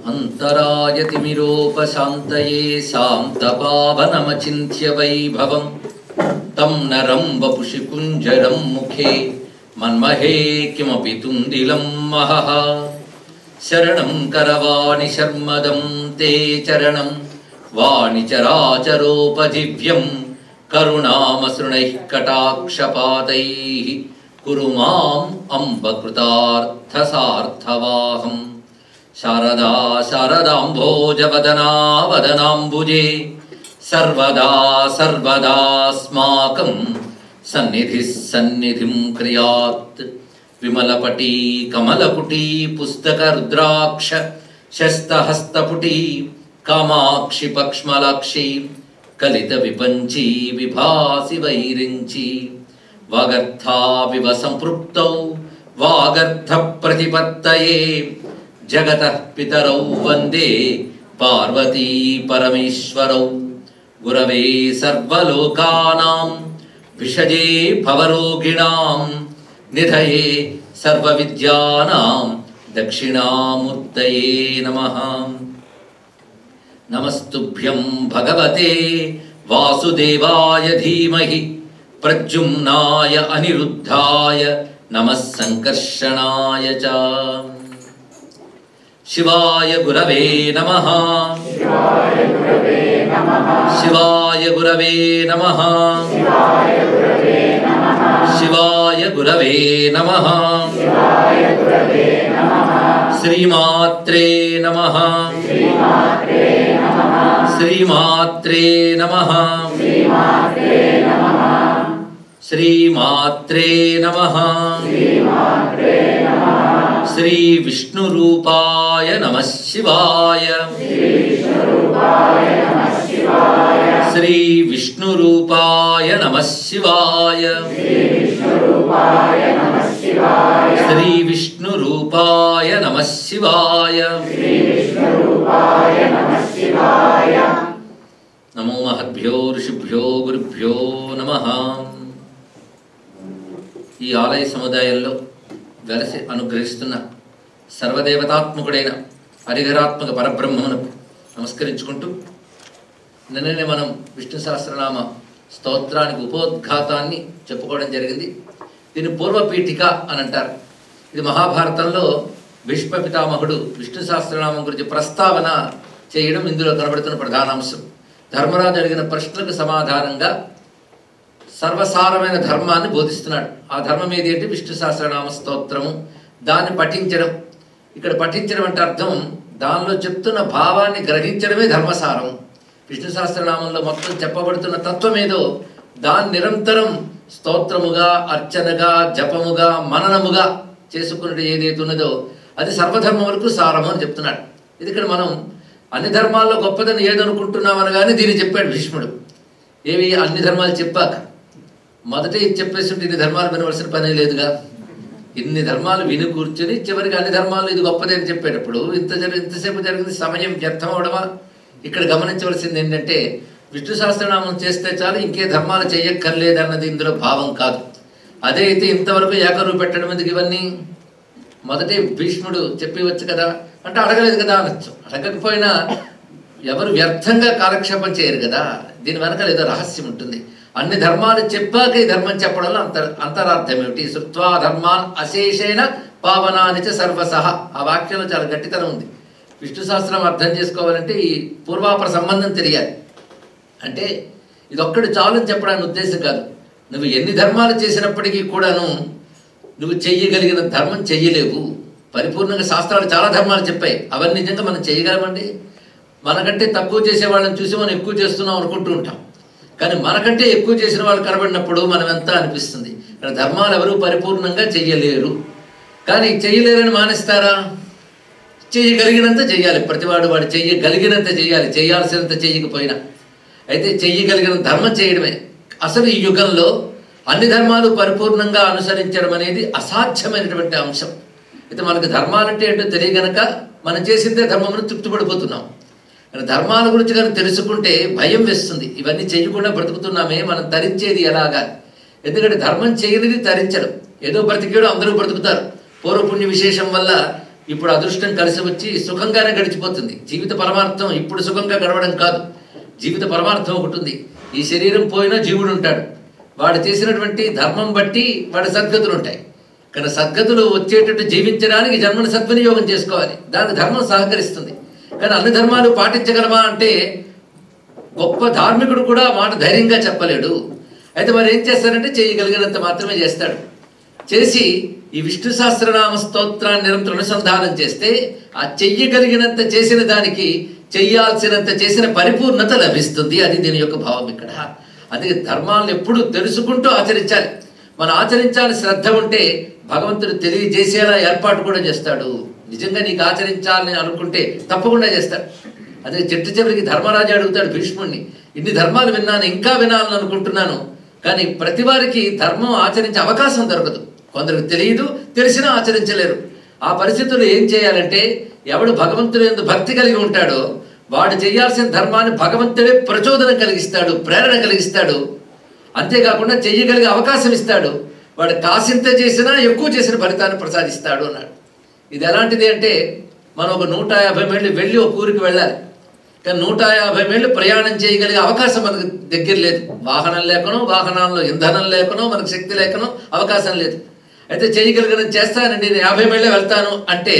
अंतरायतिमिरोपशान्तये शान्तपावनमचिन्त्य वैभवं तं नरं वपुषि कुञ्जरं मुखे मन्महे किमपि तुन्दिलं महः शरणं करवाणि शर्मदं ते चरणं वाणिचराचरोपजीव्यं करुणामसृणैः कटाक्षपातैः कुरु माम् अम्ब कृतार्थसार्थवाहम् शारदा शारदाम्भोजवदना वदनाम्बुजे सर्वदा सर्वदास्माकं सन्निधिः सन्निधिं क्रियात् विमलपटी कमलपुटी पुस्तकरुद्राक्ष शस्तहस्तपुटी कामाक्षि पक्ष्मलाक्षी कलितविपञ्ची विभासि वैरिञ्ची वागर्थाविव सम्पृक्तौ वागर्थप्रतिपत्तये जगतः पितरौ वन्दे पार्वती परमेश्वरौ गुरवे सर्वलोकानां विषजे भवरोगिणां निधये सर्वविद्यानां दक्षिणामूर्तये नमः। नमस्तुभ्यं भगवते वासुदेवाय धीमहि प्रद्युम्नाय अनिरुद्धाय नमः संकर्षणाय च। शिवाय गुरवे नमः शिवाय गुरवे नमः शिवाय गुरवे नमः शिवाय गुरवे नमः श्रीमात्रे नमः श्रीमात्रे नमः श्रीमात्रे नमः श्री विष्णुरूपाय नमः शिवाय श्री विष्णुरूपाय नमः शिवाय श्री विष्णुरूपाय नमः शिवाय नमो महद्भ्यो ऋषिभ्यो गुरुभ्यो नमः। ఈ ఆలయ సముదాయంలో వెలసి అనుగ్రహిస్తున్న సర్వదేవతాత్మకుడైన హరిహరాత్మక పరబ్రహ్మమునకు నమస్కరించుకుంటూ నిన్ననే మనం విష్ణు సహస్రనామ స్తోత్రానికి ఉపోద్ఘాతాన్ని చెప్పుకోవడం జరిగింది. దీన్ని పూర్వపీఠిక అని అంటారు. ఇది మహాభారతంలో భీష్మ పితామహుడు విష్ణు సహస్రనామం గురించి ప్రస్తావన చేయడం ఇందులో కనబడుతున్న ప్రధానాంశం. ధర్మరాజు అడిగిన ప్రశ్నలకు సమాధానంగా సర్వసారమైన ధర్మాన్ని బోధిస్తున్నాడు. ఆ ధర్మం ఏదేంటి? విష్ణు సహస్రనామ స్తోత్రము, దాన్ని పఠించడం. ఇక్కడ పఠించడం అంటే అర్థం దానిలో చెప్తున్న భావాన్ని గ్రహించడమే ధర్మసారం. విష్ణు సహస్రనామంలో మొత్తం చెప్పబడుతున్న తత్వం ఏదో దాన్ని నిరంతరం స్తోత్రముగా, అర్చనగా, జపముగా, మననముగా చేసుకున్నట్టు ఏదైతే ఉన్నదో అది సర్వధర్మములకు సారము అని చెప్తున్నాడు. ఇది ఇక్కడ మనం అన్ని ధర్మాల్లో గొప్పదని ఏదనుకుంటున్నామనగానే దీన్ని చెప్పాడు భీష్ముడు. ఏవి అన్ని ధర్మాలు చెప్పాక మొదట ఇది చెప్పేసి ఇన్ని ధర్మాలు వినవలసిన పనే లేదుగా. ఇన్ని ధర్మాలు విని కూర్చొని చివరికి అన్ని ధర్మాలు ఇది గొప్పది అని చెప్పేటప్పుడు ఇంతసేపు జరిగింది సమయం వ్యర్థం అవడమా? ఇక్కడ గమనించవలసింది ఏంటంటే విష్ణు సహస్రనామం చేస్తే చాలు, ఇంకే ధర్మాలు చేయక్కర్లేదన్నది ఇందులో భావం కాదు. అదే అయితే ఇంతవరకు ఏకరువు పెట్టడం ఎందుకు ఇవన్నీ? మొదటి భీష్ముడు చెప్పవచ్చు కదా అంటే అడగలేదు కదా అనొచ్చు. అడగకపోయినా ఎవరు వ్యర్థంగా కాలక్షేపం చేయరు కదా. దీని వెనకాల ఏదో రహస్యం ఉంటుంది. అన్ని ధర్మాలు చెప్పాక ఈ ధర్మం చెప్పడంలో అంతరార్థం ఏమిటి? శృత్వా ధర్మాన్ అశేషేణ పావనానిచ సర్వసహ. ఆ వాక్యంలో చాలా గట్టితనం ఉంది. విష్ణు సహస్రం అర్థం చేసుకోవాలంటే ఈ పూర్వాపర సంబంధం తెలియాలి. అంటే ఇదొక్కడు చాలని చెప్పడానికి ఉద్దేశం కాదు. నువ్వు ఎన్ని ధర్మాలు చేసినప్పటికీ కూడాను నువ్వు చెయ్యగలిగిన ధర్మం చెయ్యలేవు. పరిపూర్ణంగా శాస్త్రాలు చాలా ధర్మాలు చెప్పాయి. అవన్నీ నిజంగా మనం చేయగలమండి? మనకంటే తక్కువ చేసే వాళ్ళని చూసి మనం ఎక్కువ చేస్తున్నాం అనుకుంటూ ఉంటాం. కానీ మనకంటే ఎక్కువ చేసిన వాళ్ళు కనబడినప్పుడు మనం ఎంత అనిపిస్తుంది. ఇక్కడ ధర్మాలు ఎవరు పరిపూర్ణంగా చెయ్యలేరు. కానీ చెయ్యలేరని మానేస్తారా? చెయ్యగలిగినంత చెయ్యాలి. ప్రతివాడు వాడు చెయ్యగలిగినంత చెయ్యాలి, చేయాల్సినంత చెయ్యకపోయినా. అయితే చెయ్యగలిగిన ధర్మం చేయడమే. అసలు ఈ యుగంలో అన్ని ధర్మాలు పరిపూర్ణంగా అనుసరించడం అనేది అసాధ్యమైనటువంటి అంశం. అయితే మనకు ధర్మాలంటే ఏంటో తెలియగనక మనం చేసిందే ధర్మమును తృప్తిపడిపోతున్నాం. ధర్మాల గురించి కానీ తెలుసుకుంటే భయం వేస్తుంది. ఇవన్నీ చేయకుండా బ్రతుకుతున్నామే, మనం తరించేది ఎలాగా? ఎందుకంటే ధర్మం చేయనిది తరించడం. ఏదో బ్రతికేడు అందరూ బ్రతుకుతారు. పూర్వపుణ్య విశేషం వల్ల ఇప్పుడు అదృష్టం కలిసి వచ్చి సుఖంగానే గడిచిపోతుంది. జీవిత పరమార్థం ఇప్పుడు సుఖంగా గడవడం కాదు, జీవిత పరమార్థం ఒకటి ఉంది. ఈ శరీరం పోయినా జీవుడు ఉంటాడు. వాడు చేసినటువంటి ధర్మం బట్టి వాడి సద్గతులు ఉంటాయి. కానీ సద్గతులు వచ్చేటట్టు జీవించడానికి జన్మను సద్వినియోగం చేసుకోవాలి. దానికి ధర్మం సహకరిస్తుంది. కానీ అన్ని ధర్మాలు పాటించగలమా అంటే గొప్ప ధార్మికుడు కూడా మాట ధైర్యంగా చెప్పలేడు. అయితే మరి ఏం చేస్తారంటే చేయగలిగినంత మాత్రమే చేస్తాడు. చేసి ఈ విష్ణు సహస్రనామ స్తోత్రాన్ని నిరంతరం అనుసంధానం చేస్తే ఆ చెయ్యగలిగినంత చేసిన దానికి చెయ్యాల్సినంత చేసిన పరిపూర్ణత లభిస్తుంది. అది దీని యొక్క భావం ఇక్కడ. అందుకే ధర్మాలను ఎప్పుడు తెలుసుకుంటూ ఆచరించాలి. మనం ఆచరించాలని శ్రద్ధ ఉంటే భగవంతుడు తెలియజేసేలా ఏర్పాటు కూడా చేస్తాడు. నిజంగా నీకు ఆచరించాలని అనుకుంటే తప్పకుండా చేస్తాడు. అదే చిట్ట చివరికి ధర్మరాజు అడుగుతాడు భీష్ముడిని, ఇన్ని ధర్మాలు విన్నాను, ఇంకా వినాలని అనుకుంటున్నాను, కానీ ప్రతి వారికి ధర్మం ఆచరించే అవకాశం దొరకదు. కొందరికి తెలియదు, తెలిసినా ఆచరించలేరు. ఆ పరిస్థితుల్లో ఏం చేయాలంటే ఎవడు భగవంతుడు యందు భక్తి కలిగి ఉంటాడో వాడు చేయాల్సిన ధర్మాన్ని భగవంతుడే ప్రచోదన కలిగిస్తాడు, ప్రేరణ కలిగిస్తాడు. అంతేకాకుండా చెయ్యగలిగే అవకాశం ఇస్తాడు. వాడు కాసింత చేసినా ఎక్కువ చేసిన ఫలితాన్ని ప్రసాదిస్తాడు అన్నాడు. ఇది ఎలాంటిది అంటే మనం ఒక 150 మైళ్ళు వెళ్ళి ఒక ఊరికి వెళ్ళాలి. కానీ 150 మైళ్ళు ప్రయాణం చేయగలిగే అవకాశం మనకు దగ్గర లేదు. వాహనం లేకనో, వాహనాల్లో ఇంధనం లేకనో, మనకు శక్తి లేకనో అవకాశం లేదు. అయితే చేయగలిగిన చేస్తానండి, నేను 50 మైళ్ళే వెళ్తాను అంటే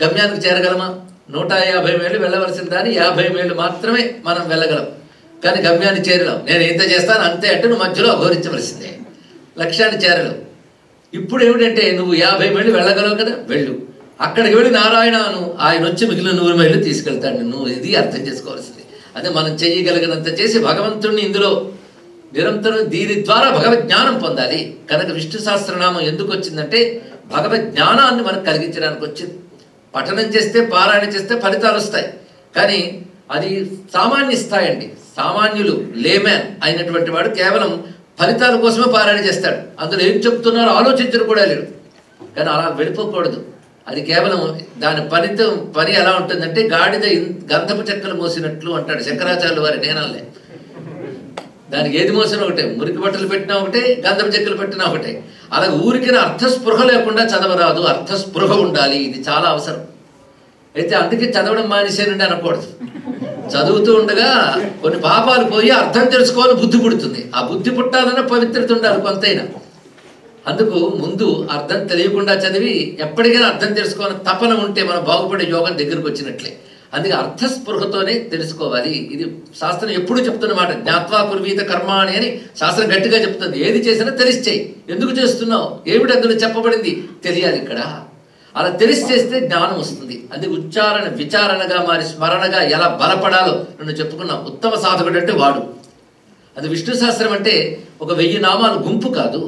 గమ్యానికి చేరగలమా? 150 మైళ్ళు వెళ్ళవలసిన దాన్ని 50 మైళ్ళు మాత్రమే మనం వెళ్ళగలం. కానీ గమ్యాన్ని చేరలేం. నేను ఎంత చేస్తాను అంతే అంటే నువ్వు మధ్యలో అఘోరించవలసిందే, లక్ష్యాన్ని చేరలేవు. ఇప్పుడు ఏమిటంటే నువ్వు 50 మైళ్ళు వెళ్ళగలవు కదా, వెళ్ళు. అక్కడికి వెళ్ళి నారాయణను ఆయన వచ్చి మిగిలిన 100 మైళ్ళు తీసుకెళ్తాడు. నువ్వు ఇది అర్థం చేసుకోవాల్సింది. అదే మనం చేయగలిగినంత చేసి భగవంతుడిని ఇందులో నిరంతరం దీని ద్వారా భగవద్ జ్ఞానం పొందాలి. కనుక విష్ణు సహస్రనామం ఎందుకు వచ్చిందంటే భగవద్ జ్ఞానాన్ని మనకు కలిగించడానికి వచ్చింది. పఠనం చేస్తే, పారాయణ చేస్తే ఫలితాలు వస్తాయి. కానీ అది సామాన్య స్థాయి అండి. సామాన్యులు, లేమ్యాన్ అయినటువంటి వాడు కేవలం ఫలితాల కోసమే పారాయణ చేస్తాడు. అందులో ఏం చెప్తున్నారో ఆలోచించడం కూడా లేడు. కానీ అలా వెళ్ళిపోకూడదు. అది కేవలం దాని పని ఎలా ఉంటుందంటే గాడిద గంధపు చెక్కలు మోసినట్లు అంటాడు శంకరాచార్యుల వారి. నేనల్లే దానికి ఏది మోసినా ఒకటే, మురికి బట్టలు పెట్టినా ఒకటే, గంధపు చెక్కలు పెట్టినా ఒకటే. అలాగే ఊరికి అర్థస్పృహ లేకుండా చదవరాదు, అర్థస్పృహ ఉండాలి. ఇది చాలా అవసరం. అయితే అందుకే చదవడం మానేసేనండి అనకూడదు. చదువుతూ ఉండగా కొన్ని పాపాలు పోయి అర్థం తెలుసుకోవాలని బుద్ధి పుడుతుంది. ఆ బుద్ధి పుట్టాలన్నా పవిత్రత ఉండాలి కొంతైనా. అందుకు ముందు అర్థం తెలియకుండా చదివి ఎప్పటికైనా అర్థం తెలుసుకోవాలని తపన ఉంటే మనం బాగుపడే యోగం దగ్గరకు వచ్చినట్లే. అందుకే అర్థస్పృహతోనే తెలుసుకోవాలి. ఇది శాస్త్రం ఎప్పుడు చెప్తున్నమాట. జ్ఞాత్వా కుర్వీత కర్మాణి అని శాస్త్రం గట్టిగా చెప్తుంది. ఏది చేసినా తెలిసి చెయ్యి. ఎందుకు చేస్తున్నావు, ఏమిటి అందులో చెప్పబడింది తెలియాలి. ఇక్కడ అలా తెలిసి చేస్తే జ్ఞానం వస్తుంది. అందుకే ఉచ్చారణ విచారణగా మారి స్మరణగా ఎలా బలపడాలో నన్ను చెప్పుకున్నాం. ఉత్తమ సాధకుడు అంటే వాడు. అది విష్ణు సహస్రం అంటే ఒక 1000 నామాలు గుంపు కాదు.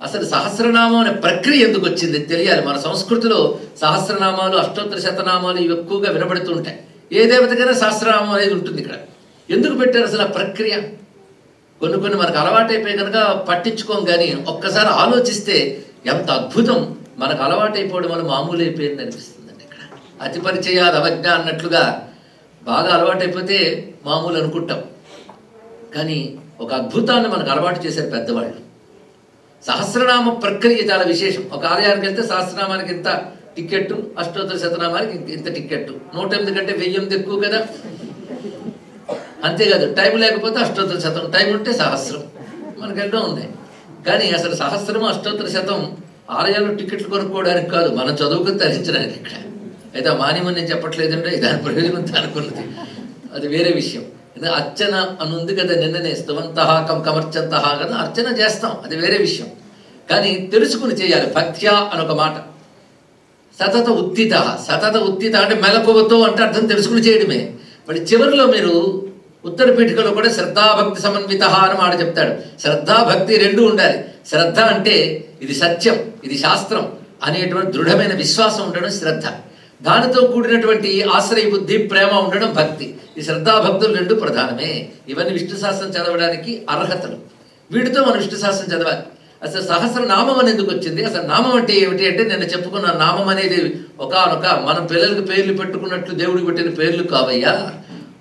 అసలు సహస్రనామం అనే ప్రక్రియ ఎందుకు వచ్చింది తెలియాలి. మన సంస్కృతిలో సహస్రనామాలు, అష్టోత్తర శతనామాలు ఇవి ఎక్కువగా వినబడుతూ ఉంటాయి. ఏ దేవతకైనా సహస్రనామం అనేది ఉంటుంది. ఇక్కడ ఎందుకు పెట్టారు అసలు ఆ ప్రక్రియ? కొన్ని మనకు అలవాటైపోయి కనుక పట్టించుకోం. కానీ ఒక్కసారి ఆలోచిస్తే ఎంత అద్భుతం. మనకు అలవాటైపోవడం వల్ల మామూలు అయిపోయింది అనిపిస్తుందండి. ఇక్కడ అతి పరిచయాది అవజ్ఞ అన్నట్లుగా బాగా అలవాటైపోతే మామూలు అనుకుంటాం. కానీ ఒక అద్భుతాన్ని మనకు అలవాటు చేశారు పెద్దవాళ్ళు. సహస్రనామ ప్రక్రియ చాలా విశేషం. ఒక ఆలయానికి వెళ్తే సహస్రనామానికి ఇంత టికెట్టు, అష్టోత్తర శతనామానికి ఇంత టికెట్టు. 108 కంటే 1008 ఎక్కువ కదా. అంతేకాదు టైం లేకపోతే అష్టోత్తర శతం, టైం ఉంటే సహస్రం. మనకు ఎన్నో ఉన్నాయి. కానీ అసలు సహస్రము, అష్టోత్తర శతం ఆలయాల్లో టికెట్లు కొనుక్కోవడానికి కాదు, మనం చదువుకుని తరించడానికి. ఇక్కడ అయితే ఆ మాన్యమని నేను చెప్పట్లేదంటే దాని ప్రయోజనం అనుకున్నది, అది వేరే విషయం. అర్చన అని ఉంది కదా, నిన్ననే స్తవంతః కమర్చంతః కదా, అర్చన చేస్తాం, అది వేరే విషయం. కానీ తెలుసుకుని చేయాలి. భక్త్యా అని ఒక మాట. సతత ఉత్థిత, సతత ఉత్థిత అంటే మెలకువతో అంటే అర్థం తెలుసుకుని చేయడమే. మరి చివరిలో మీరు ఉత్తర పీఠికలో కూడా శ్రద్ధాభక్తి సమన్విత అని మాట చెప్తాడు. శ్రద్ధాభక్తి రెండూ ఉండాలి. శ్రద్ధ అంటే ఇది సత్యం, ఇది శాస్త్రం అనేటువంటి దృఢమైన విశ్వాసం ఉండడం శ్రద్ధ. దానితో కూడినటువంటి ఆశ్రయ బుద్ధి, ప్రేమ ఉండడం భక్తి. ఈ శ్రద్ధాభక్తులు రెండు ప్రధానమే. ఇవన్నీ విష్ణు సహస్రం చదవడానికి అర్హతలు. వీటితో మనం విష్ణు సహస్రం చదవాలి. అసలు సహస్రనామం అని ఎందుకు వచ్చింది? అసలు నామం అంటే ఏమిటి అంటే నిన్న చెప్పుకున్న నామం అనేది ఒకనొక మనం పిల్లలకు పేర్లు పెట్టుకున్నట్లు దేవుడికి పెట్టిన పేర్లు కావయ్యా.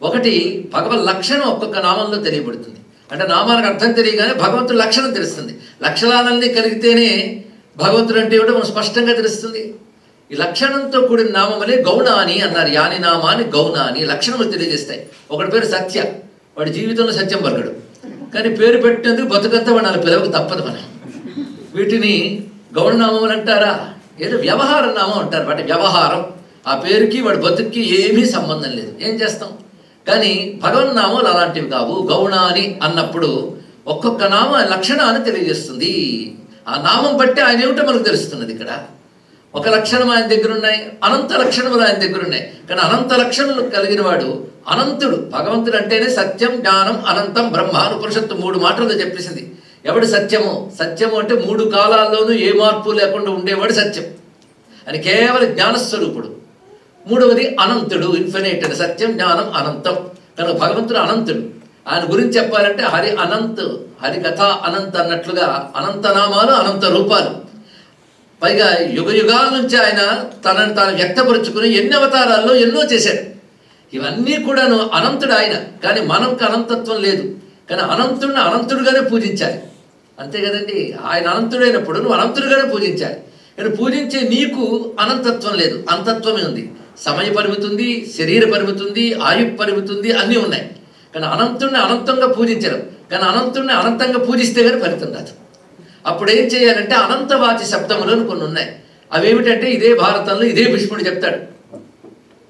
ఒకటి భగవద్ లక్షణం ఒక్కొక్క నామంలో తెలియబడుతుంది. అంటే నామానికి అర్థం తెలియగానే భగవంతుడి లక్షణం తెలుస్తుంది. లక్షణాలన్నీ కలిగితేనే భగవంతుడు అంటే ఏమిటో మనం స్పష్టంగా తెలుస్తుంది. ఈ లక్షణంతో కూడిన నామములే గౌణాని అన్నారు. యాని నామాని గౌణాని, లక్షణములు తెలియజేస్తాయి. ఒకటి పేరు సత్య, వాడి జీవితంలో సత్యం పలకడు, కానీ పేరు పెట్టినందుకు బతుకంతా వాడు నాలుగు పిలవకు తప్పదు మనం. వీటిని గౌణనామములు అంటారా? ఏదో వ్యవహార నామం అంటారు. వాటి వ్యవహారం, ఆ పేరుకి వాడి బతుక్కి ఏమీ సంబంధం లేదు, ఏం చేస్తాం. కానీ భగవన్నామాలు అలాంటివి కావు. గౌణాని అన్నప్పుడు ఒక్కొక్క నామం లక్షణాన్ని తెలియజేస్తుంది. ఆ నామం బట్టి ఆయన ఏమిటో మనకు తెలుస్తున్నది. ఇక్కడ ఒక లక్షణం ఆయన దగ్గర ఉన్నాయి, అనంత లక్షణములు ఆయన దగ్గర ఉన్నాయి. కానీ అనంత లక్షణములు కలిగిన వాడు అనంతుడు. భగవంతుడు అంటేనే సత్యం, జ్ఞానం, అనంతం, బ్రహ్మ అని ఉపనిషత్తు 3 మాటలు చెప్పేసింది. ఎవడు సత్యము? సత్యము అంటే 3 కాలాల్లోనూ ఏ మార్పు లేకుండా ఉండేవాడు సత్యం అని, కేవలం జ్ఞానస్వరూపుడు. మూడవది అనంతుడు, ఇన్ఫినైట్ అని, సత్యం, జ్ఞానం, అనంతం. కనుక భగవంతుడు అనంతుడు. ఆయన గురించి చెప్పాలంటే హరి అనంత్, హరి కథ అనంత్ అన్నట్లుగా అనంత నామాలు, అనంత రూపాలు. పైగా యుగ యుగాల నుంచి ఆయన తనను తాను వ్యక్తపరుచుకుని ఎన్ని అవతారాల్లో ఎన్నో చేశాడు. ఇవన్నీ కూడాను అనంతుడు ఆయన. కానీ మనకు అనంతత్వం లేదు. కానీ అనంతుడిని అనంతుడుగానే పూజించాలి, అంతే కదండి. ఆయన అనంతుడైనప్పుడు నువ్వు అనంతుడుగానే పూజించాలి. కానీ పూజించే నీకు అనంతత్వం లేదు, అంతత్వమే ఉంది. సమయ పరిమితి ఉంది, శరీర పరిమితి ఉంది, ఆయు పరిమితి ఉంది, అన్నీ ఉన్నాయి. కానీ అనంతుడిని అనంతంగా పూజించడం. కానీ అనంతుడిని అనంతంగా పూజిస్తే కానీ ఫలితం రాదు. అప్పుడు ఏం చేయాలంటే అనంతవాచి శబ్దములు కొన్ని ఉన్నాయి. అవేమిటంటే ఇదే భారతంలో ఇదే భీష్ముడు చెప్తాడు.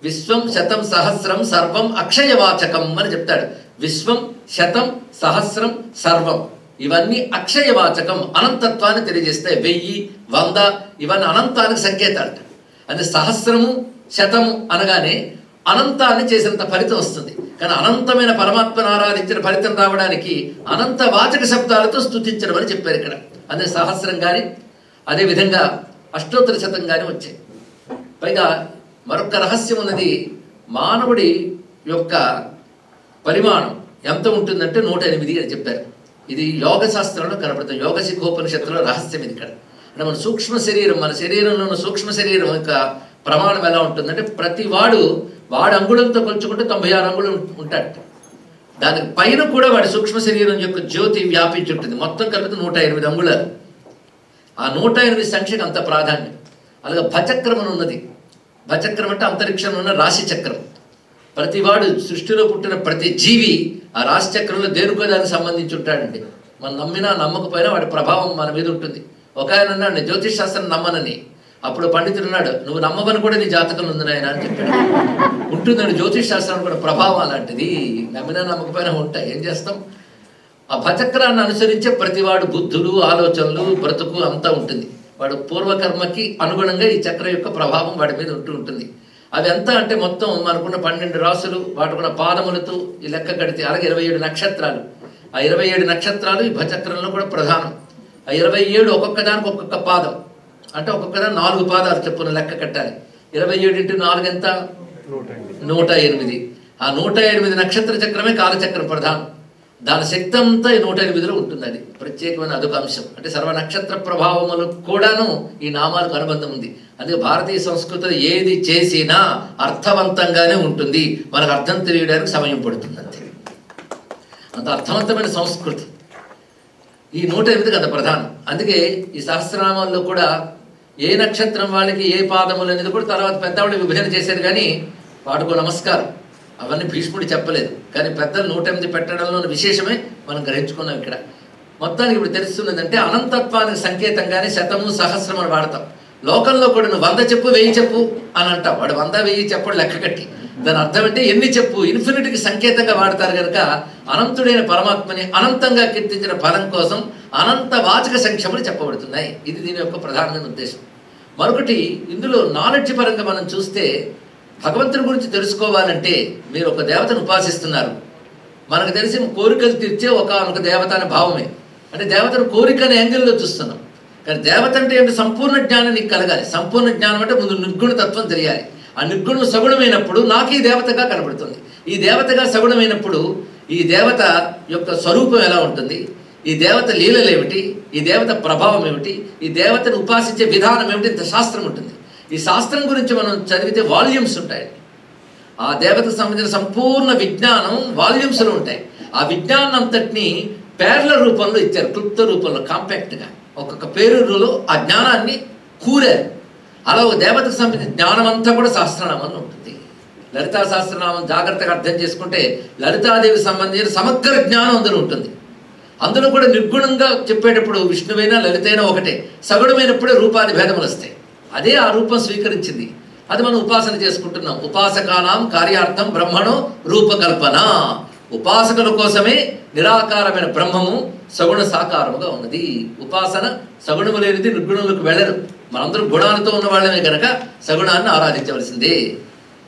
విశ్వం శతం సహస్రం సర్వం అక్షయవాచకం అని చెప్తాడు. విశ్వం శతం సహస్రం సర్వం ఇవన్నీ అక్షయవాచకం, అనంతత్వాన్ని తెలియజేస్తాయి. 1000 100 ఇవన్నీ అనంతానికి సంకేతాలట. అంటే సహస్రము శతము అనగానే అనంతాన్ని చేసినంత ఫలితం వస్తుంది. కానీ అనంతమైన పరమాత్మను ఆరాధించిన ఫలితం రావడానికి అనంత వాచక శబ్దాలతో స్తుతించడం అని చెప్పారు ఇక్కడ. అదే సహస్రం కానీ అదేవిధంగా అష్టోత్తర శతం కానీ వచ్చాయి. పైగా మరొక రహస్యం ఉన్నది. మానవుడి యొక్క పరిమాణం ఎంత ఉంటుందంటే 108 అని చెప్పారు. ఇది యోగ శాస్త్రంలో కనపడుతుంది. యోగ శిఖోపనిషత్తులో రహస్యం ఇది ఇక్కడ. అంటే మన సూక్ష్మ శరీరం, మన శరీరంలో ఉన్న సూక్ష్మ శరీరం యొక్క ప్రమాణం ఎలా ఉంటుందంటే ప్రతి వాడు అంగుళంతో కొలుచుకుంటే 96 అంగుళం ఉంటాడు. దానికి పైన కూడా వాడి సూక్ష్మ శరీరం యొక్క జ్యోతి వ్యాపించి ఉంటుంది. మొత్తం కలిపి 108 అంగుళాలు. ఆ 108 సంఖ్యకు అంత ప్రాధాన్యం. అలాగే భచక్రం అని ఉన్నది. భచక్రం అంటే అంతరిక్షంలో ఉన్న రాశి చక్రం. ప్రతివాడు సృష్టిలో పుట్టిన ప్రతి జీవి ఆ రాశి చక్రంలో దేనికో దానికి సంబంధించి ఉంటాడండి. మనం నమ్మినా నమ్మకపోయినా వాడి ప్రభావం మన మీద ఉంటుంది. ఒక ఆయన అన్నాడు, నేను జ్యోతిష్ శాస్త్రం నమ్మనని. అప్పుడు పండితుడు అన్నాడు, నువ్వు నమ్మవని కూడా నీ జాతకంలో ఉంది నాయన అని చెప్పాడు. ఉంటుందండి జ్యోతిష్ శాస్త్రానికి కూడా ప్రభావం అలాంటిది. నమ్మినా నమ్మకపోయినా ఉంటాయి, ఏం చేస్తాం. ఆ భచక్రాన్ని అనుసరించే ప్రతివాడు బుద్ధులు, ఆలోచనలు, బ్రతుకు అంతా ఉంటుంది. వాడు పూర్వకర్మకి అనుగుణంగా ఈ చక్రం యొక్క ప్రభావం వాడి మీద ఉంటుంది. అవి ఎంత అంటే మొత్తం మనకున్న 12 రాసులు, వాటికున్న పాదములతో ఈ లెక్క కడితే అలాగే 27 నక్షత్రాలు. ఆ 27 నక్షత్రాలు ఈ భచక్రంలో కూడా ప్రధానం. ఆ 27 ఒక్కొక్క దానికి ఒక్కొక్క పాదం, అంటే ఒక్కొక్క దాని 4 పాదాలు చెప్పున లెక్క కట్టాలి. 27 × 4 ఎంత? 108. ఆ 108 నక్షత్ర చక్రమే కాలచక్రం ప్రధానం. దాని శక్తి అంతా ఈ 108లో ఉంటుంది. అది ప్రత్యేకమైన అదొక అంశం. అంటే సర్వ నక్షత్ర ప్రభావములు కూడాను ఈ నామాలకు అనుబంధం ఉంది. అందుకే భారతీయ సంస్కృతిలో ఏది చేసినా అర్థవంతంగానే ఉంటుంది. మనకు అర్థం తెలియడానికి సమయం పడుతుంది, అంతే. అంత అర్థవంతమైన సంస్కృతి ఈ 108 కదా ప్రధానం. అందుకే ఈ సహస్రనామాల్లో కూడా ఏ నక్షత్రం వాళ్ళకి ఏ పాదములు అనేది కూడా తర్వాత పెద్దవాళ్ళు విభజన చేశారు. కానీ వాటికో నమస్కారం అవన్నీ భీష్ముడు చెప్పలేదు. కానీ పెద్దలు 108 పెట్టడంలో విశేషమే మనం గ్రహించుకున్నాం ఇక్కడ. మొత్తానికి ఇప్పుడు తెలుస్తున్నదంటే అనంతత్వానికి సంకేతంగానే శతము సహస్రం అని వాడతాం. లోకంలో కూడా నువ్వు 100 చెప్పు 1000 చెప్పు అని అంటావు. వాడు 100 1000 చెప్పడు లెక్క కట్టి. దాని అర్థం అంటే ఎన్ని చెప్పు, ఇన్ఫినిటీకి సంకేతంగా వాడతారు కనుక అనంతుడైన పరమాత్మని అనంతంగా కీర్తించిన ఫలం కోసం అనంత వాచక సంఖ్యములు చెప్పబడుతున్నాయి. ఇది దీని యొక్క ప్రధానమైన ఉద్దేశం. మరొకటి, ఇందులో నాలెడ్జ్ పరంగా మనం చూస్తే భగవంతుని గురించి తెలుసుకోవాలంటే మీరు ఒక దేవతను ఉపాసిస్తున్నారు. మనకు తెలిసి కోరికలు తీర్చే ఒక దేవత అనే భావమే. అంటే దేవతను కోరిక అనే యాంగిల్లో చూస్తున్నాం. కానీ దేవత అంటే ఏంటి? సంపూర్ణ జ్ఞానం నీకు కలగాలి. సంపూర్ణ జ్ఞానం అంటే ముందు నిర్గుణ తత్వం తెలియాలి. ఆ నిర్గుణం సగుణమైనప్పుడు నాకు ఈ దేవతగా కనబడుతుంది. ఈ దేవతగా సగుణమైనప్పుడు ఈ దేవత యొక్క స్వరూపం ఎలా ఉంటుంది, ఈ దేవత లీలలు ఏమిటి, ఈ దేవత ప్రభావం ఏమిటి, ఈ దేవతను ఉపాసించే విధానం ఏమిటి, ఇంత శాస్త్రం ఉంటుంది. ఈ శాస్త్రం గురించి మనం చదివితే వాల్యూమ్స్ ఉంటాయి. ఆ దేవతకు సంబంధించిన సంపూర్ణ విజ్ఞానం వాల్యూమ్స్లో ఉంటాయి. ఆ విజ్ఞానం అంతటినీ పేర్ల రూపంలో ఇచ్చారు, క్లుప్త రూపంలో, కాంపాక్ట్గా ఒక్కొక్క పేరులో ఆ జ్ఞానాన్ని కూరారు. అలా ఒక దేవతకు సంబంధించిన జ్ఞానం అంతా కూడా సహస్రనామంలో ఉంటుంది. లలితా సహస్రనామం జాగ్రత్తగా అర్థం చేసుకుంటే లలితాదేవికి సంబంధించిన సమగ్ర జ్ఞానం అందులో ఉంటుంది. అందులో కూడా నిర్గుణంగా చెప్పేటప్పుడు విష్ణువైనా లలితైనా ఒకటే, సగుణమైనప్పుడే రూపాది భేదములు వస్తాయి. అదే ఆ రూపం స్వీకరించింది. అది మనం ఉపాసన చేసుకుంటున్నాం. ఉపాసకానాం కార్యార్థం బ్రహ్మణో రూపకల్పన. ఉపాసకుల కోసమే నిరాకారమైన బ్రహ్మము సగుణ సాకారముగా ఉన్నది. ఉపాసన సగుణము లేనిది నిర్గుణములకు వెళ్ళరు. మనందరం గుణాలతో ఉన్న వాళ్ళమే కనుక సగుణాన్ని ఆరాధించవలసిందే.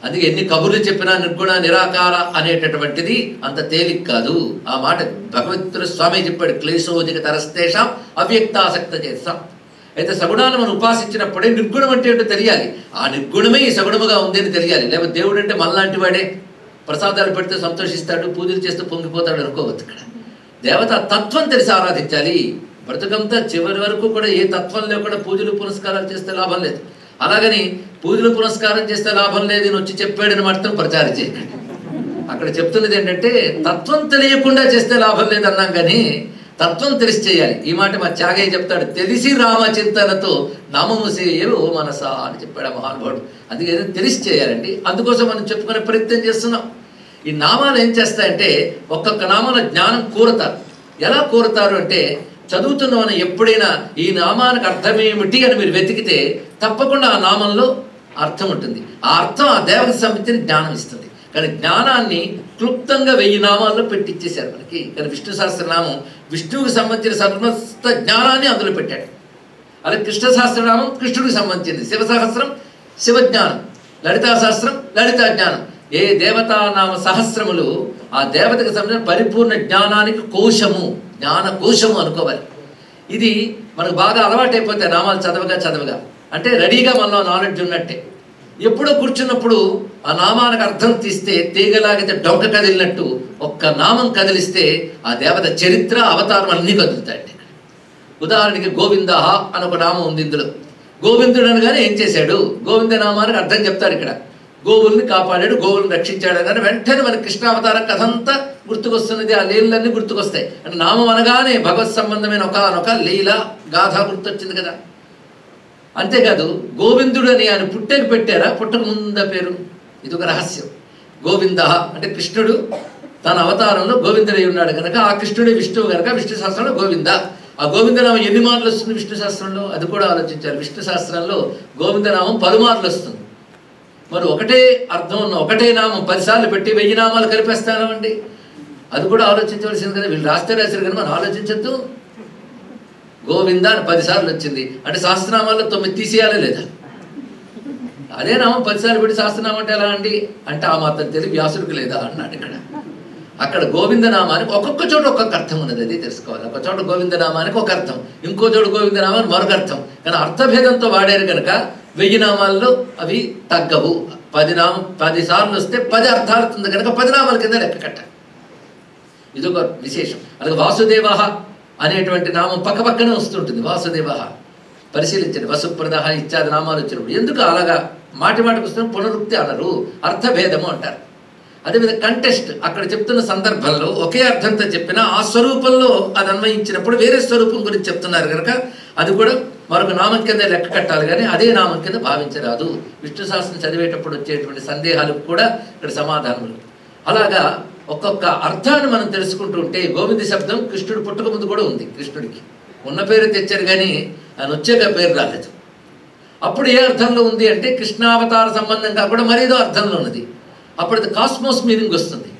అందుకే ఎన్ని కబుర్లు చెప్పినా నిర్గుణ నిరాకార అనేటటువంటిది అంత తేలిక కాదు. ఆ మాట భగవంతుడు స్వామి చెప్పాడు, క్లేశోధిక తరస్తేషాం అవ్యక్తాసక్త చేస్తాం. అయితే సగుణాన్ని మనం ఉపాసించినప్పుడే నిర్గుణం అంటే ఏంటో తెలియాలి. ఆ నిర్గుణమే ఈ సగుణముగా ఉంది అని తెలియాలి. లేకపోతే దేవుడు అంటే మనలాంటి వాడే, ప్రసాదాలు పెడితే సంతోషిస్తాడు, పూజలు చేస్తే పొంగిపోతాడు అనుకోవద్దు. ఇక్కడ దేవత తత్వం తెలిసి ఆరాధించాలి. బ్రతుకంతా చివరి వరకు కూడా ఏ తత్వం లేకుండా పూజలు పునస్కారాలు చేస్తే లాభం లేదు. అలాగని పూజలు పునస్కారం చేస్తే లాభం లేదని వచ్చి చెప్పాడని మాత్రం ప్రచారం చేయకండి. అక్కడ చెప్తున్నది ఏంటంటే తత్వం తెలియకుండా చేస్తే లాభం లేదన్నాం, కానీ తత్వం తెలిసి చేయాలి. ఈ మాట మా త్యాగయ్య చెప్తాడు, తెలిసి రామచింతనతో నామము సేయవు మనసా అని చెప్పాడు ఆ మహానుభావుడు. అందుకే తెలిసి చేయాలండి. అందుకోసం మనం చెప్పుకునే ప్రయత్నం చేస్తున్నాం. ఈ నామాలు ఏం చేస్తాయంటే ఒక్కొక్క నామాల జ్ఞానం కూరతారు. ఎలా కూరతారు అంటే చదువుతున్న మనం ఎప్పుడైనా ఈ నామానికి అర్థమేమిటి అని మీరు వెతికితే తప్పకుండా ఆ నామంలో అర్థం ఉంటుంది. ఆ అర్థం ఆ దేవతకు సంబంధించిన జ్ఞానం ఇస్తుంది. కానీ జ్ఞానాన్ని క్లుప్తంగా 1000 నామాల్లో పెట్టిచ్చేశారు మనకి. కానీ విష్ణు సహస్రనామం విష్ణువుకి సంబంధించిన సమస్త జ్ఞానాన్ని అందులో పెట్టాడు. అలాగే కృష్ణ సహస్రనామం కృష్ణుడికి సంబంధించింది, శివ సహస్రం శివజ్ఞానం, లలితా సహస్రం లలితా జ్ఞానం. ఏ దేవతానామ సహస్రములు ఆ దేవతకు సంబంధించిన పరిపూర్ణ జ్ఞానానికి కోశము, జ్ఞాన కోశము అనుకోవాలి. ఇది మనకు బాగా అలవాటైపోతే నామాలు చదవగా అంటే రెడీగా మనలో నాలెడ్జ్ ఉన్నట్టే. ఎప్పుడో కూర్చున్నప్పుడు ఆ నామానికి అర్థం తీస్తే తీగలాగితే డొంక కదిలినట్టు ఒక్క నామం కదిలిస్తే ఆ దేవత చరిత్ర అవతారం అన్నీ కదులుతాయండి. ఉదాహరణకి గోవిందహ అని ఒక నామం ఉంది. ఇందులో గోవిందుడు అనగానే ఏం చేశాడు, గోవింద నామానికి అర్థం చెప్తాడు. ఇక్కడ గోవుల్ని కాపాడాడు, గోవుల్ని రక్షించాడు కానీ వెంటనే మన కృష్ణావతారం కథ అంతా గుర్తుకొస్తున్నది. ఆ లీలలన్నీ గుర్తుకొస్తాయి. అంటే నామం అనగానే భగవత్ సంబంధమైన ఒక లీల గాథ గుర్తొచ్చింది కదా. అంతేకాదు గోవిందుడు అని ఆయన పుట్టేకి పెట్టారా, పుట్టక ముంద పేరు, ఇది ఒక రహస్యం. గోవింద అంటే కృష్ణుడు తన అవతారంలో గోవిందుడై ఉన్నాడు కనుక ఆ కృష్ణుడే విష్ణువు కనుక విష్ణు శాస్త్రంలో గోవింద. ఆ గోవిందనామం ఎన్ని మార్లు వస్తుంది విష్ణు శాస్త్రంలో, అది కూడా ఆలోచించారు. విష్ణు శాస్త్రంలో గోవిందనామం 10 మార్లు వస్తుంది. మరి ఒకటే అర్థం ఉన్న ఒకటే నామం 10 సార్లు పెట్టి 1000 నామాలు కలిపేస్తామండి. అది కూడా ఆలోచించవలసింది కదా. వీళ్ళు రాస్తే రాశారు కానీ మనం ఆలోచించద్దు. గోవింద అని 10 సార్లు వచ్చింది అంటే సహస్రనామాల్లో 9 తీసేయాలి లేదా? అదే నామం 10 సార్లు పెట్టి సహస్రనామం అంటే ఎలా అండి అంటే ఆ మాత్రం తెలివి వ్యాసుడికి లేదా అన్నాడు. ఇక్కడ అక్కడ గోవిందనామానికి ఒక్కొక్క చోట ఒక్కొక్క అర్థం ఉన్నది, అది తెలుసుకోవాలి. ఒక చోట గోవిందనామానికి ఒక అర్థం, ఇంకో చోట గోవిందనామానికి మరొక అర్థం. కానీ అర్థభేదంతో వాడారు కనుక 1000 నామాల్లో అవి తగ్గవు. 10 సార్లు వస్తే 10 అర్థాలు ఉంది కనుక 10 నామాల కింద లెక్క కట్ట. ఇదొక విశేషం. అలాగే వాసుదేవ అనేటువంటి నామం పక్కపక్కనే వస్తుంటుంది. వాసుదేవ పరిశీలించండి. వసుప్రద ఇత్యాది నామాలు వచ్చినప్పుడు ఎందుకు అలాగా మాటి మాటికి వస్తున్న పునరుక్తి అనరు, అర్థభేదము అంటారు. అదేవిధంగా కంటెస్ట్ అక్కడ చెప్తున్న సందర్భంలో ఒకే అర్థంతో చెప్పినా ఆ స్వరూపంలో అది అన్వయించినప్పుడు వేరే స్వరూపం గురించి చెప్తున్నారు కనుక అది కూడా మరొక నామం కింద లెక్క కట్టాలి కానీ అదే నామం కింద భావించరాదు. విష్ణు శాస్త్రం చదివేటప్పుడు వచ్చేటువంటి సందేహాలకు కూడా ఇక్కడ సమాధానములు. అలాగా ఒక్కొక్క అర్థాన్ని మనం తెలుసుకుంటూ ఉంటే గోవింద శబ్దం కృష్ణుడు పుట్టక ముందు కూడా ఉంది. కృష్ణుడికి ఉన్న పేరు తెచ్చారు కానీ ఆయన వచ్చాక పేరు రాలేదు. అప్పుడు ఏ అర్థంలో ఉంది అంటే కృష్ణావతార సంబంధం కాకుండా మరేదో అర్థంలో ఉన్నది. అప్పుడు అది కాస్మోస్ మీనింగ్ వస్తుంది.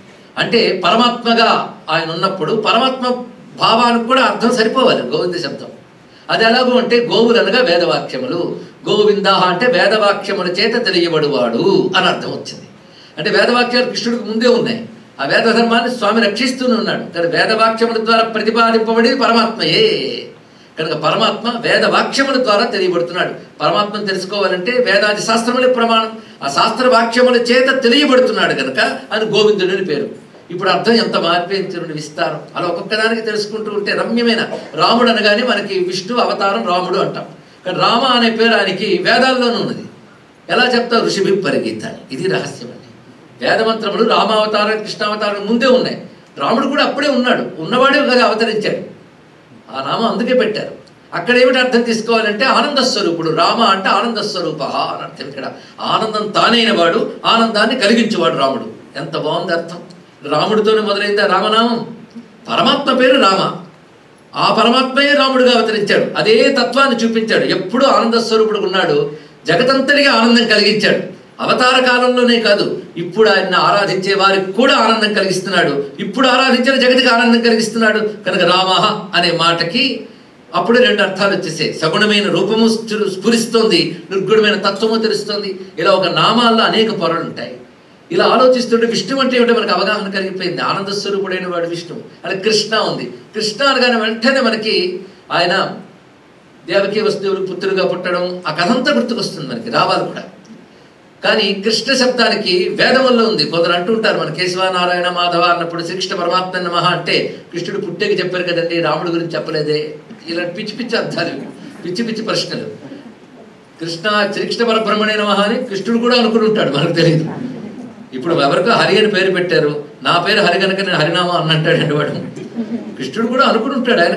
అంటే పరమాత్మగా ఆయన ఉన్నప్పుడు పరమాత్మ భావానికి కూడా అర్థం సరిపోవాలి గోవింద శబ్దం. అది ఎలాగో అంటే గోవులు అనగా వేదవాక్యములు, గోవింద అంటే వేదవాక్యముల చేత తెలియబడువాడు అని అర్థం వచ్చింది. అంటే వేదవాక్యాలు కృష్ణుడికి ముందే ఉన్నాయి. ఆ వేద ధర్మాన్ని స్వామి రక్షిస్తూనే ఉన్నాడు. కానీ వేదవాక్యముల ద్వారా ప్రతిపాదింపబడేది పరమాత్మయే కనుక పరమాత్మ వేదవాక్యముల ద్వారా తెలియబడుతున్నాడు. పరమాత్మను తెలుసుకోవాలంటే వేదాది శాస్త్రములే ప్రమాణం. ఆ శాస్త్ర వాక్యముల చేత తెలియబడుతున్నాడు కనుక అని గోవిందుడని పేరు. ఇప్పుడు అర్థం ఎంత మార్పించండి విస్తారం. అలా ఒక్కొక్కదానికి తెలుసుకుంటూ ఉంటే రమ్యమైన రాముడు అనగానే మనకి విష్ణు అవతారం రాముడు అంటాం. కానీ రామ అనే పేరు ఆయనకి వేదాల్లోనూ ఉన్నది. ఎలా చెప్తారు ఋషిభి పరిగీతాన్ని. ఇది రహస్యం అండి. వేదమంత్రములు రామావతారం కృష్ణావతారం ముందే ఉన్నాయి. రాముడు కూడా అప్పుడే ఉన్నాడు, ఉన్నవాడే కదా అవతరించాడు. ఆ నామం అందుకే పెట్టారు. అక్కడ ఏమిటి అర్థం తీసుకోవాలంటే ఆనంద స్వరూపుడు. రామ అంటే ఆనంద స్వరూప అని అర్థం. ఇక్కడ ఆనందం తానైన వాడు, ఆనందాన్ని కలిగించేవాడు రాముడు. ఎంత బాగుంది అర్థం. రాముడితోనే మొదలైందా రామనామం. పరమాత్మ పేరు రామ. ఆ పరమాత్మయే రాముడుగా అవతరించాడు. అదే తత్వాన్ని చూపించాడు. ఎప్పుడూ ఆనంద స్వరూపుడు ఉన్నాడు. జగతంతటిగా ఆనందం కలిగించాడు. అవతార కాలంలోనే కాదు, ఇప్పుడు ఆయన ఆరాధించే వారికి కూడా ఆనందం కలిగిస్తున్నాడు. ఇప్పుడు ఆరాధించిన జగతికి ఆనందం కలిగిస్తున్నాడు. కనుక రామ అనే మాటకి అప్పుడే రెండు అర్థాలు వచ్చేసాయి. సగుణమైన రూపము స్ఫురిస్తోంది, నిర్గుణమైన తత్వము తెలుస్తోంది. ఇలా ఒక నామాల్లో అనేక పొరలు ఉంటాయి. ఇలా ఆలోచిస్తుంటే విష్ణువు అంటే ఏమిటో మనకు అవగాహన కలిగిపోయింది. ఆనంద స్వరూపుడైన వాడు విష్ణువు. అలా కృష్ణ ఉంది. కృష్ణ అనగానే వెంటనే మనకి ఆయన దేవకీ వస్తువులకు పుత్రుడుగా పుట్టడం, ఆ కథంతా గుర్తుకొస్తుంది మనకి, రావాలి కూడా. కానీ కృష్ణ శబ్దానికి వేదముల్లో ఉంది. కొందరు అంటుంటారు మన కేశవనారాయణ మాధవ అన్నప్పుడు శ్రీకృష్ణ పరమాత్మ నమః అంటే కృష్ణుడు పుట్టేకి చెప్పారు కదండి, రాముడి గురించి చెప్పలేదే. ఇలాంటి పిచ్చి పిచ్చి అర్థాలు, పిచ్చి పిచ్చి ప్రశ్నలు. శ్రీకృష్ణ పరబ్రహ్మణే నమః అని కృష్ణుడు కూడా అనుకుని ఉంటాడు, మనకు తెలియదు. ఇప్పుడు ఎవరికో హరి అని పేరు పెట్టారు, నా పేరు హరి కనుక నేను హరినామా అన్నంటాడండి వాడు. కృష్ణుడు కూడా అనుకుని ఉంటాడు, ఆయన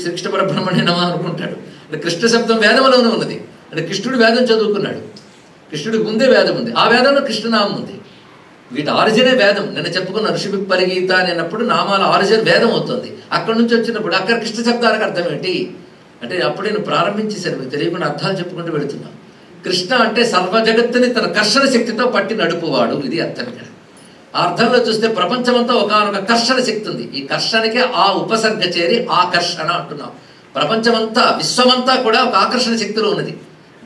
శ్రీకృష్ణ పరబ్రహ్మణే నమః అనుకుంటాడు. అంటే కృష్ణ శబ్దం వేదంలోనే ఉన్నది. అంటే కృష్ణుడు వేదం చదువుకున్నాడు. కృష్ణుడికి ముందే వేదం ఉంది. ఆ వేదంలో కృష్ణనామం ఉంది. వీటి ఆరిజినే వేదం. నిన్న చెప్పుకున్న ఋషి పరిగీత అన్నప్పుడు నామాల ఆరిజిన్ వేదం అవుతుంది. అక్కడి నుంచి వచ్చినప్పుడు అక్కడ కృష్ణ శబ్దానికి అర్థం ఏంటి అంటే అప్పుడు నేను ప్రారంభించేశాను, మీకు తెలియకుండా అర్థాలు చెప్పుకుంటూ వెళుతున్నాను. కృష్ణ అంటే సర్వ జగత్తుని తన కర్షణ శక్తితో పట్టి నడుపువాడు, ఇది అర్థం. ఇక్కడ ఆ అర్థంలో చూస్తే ప్రపంచమంతా ఒకనొక కర్షణ శక్తి ఉంది. ఈ కర్షణకే ఆ ఉపసర్గ చేరి ఆకర్షణ అంటున్నాం. ప్రపంచమంతా, విశ్వమంతా కూడా ఒక ఆకర్షణ శక్తిలో ఉన్నది.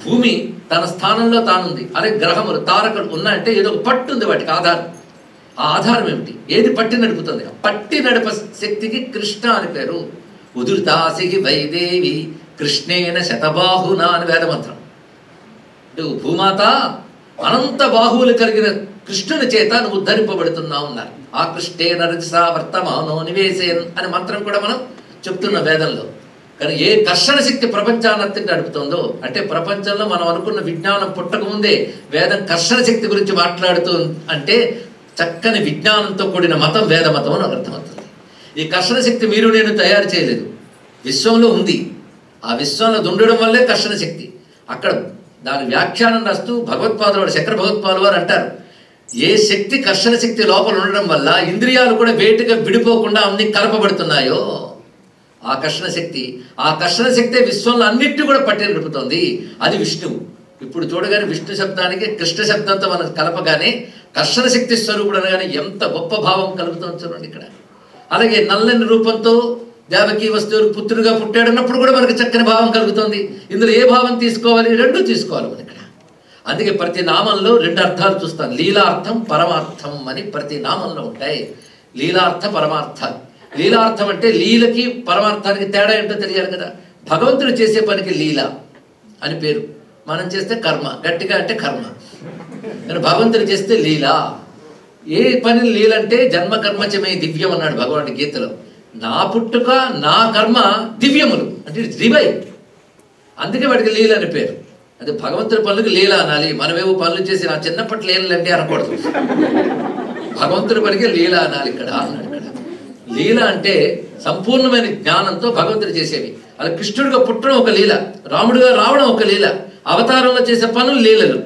భూమి తన స్థానంలో తానుంది. అలాగే గ్రహములు, తారకలు ఉన్నాయంటే ఏదో ఒక పట్టు ఉంది వాటికి ఆధారం. ఆ ఆధారం ఏమిటి? ఏది పట్టి నడుపుతుంది? పట్టి నడుప శక్తికి కృష్ణ అని పేరు. ఉదుర్తాసికి వైదేవి కృష్ణేన శతబాహున అని వేదమంత్రం. భూమాత అనంత బాహువులు కలిగిన కృష్ణుని చేత నువ్వు ఉద్ధరింపబడుతున్నావు అన్నారు. ఆ కృష్ణేన రజసా వర్తమానో నివేశయన్ అని మంత్రం కూడా మనం చెప్తున్న వేదంలో. కానీ ఏ కర్షణ శక్తి ప్రపంచాన్ని నడుపుతుందో, అంటే ప్రపంచంలో మనం అనుకున్న విజ్ఞానం పుట్టకముందే వేదం కర్షణ శక్తి గురించి మాట్లాడుతూ అంటే చక్కని విజ్ఞానంతో కూడిన మతం వేద మతం అని అర్థమవుతుంది. ఈ కర్షణ శక్తి మీరు నేను తయారు చేయలేదు, విశ్వంలో ఉంది. ఆ విశ్వంలో ఉండడం వల్లే కర్షణ శక్తి. అక్కడ దాని వ్యాఖ్యానం రాస్తూ భగవత్పాదులు వారు, శంకర భగవత్పాదులు వారు అంటారు, ఏ శక్తి కర్షణ శక్తి లోపల ఉండడం వల్ల ఇంద్రియాలు కూడా వేటుగా విడిపోకుండా అన్ని కలపబడుతున్నాయో ఆ కర్షణ శక్తి, ఆ కర్షణ శక్తే విశ్వంలో అన్నిటిని కూడా పట్టి నడుపుతోంది. అది విష్ణువు. ఇప్పుడు చూడగానే విష్ణు శబ్దానికి కృష్ణ శబ్దంతో మనం కలపగానే కర్షణ శక్తి స్వరూపుడు అనగానే ఎంత గొప్ప భావం కలుగుతుంది చూడండి ఇక్కడ. అలాగే నల్లని రూపంతో దేవకీ వస్తువులకు పుత్రుడుగా పుట్టాడన్నప్పుడు కూడా మనకు చక్కని భావం కలుగుతుంది. ఇందులో ఏ భావం తీసుకోవాలి? రెండు తీసుకోవాలి మనం ఇక్కడ. అందుకే ప్రతి నామంలో రెండు అర్థాలు చూస్తాం. లీలార్థం, పరమార్థం అని ప్రతి నామంలో ఉంటాయి. లీలార్థ, పరమార్థాలు. లీలార్థం అంటే లీలకి పరమార్థానికి తేడా ఏంటో తెలియాలి కదా. భగవంతుడు చేసే పనికి లీల అని పేరు. మనం చేస్తే కర్మ, గట్టిగా అంటే కర్మ. కానీ భగవంతుడు చేస్తే లీల. ఏ పని లీలంటే జన్మ కర్మచమే దివ్యం అన్నాడు భగవానుడి గీతలో. నా పుట్టుక, నా కర్మ దివ్యములు అంటే డివైన్. అందుకే వాడికి లీల అని పేరు. అది భగవంతుడి పనులకు లీల అనాలి. మనమేవో పనులు చేసి నా చిన్నప్పటి లీలండి అనకూడదు. భగవంతుడి పనికి లీల అనాలి ఇక్కడ అన్నాడు. లీల అంటే సంపూర్ణమైన జ్ఞానంతో భగవంతుడు చేసేవి. అలా కృష్ణుడిగా పుట్టడం ఒక లీల, రాముడిగా రావడం ఒక లీల, అవతారంలో చేసే పనులు లీలలు.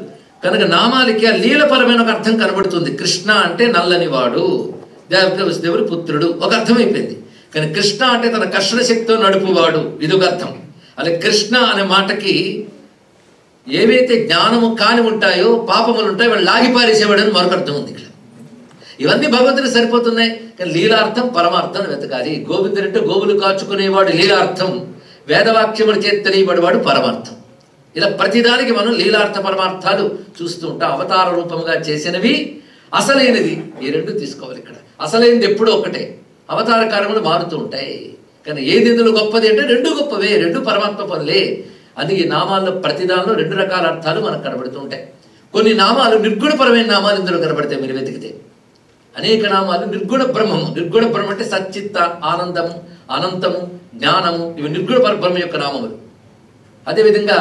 కనుక నామాలకి ఆ లీలపరమైన ఒక అర్థం కనబడుతుంది. కృష్ణ అంటే నల్లని వాడు, దేవదేవుడి పుత్రుడు ఒక అర్థమైపోయింది. కానీ కృష్ణ అంటే తన కర్షణ శక్తితో నడుపువాడు, ఇదొక అర్థం. అలా కృష్ణ అనే మాటకి ఏవైతే జ్ఞానము కాని ఉంటాయో, పాపములు ఉంటాయో వాళ్ళు లాగిపారేసేవాడు అని మరొక అర్థం ఉంది ఇక్కడ. ఇవన్నీ భగవంతుడికి సరిపోతున్నాయి. కానీ లీలార్థం, పరమార్థం వెతకాలి. గోవిందుడు అంటే గోవులు కాచుకునేవాడు లీలార్థం, వేదవాక్యములు చేత తెలియబడేవాడు పరమార్థం. ఇలా ప్రతిదానికి మనం లీలార్థ పరమార్థాలు చూస్తూ ఉంటాం. అవతార రూపంగా చేసినవి, అసలైనది, ఈ రెండు తీసుకోవాలి ఇక్కడ. అసలైనది ఎప్పుడూ ఒకటే, అవతార కార్యములు మారుతూ ఉంటాయి. కానీ ఏది ఇందులో గొప్పది అంటే రెండు గొప్పవే, రెండు పరమాత్మ పనులే. అందుకే నామాల్లో ప్రతిదానిలో రెండు రకాల అర్థాలు మనకు కనబడుతూ ఉంటాయి. కొన్ని నామాలు నిర్గుణపరమైన నామాలు ఇందులో కనబడతాయి మీరు వెతికితే. అనేక నామాలు నిర్గుణ బ్రహ్మము. నిర్గుణ బ్రహ్మ అంటే సచ్చిత్త, ఆనందము, అనంతము, జ్ఞానము, ఇవి నిర్గుణ పరబ్రహ్మ యొక్క నామములు. అదేవిధంగా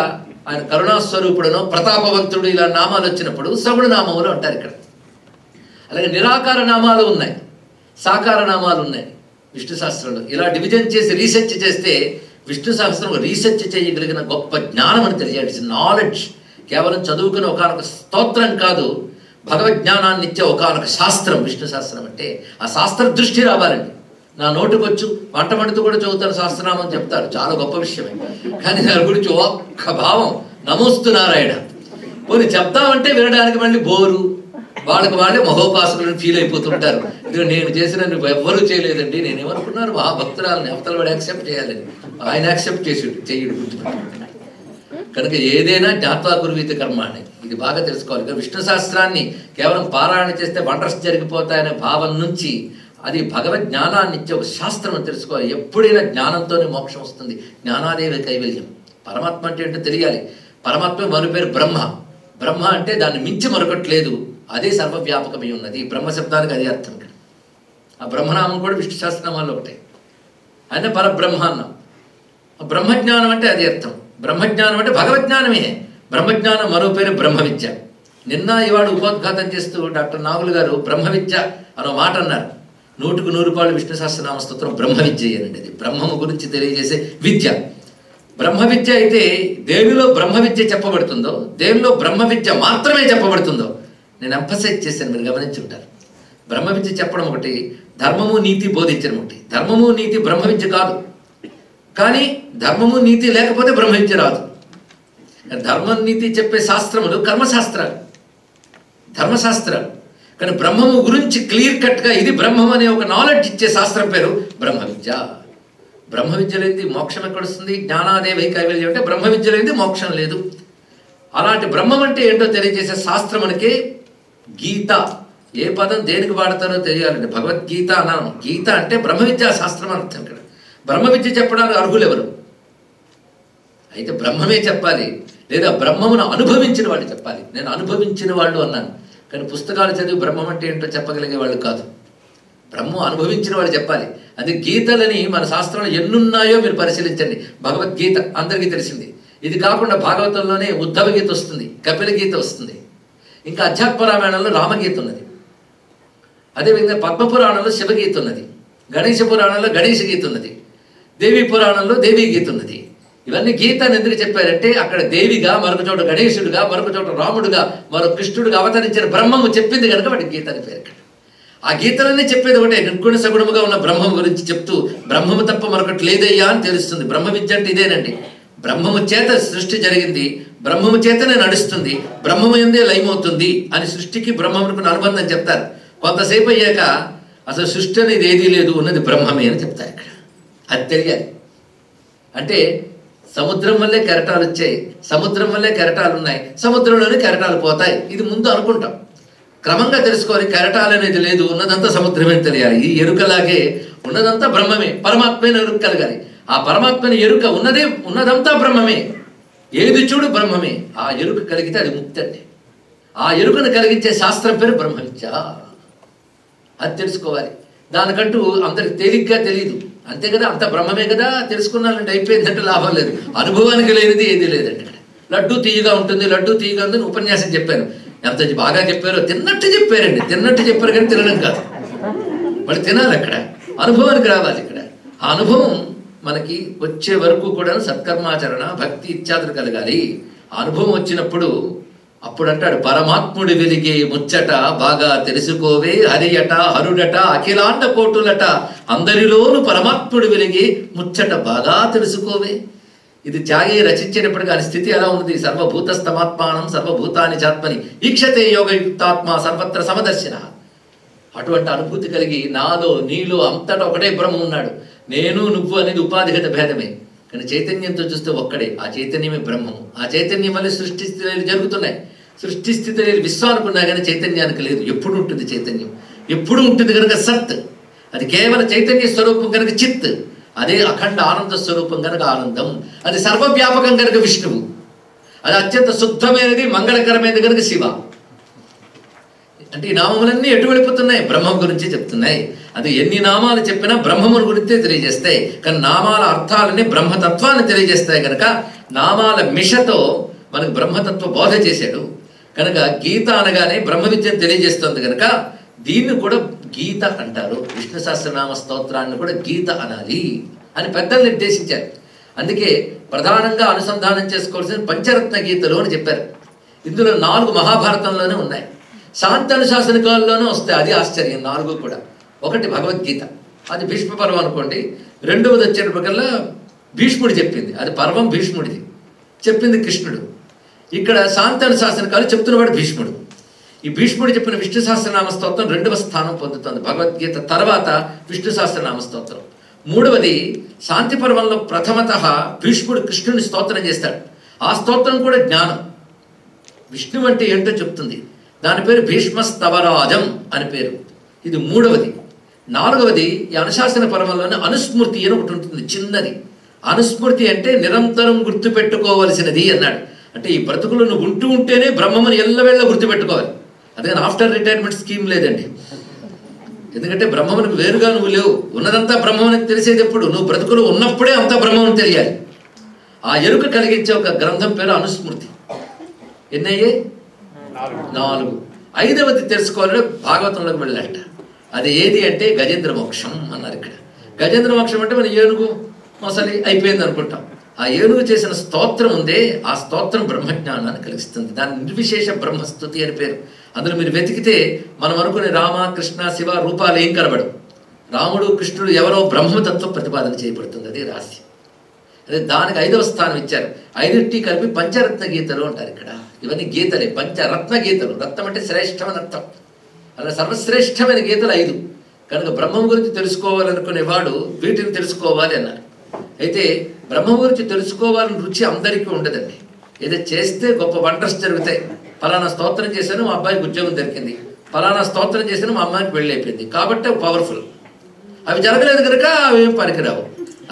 ఆయన కరుణాస్వరూపుడునో, ప్రతాపవంతుడు ఇలా నామాలు వచ్చినప్పుడు సగుణ నామములు అంటారు ఇక్కడ. అలాగే నిరాకార నామాలు ఉన్నాయి, సాకార నామాలు ఉన్నాయి విష్ణు శాస్త్రంలో. ఇలా డివిజన్ చేసి రీసెర్చ్ చేస్తే విష్ణు సహస్రం రీసెర్చ్ చేయగలిగిన గొప్ప జ్ఞానం అని తెలియాల్సి నాలెడ్జ్. కేవలం చదువుకునే ఒకనొక స్తోత్రం కాదు, భగవజ్ఞానాన్ని ఇచ్చే ఒకనొక శాస్త్రం విష్ణు సహస్రం అంటే. ఆ శాస్త్ర దృష్టి రావాలండి. నా నోటుకొచ్చు వంట వండుతూ కూడా చదువుతారు సహస్రనామం చెప్తారు, చాలా గొప్ప విషయమే. కానీ దాని గురించి ఒక్క భావం నమోస్తు నారాయణ పోనీ చెప్తామంటే వినడానికి మళ్ళీ బోరు, వాళ్ళకి వాళ్ళే మహోపాసకులను ఫీల్ అయిపోతుంటారు. ఇది నేను చేసిన నువ్వు ఎవ్వరూ చేయలేదండి, నేనేమనుకున్నాను మహాభక్తురాలని అవతల వాడు యాక్సెప్ట్ చేయాలని, ఆయన యాక్సెప్ట్ చేయడు. కనుక ఏదైనా జ్ఞాత్వా కుర్వీత కర్మ అని ఇది బాగా తెలుసుకోవాలి. విష్ణు సహస్రాన్ని కేవలం పారాయణ చేస్తే వండర్స్ జరిగిపోతాయనే భావం నుంచి అది భగవద్ జ్ఞానాన్ని ఇచ్చే ఒక శాస్త్రం అని తెలుసుకోవాలి. ఎప్పుడైనా జ్ఞానంతోనే మోక్షం వస్తుంది. జ్ఞానాదేవి కైవల్యం. పరమాత్మ అంటే ఏంటో తెలియాలి. పరమాత్మ మరో పేరు బ్రహ్మ. బ్రహ్మ అంటే దాన్ని మించి మరొకట్లేదు, అదే సర్వవ్యాపకమై ఉన్నది. బ్రహ్మశబ్దానికి అదే అర్థం. ఇక్కడ ఆ బ్రహ్మనామం కూడా విష్ణు సహస్రనామాల్లో ఒకటే. ఆయన పరబ్రహ్మ అన్నాం. బ్రహ్మజ్ఞానం అంటే అదే అర్థం. బ్రహ్మజ్ఞానం అంటే భగవజ్ఞానమే. బ్రహ్మజ్ఞానం మరో పేరు బ్రహ్మ విద్య. నిన్న ఇవాళ ఉపోద్ఘాతం చేస్తూ డాక్టర్ నాగులు గారు బ్రహ్మ విద్య అనో మాట అన్నారు. 100కు 100 విష్ణు సహస్రనామ స్తోత్రం బ్రహ్మ విద్య అనండి. అది బ్రహ్మము గురించి తెలియజేసే విద్య. బ్రహ్మ విద్య అయితే దేనిలో బ్రహ్మ విద్య చెప్పబడుతుందో, దేనిలో బ్రహ్మ విద్య మాత్రమే చెప్పబడుతుందో నేను ఎంఫసైజ్ చేశాను, మీరు గమనించుంటారు. బ్రహ్మ విద్య చెప్పడం ఒకటి, ధర్మము నీతి బోధించడం ఒకటి. ధర్మము నీతి బ్రహ్మ విద్య కాదు, కానీ ధర్మము నీతి లేకపోతే బ్రహ్మ విద్య రాదు. ధర్మం నీతి చెప్పే శాస్త్రములు కర్మశాస్త్రాలు, ధర్మశాస్త్రాలు. కానీ బ్రహ్మము గురించి క్లియర్ కట్గా ఇది బ్రహ్మం అనే ఒక నాలెడ్జ్ ఇచ్చే శాస్త్రం పేరు బ్రహ్మ విద్య. బ్రహ్మ విద్య లేనిది మోక్షం ఎక్కడొస్తుంది? జ్ఞానాదేవి కైవల్యం అంటే బ్రహ్మ విద్య లేనిది మోక్షం లేదు. అలాంటి బ్రహ్మం అంటే ఏంటో తెలియజేసే శాస్త్రం మనకి గీత. ఏ పదం దేనికి వాడతారో తెలియాలండి. భగవద్గీత అన్నాను. గీత అంటే బ్రహ్మ విద్యా శాస్త్రం అని అర్థం. ఇక్కడ బ్రహ్మ విద్య చెప్పడానికి అర్హులు ఎవరు? అయితే బ్రహ్మమే చెప్పాలి, లేదా బ్రహ్మమును అనుభవించిన వాళ్ళు చెప్పాలి. నేను అనుభవించిన వాళ్ళు అన్నాను, కానీ పుస్తకాలు చదివి బ్రహ్మం అంటే ఏంటో చెప్పగలిగే వాళ్ళు కాదు. బ్రహ్మం అనుభవించిన వాళ్ళు చెప్పాలి. అది గీతలని మన శాస్త్రంలో ఎన్నున్నాయో మీరు పరిశీలించండి. భగవద్గీత అందరికీ తెలిసింది. ఇది కాకుండా భాగవతంలోనే ఉద్ధవ గీత వస్తుంది, కపిల గీత వస్తుంది, ఇంకా అధ్యాత్మ రామాయణంలో రామగీత ఉన్నది, అదేవిధంగా పద్మపురాణంలో శివగీత ఉన్నది, గణేశ పురాణంలో గణేశ గీత ఉన్నది, దేవీ పురాణంలో దేవీ గీత ఉన్నది. ఇవన్నీ గీతను ఎందుకు చెప్పారంటే అక్కడ దేవిగా, మరొక చోట గణేశుడుగా, మరొక చోట రాముడుగా, మరొక కృష్ణుడుగా అవతరించిన బ్రహ్మము చెప్పింది కనుక వాడికి గీత అని పేరు. ఆ గీతలన్నీ చెప్పేది ఒకటే, నిర్గుణ సగుణముగా ఉన్న బ్రహ్మం గురించి చెప్తూ బ్రహ్మము తప్ప మరొకటి లేదయ్యా అని తెలుస్తుంది. బ్రహ్మ విద్య అంటే ఇదేనండి. బ్రహ్మము చేత సృష్టి జరిగింది, బ్రహ్మము చేతనే నడుస్తుంది, బ్రహ్మము ఎందే లయమవుతుంది అని సృష్టికి బ్రహ్మమునకు అనుబంధం చెప్తారు. కొంతసేపు అయ్యాక అసలు సృష్టి అనేది ఏదీ లేదు, ఉన్నది బ్రహ్మమే అని చెప్తారు. ఇక్కడ అది తెలియాలి. అంటే సముద్రం వల్లే కెరటాలు వచ్చాయి, సముద్రం వల్లే కెరటాలు ఉన్నాయి, సముద్రంలోనే కెరటాలు పోతాయి. ఇది ముందు అనుకుంటాం. క్రమంగా తెలుసుకోవాలి. కెరటాలు అనేది లేదు, ఉన్నదంతా సముద్రమే తెలియాలి. ఈ ఎరుకలాగే ఉన్నదంతా బ్రహ్మమే, పరమాత్మని ఎరుక కలగాలి. ఆ పరమాత్మని ఎరుక ఉన్నదంతా బ్రహ్మమే, ఏది చూడు బ్రహ్మమే. ఆ ఎరుక కలిగితే అది ముక్తి అండి. ఆ ఎరుకను కలిగించే శాస్త్రం పేరు బ్రహ్మ విద్య. అది తెలుసుకోవాలి. దానికంటూ అందరికి తేలిగ్గా తెలియదు, అంతే కదా, అంత బ్రహ్మమే కదా, తెలుసుకున్నానంటే అయిపోయిందంటే లాభం లేదు. అనుభవానికి లేనిది ఏది లేదండి. ఇక్కడ లడ్డు తీయగా ఉంటుంది, లడ్డు తీయగా ఉందని ఉపన్యాసం చెప్పాను. ఎంత బాగా చెప్పారో, తిన్నట్టు చెప్పారండి. తిన్నట్టు చెప్పారు కానీ తినడం కాదు, మరి తినాలి. అక్కడ అనుభవానికి రావాలి. ఇక్కడ ఆ అనుభవం మనకి వచ్చే వరకు కూడా సత్కర్మాచరణ, భక్తి ఇత్యాదులు కలగాలి. ఆ అనుభవం వచ్చినప్పుడు అప్పుడు అంటాడు, పరమాత్ముడి వెలిగే ముచ్చట బాగా తెలుసుకోవే, హరియట హరుడట అఖిలాండ కోటులట, అందరిలోను పరమాత్ముడి వెలిగే ముచ్చట బాగా తెలుసుకోవే. ఇది త్యాగి రచించేటప్పటికి ఆయన స్థితి ఎలా ఉంది? సర్వభూతస్తమాత్మానం సర్వభూతాని చాత్మని ఈక్షతే యోగయుక్తాత్మ సర్వత్ర సమదర్శన. అటువంటి అనుభూతి కలిగి నాలో నీలో అంతటా ఒకటే బ్రహ్మ ఉన్నాడు. నేను నువ్వు అనేది ఉపాధిగత భేదమే, కానీ చైతన్యంతో చూస్తే ఒక్కడే. ఆ చైతన్యమే బ్రహ్మము. ఆ చైతన్యం వల్ల సృష్టి స్థితులు జరుగుతున్నాయి. సృష్టి స్థితులు విశ్వానికి ఉన్నాయి, కానీ చైతన్యానికి లేదు. ఎప్పుడు ఉంటుంది చైతన్యం? ఎప్పుడు ఉంటుంది కనుక సత్. అది కేవల చైతన్య స్వరూపం కనుక చిత్. అదే అఖండ ఆనంద స్వరూపం కనుక ఆనందం. అది సర్వవ్యాపకం కనుక విష్ణువు. అది అత్యంత శుద్ధమైనది, మంగళకరమైనది కనుక శివ. అంటే ఈ నామములన్నీ ఎటు వెళ్ళిపోతున్నాయి? బ్రహ్మం గురించి చెప్తున్నాయి. అది ఎన్ని నామాలు చెప్పినా బ్రహ్మముని గురించే తెలియజేస్తాయి. కానీ నామాల అర్థాలని బ్రహ్మతత్వాన్ని తెలియజేస్తాయి కనుక నామాల మిషతో మనకు బ్రహ్మతత్వ బోధ చేశాడు. కనుక గీత అనగానే బ్రహ్మ విద్యను తెలియజేస్తుంది కనుక దీన్ని కూడా గీత అంటారు. విష్ణు సహస్రనామ స్తోత్రాన్ని కూడా గీత అనాలి అని పెద్దలు నిర్దేశించారు. అందుకే ప్రధానంగా అనుసంధానం చేసుకోవాల్సిన పంచరత్న గీతలు అని చెప్పారు. ఇందులో 4 మహాభారతంలోనే ఉన్నాయి, శాంతనుశాసనికాల్లోనే వస్తాయి. అది ఆశ్చర్యం 4 కూడా. ఒకటి భగవద్గీత, అది భీష్మ పర్వం అనుకోండి. రెండవది వచ్చేటప్పటికల్లా భీష్ముడు చెప్పింది, అది పర్వం భీష్ముడిది, చెప్పింది కృష్ణుడు. ఇక్కడ శాంతనుశాసనికాలు చెప్తున్నవాడు భీష్ముడు. ఈ భీష్ముడు చెప్పిన విష్ణు సహస్రనామ స్తోత్రం 2వ స్థానం పొందుతుంది భగవద్గీత తర్వాత విష్ణు సహస్రనామ స్తోత్రం. 3వది శాంతి పర్వంలో ప్రథమత భీష్ముడు కృష్ణుని స్తోత్రం చేస్తాడు. ఆ స్తోత్రం కూడా జ్ఞానం, విష్ణువు అంటే ఏంటో చెప్తుంది. దాని పేరు భీష్మస్తవరాజం అని పేరు. ఇది 3వది. 4వది ఈ అనుశాసన పర్వంలోనే అనుస్మృతి అని ఒకటి ఉంటుంది, చిన్నది. అనుస్మృతి అంటే నిరంతరం గుర్తుపెట్టుకోవలసినది అన్నాడు. అంటే ఈ బ్రతుకులు నువ్వు ఉంటూ ఉంటేనే బ్రహ్మముని ఎల్లవేళ్ళ గుర్తుపెట్టుకోవాలి. అదేనా ఆఫ్టర్ రిటైర్మెంట్ స్కీమ్ లేదండి. ఎందుకంటే బ్రహ్మమునికి వేరుగా నువ్వు లేవు, ఉన్నదంతా బ్రహ్మమునికి తెలిసేది ఎప్పుడు? నువ్వు బ్రతుకులు ఉన్నప్పుడే అంతా బ్రహ్మముని తెలియాలి. ఆ ఎరుక కలిగించే ఒక గ్రంథం పేరు అనుస్మృతి. ఎన్నయ్యే? 4. 5వది తెలుసుకోవాలంటే భాగవతంలోకి వెళ్ళాట. అది ఏది అంటే గజేంద్ర మోక్షం అన్నారు ఇక్కడ. గజేంద్ర మోక్షం అంటే మన ఏనుగు మొసలి అయిపోయింది అనుకుంటాం. ఆ ఏనుగు చేసిన స్తోత్రం ఉందే, ఆ స్తోత్రం బ్రహ్మజ్ఞానాన్ని కలిగిస్తుంది. దాని నిర్విశేష బ్రహ్మస్తుతి అని పేరు. అందులో మీరు వెతికితే మనం అనుకునే రామ కృష్ణ శివ రూపాలు ఏం కనబడవు. రాముడు కృష్ణుడు ఎవరో బ్రహ్మతత్వ ప్రతిపాదన చేయబడుతుంది, అది రహస్యం. అదే దానికి 5వ స్థానం ఇచ్చారు. 5 కలిపి పంచరత్న గీతలు అంటారు ఇక్కడ. ఇవన్నీ గీతలే, పంచరత్న గీతలు. రత్నం అంటే శ్రేష్టమైన అర్థం. అలా సర్వశ్రేష్టమైన గీతలు 5. కనుక బ్రహ్మం గురించి తెలుసుకోవాలనుకునేవాడు వీటిని తెలుసుకోవాలి అన్నారు. అయితే బ్రహ్మం గురించి తెలుసుకోవాలని రుచి అందరికీ ఉండదండి. ఏదో చేస్తే గొప్ప వండర్స్ జరుగుతాయి. ఫలానా స్తోత్రం చేశాను మా అబ్బాయికి ఉద్యోగం దొరికింది, ఫలానా స్తోత్రం చేశాను మా అమ్మాయికి పెళ్ళి అయిపోయింది, కాబట్టి పవర్ఫుల్. అవి జరగలేదు కనుక అవి ఏం పనికిరావు.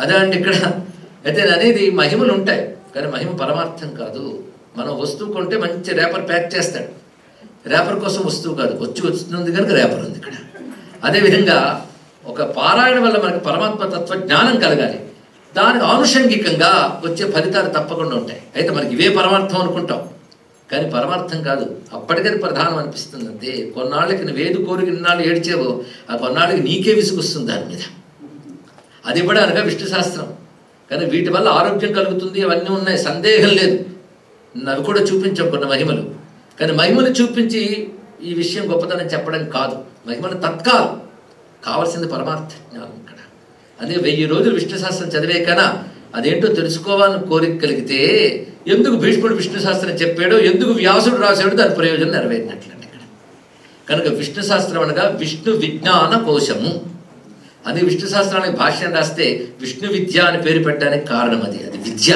అదే అండి ఇక్కడ. అయితే అనేది మహిమలు ఉంటాయి, కానీ మహిమ పరమార్థం కాదు. మనం వస్తువు కొంటే మంచి రేపర్ ప్యాక్ చేస్తాడు, రేపర్ కోసం వస్తువు కాదు, వస్తుంది కనుక రేపర్ ఉంది ఇక్కడ. అదేవిధంగా ఒక పారాయణ వల్ల మనకి పరమాత్మ తత్వ జ్ఞానం కలగాలి. దానికి ఆనుషంగికంగా వచ్చే ఫలితాలు తప్పకుండా ఉంటాయి. అయితే మనకి ఇవే పరమార్థం అనుకుంటాం, కానీ పరమార్థం కాదు. అప్పటికది ప్రధానం అనిపిస్తుంది అంతే. కొన్నాళ్ళకి నువ్వేది కోరిక ఇన్నాళ్ళు ఏడ్చేవో ఆ కొన్నాళ్ళకి నీకే విసుగుస్తుంది దాని మీద. అది కూడా అనగా విష్ణు శాస్త్రం. కానీ వీటి వల్ల ఆరోగ్యం కలుగుతుంది, అవన్నీ ఉన్నాయి, సందేహం లేదు. అవి కూడా చూపించాం కొన్ని మహిమలు. కానీ మహిమలు చూపించి ఈ విషయం గొప్పతనం చెప్పడం కాదు. మహిమలు తత్కాలం, కావాల్సింది పరమార్థ జ్ఞానం ఇక్కడ. అదే 1000 రోజులు విష్ణు శాస్త్రం చదివే కన్నా అదేంటో తెలుసుకోవాలని కోరిక కలిగితే ఎందుకు భీష్ముడు విష్ణు శాస్త్రం చెప్పాడో, ఎందుకు వ్యాసుడు రాశాడో దాని ప్రయోజనం నెరవేరినట్లండి ఇక్కడ. కనుక విష్ణు శాస్త్రం అనగా విష్ణు విజ్ఞాన కోశము. అది విష్ణు శాస్త్రానికి భాష్యం రాస్తే విష్ణు విద్య అని పేరు పెట్టడానికి కారణం అది. అది విద్య,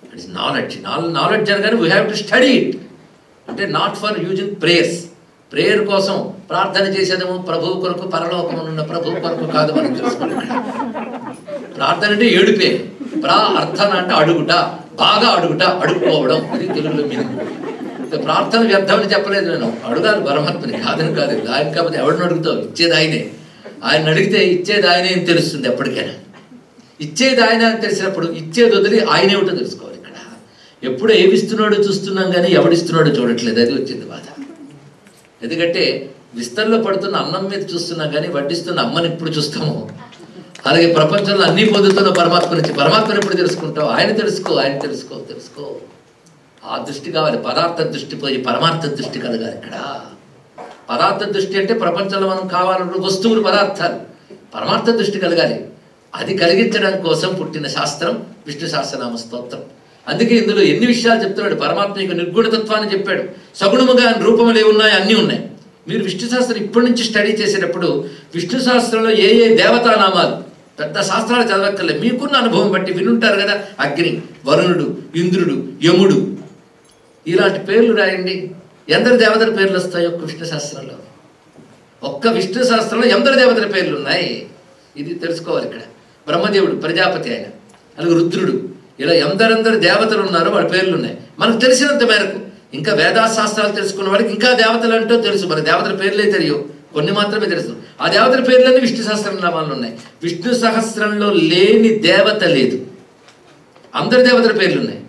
ఇట్ ఇస్ నాలెడ్జ్. నాలెడ్జ్ అనగానే we have to study it. అంటే not for using prayers. Prayer కోసం ప్రార్థన చేసేదేమో ప్రభువు కొరకు, పరలోకమునున్న ప్రభువు కొరకు కాదు. మనం తెలుసుకోండి, ప్రార్థన అంటే ఏడుపే. అర్థన అంటే అడుగుట, బాగా అడుగుట, అడుక్కోవడం. అది తెలుగులో మీనింగ్. ప్రార్థన వ్యర్థమని చెప్పలేదు నేను. అడగాలి పరమాత్మని, కాదని కాదు. ఆయన కాకపోతే ఎవరిని అడుగుతావు? ఇచ్చేది ఆయనే. ఆయన అడిగితే ఇచ్చేది ఆయనే అని తెలుస్తుంది ఎప్పటికైనా. ఇచ్చేది ఆయన అని తెలిసినప్పుడు ఇచ్చేది వదిలి ఆయనేమిటో తెలుసుకోవాలి ఇక్కడ. ఎప్పుడు ఏమిస్తున్నాడో చూస్తున్నాం కానీ ఎవడిస్తున్నాడో చూడట్లేదు. అది వచ్చింది బాధ. ఎందుకంటే విస్తరలో పడుతున్న అన్నం మీద చూస్తున్నాం కానీ వడ్డిస్తున్న అమ్మని ఎప్పుడు చూస్తాము. అలాగే ప్రపంచంలో అన్నీ పొందుతున్న పరమాత్మ నుంచి పరమాత్మను ఎప్పుడు తెలుసుకుంటావు? ఆయన తెలుసుకో, ఆయన తెలుసుకో. ఆ దృష్టి కావాలి. పదార్థ దృష్టి పోయి పరమార్థ దృష్టి కలగాలి ఇక్కడ. పదార్థ దృష్టి అంటే ప్రపంచంలో మనం కావాలన్న వస్తువులు, పదార్థాలు. పరమార్థ దృష్టి కలగాలి. అది కలిగించడం కోసం పుట్టిన శాస్త్రం విష్ణు సహస్రనామ స్తోత్రం. అందుకే ఇందులో ఎన్ని విషయాలు చెప్తున్నాడు. పరమాత్మ యొక్క నిర్గుణతత్వాన్ని చెప్పాడు. సగుణముగా రూపములు ఏమున్నాయి, అన్నీ ఉన్నాయి. మీరు విష్ణు శాస్త్రం ఇప్పటి నుంచి స్టడీ చేసేటప్పుడు విష్ణు శాస్త్రంలో ఏ ఏ దేవతానామాలు, పెద్ద శాస్త్రాలు చదవక్కర్లేదు, మీకున్న అనుభవం బట్టి వినుంటారు కదా. అగ్ని, వరుణుడు, ఇంద్రుడు, యముడు, ఇలాంటి పేర్లు రాయండి. ఎందరు దేవతల పేర్లు వస్తాయి ఒక్క విష్ణు శాస్త్రంలో? ఒక్క విష్ణు శాస్త్రంలో ఎందరు దేవతల పేర్లు ఉన్నాయి? ఇది తెలుసుకోవాలి ఇక్కడ. బ్రహ్మదేవుడు ప్రజాపతి, ఆయన. అలాగే రుద్రుడు, ఇలా ఎందరెందరు దేవతలు ఉన్నారో వాళ్ళ పేర్లు ఉన్నాయి మనకు తెలిసినంత మేరకు. ఇంకా వేదాశాస్త్రాలు తెలుసుకున్న వాడికి ఇంకా దేవతలు అంటూ తెలుసు. మన దేవతల పేర్లే తెలియవు, కొన్ని మాత్రమే తెలుసు. ఆ దేవతల పేర్లన్నీ విష్ణు సహస్రం నామాలు ఉన్నాయి. విష్ణు సహస్రంలో లేని దేవత లేదు. అందరి దేవతల పేర్లు ఉన్నాయి.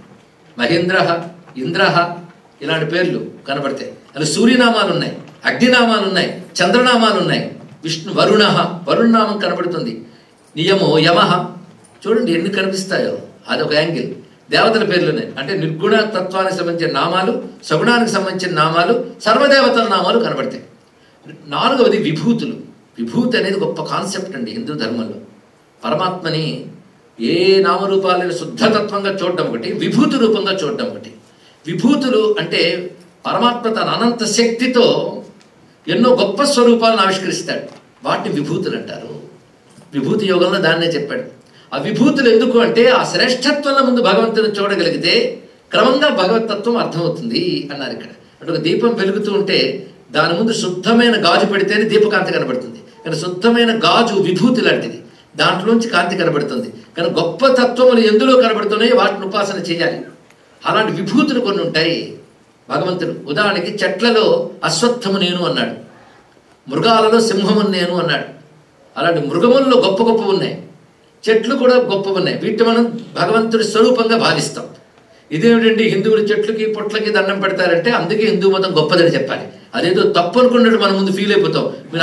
మహేంద్ర, ఇంద్ర, ఇలాంటి పేర్లు కనబడతాయి. అలా సూర్యనామాలు ఉన్నాయి, అగ్నినామాలు ఉన్నాయి, చంద్రనామాలు ఉన్నాయి. విష్ణు వరుణ, వరుణనామం కనబడుతుంది. నియమో, యమ, చూడండి ఎన్ని కనిపిస్తాయో. అదొక యాంగిల్. దేవతల పేర్లున్నాయి అంటే నిర్గుణ తత్వానికి సంబంధించిన నామాలు, సగుణానికి సంబంధించిన నామాలు, సర్వదేవతల నామాలు కనబడతాయి. 4వది విభూతులు. విభూతి అనేది గొప్ప కాన్సెప్ట్ అండి హిందూ ధర్మంలో. పరమాత్మని ఏ నామరూపాలను శుద్ధతత్వంగా చూడడం ఒకటి, విభూతి రూపంగా చూడడం ఒకటి. విభూతులు అంటే పరమాత్మ తన అనంత శక్తితో ఎన్నో గొప్ప స్వరూపాలను ఆవిష్కరిస్తాడు, వాటిని విభూతులు అంటారు. విభూతి యోగంలో దాన్నే చెప్పాడు. ఆ విభూతులు ఎందుకు అంటే ఆ శ్రేష్టత్వంలో ముందు భగవంతుని చూడగలిగితే క్రమంగా భగవతత్వం అర్థమవుతుంది అన్నారు ఇక్కడ. అంటే ఒక దీపం వెలుగుతూ ఉంటే దాని ముందు శుద్ధమైన గాజు పెడితేనే దీపకాంతి కనబడుతుంది. కానీ శుద్ధమైన గాజు విభూతి లాంటిది, దాంట్లోంచి కాంతి కనబడుతుంది. కానీ గొప్ప తత్వములు ఎందులో కనబడుతున్నాయో వాటిని ఉపాసన చేయాలి. అలాంటి విభూతులు కొన్ని ఉంటాయి భగవంతుడు. ఉదాహరణకి చెట్లలో అశ్వత్థము నేను అన్నాడు, మృగాలలో సింహము నేను అన్నాడు. అలాంటి మృగముల్లో గొప్ప గొప్ప ఉన్నాయి, చెట్లు కూడా గొప్పవి ఉన్నాయి. వీటిని మనం భగవంతుడి స్వరూపంగా భావిస్తాం. ఇదేమిటండి హిందువులు చెట్లకి పొట్లకి దండం పెడతారంటే అందుకే హిందూ మతం గొప్పదని చెప్పాలి. అదేదో తప్పు అనుకున్నట్టు మనం ముందు ఫీల్ అయిపోతాం. మీరు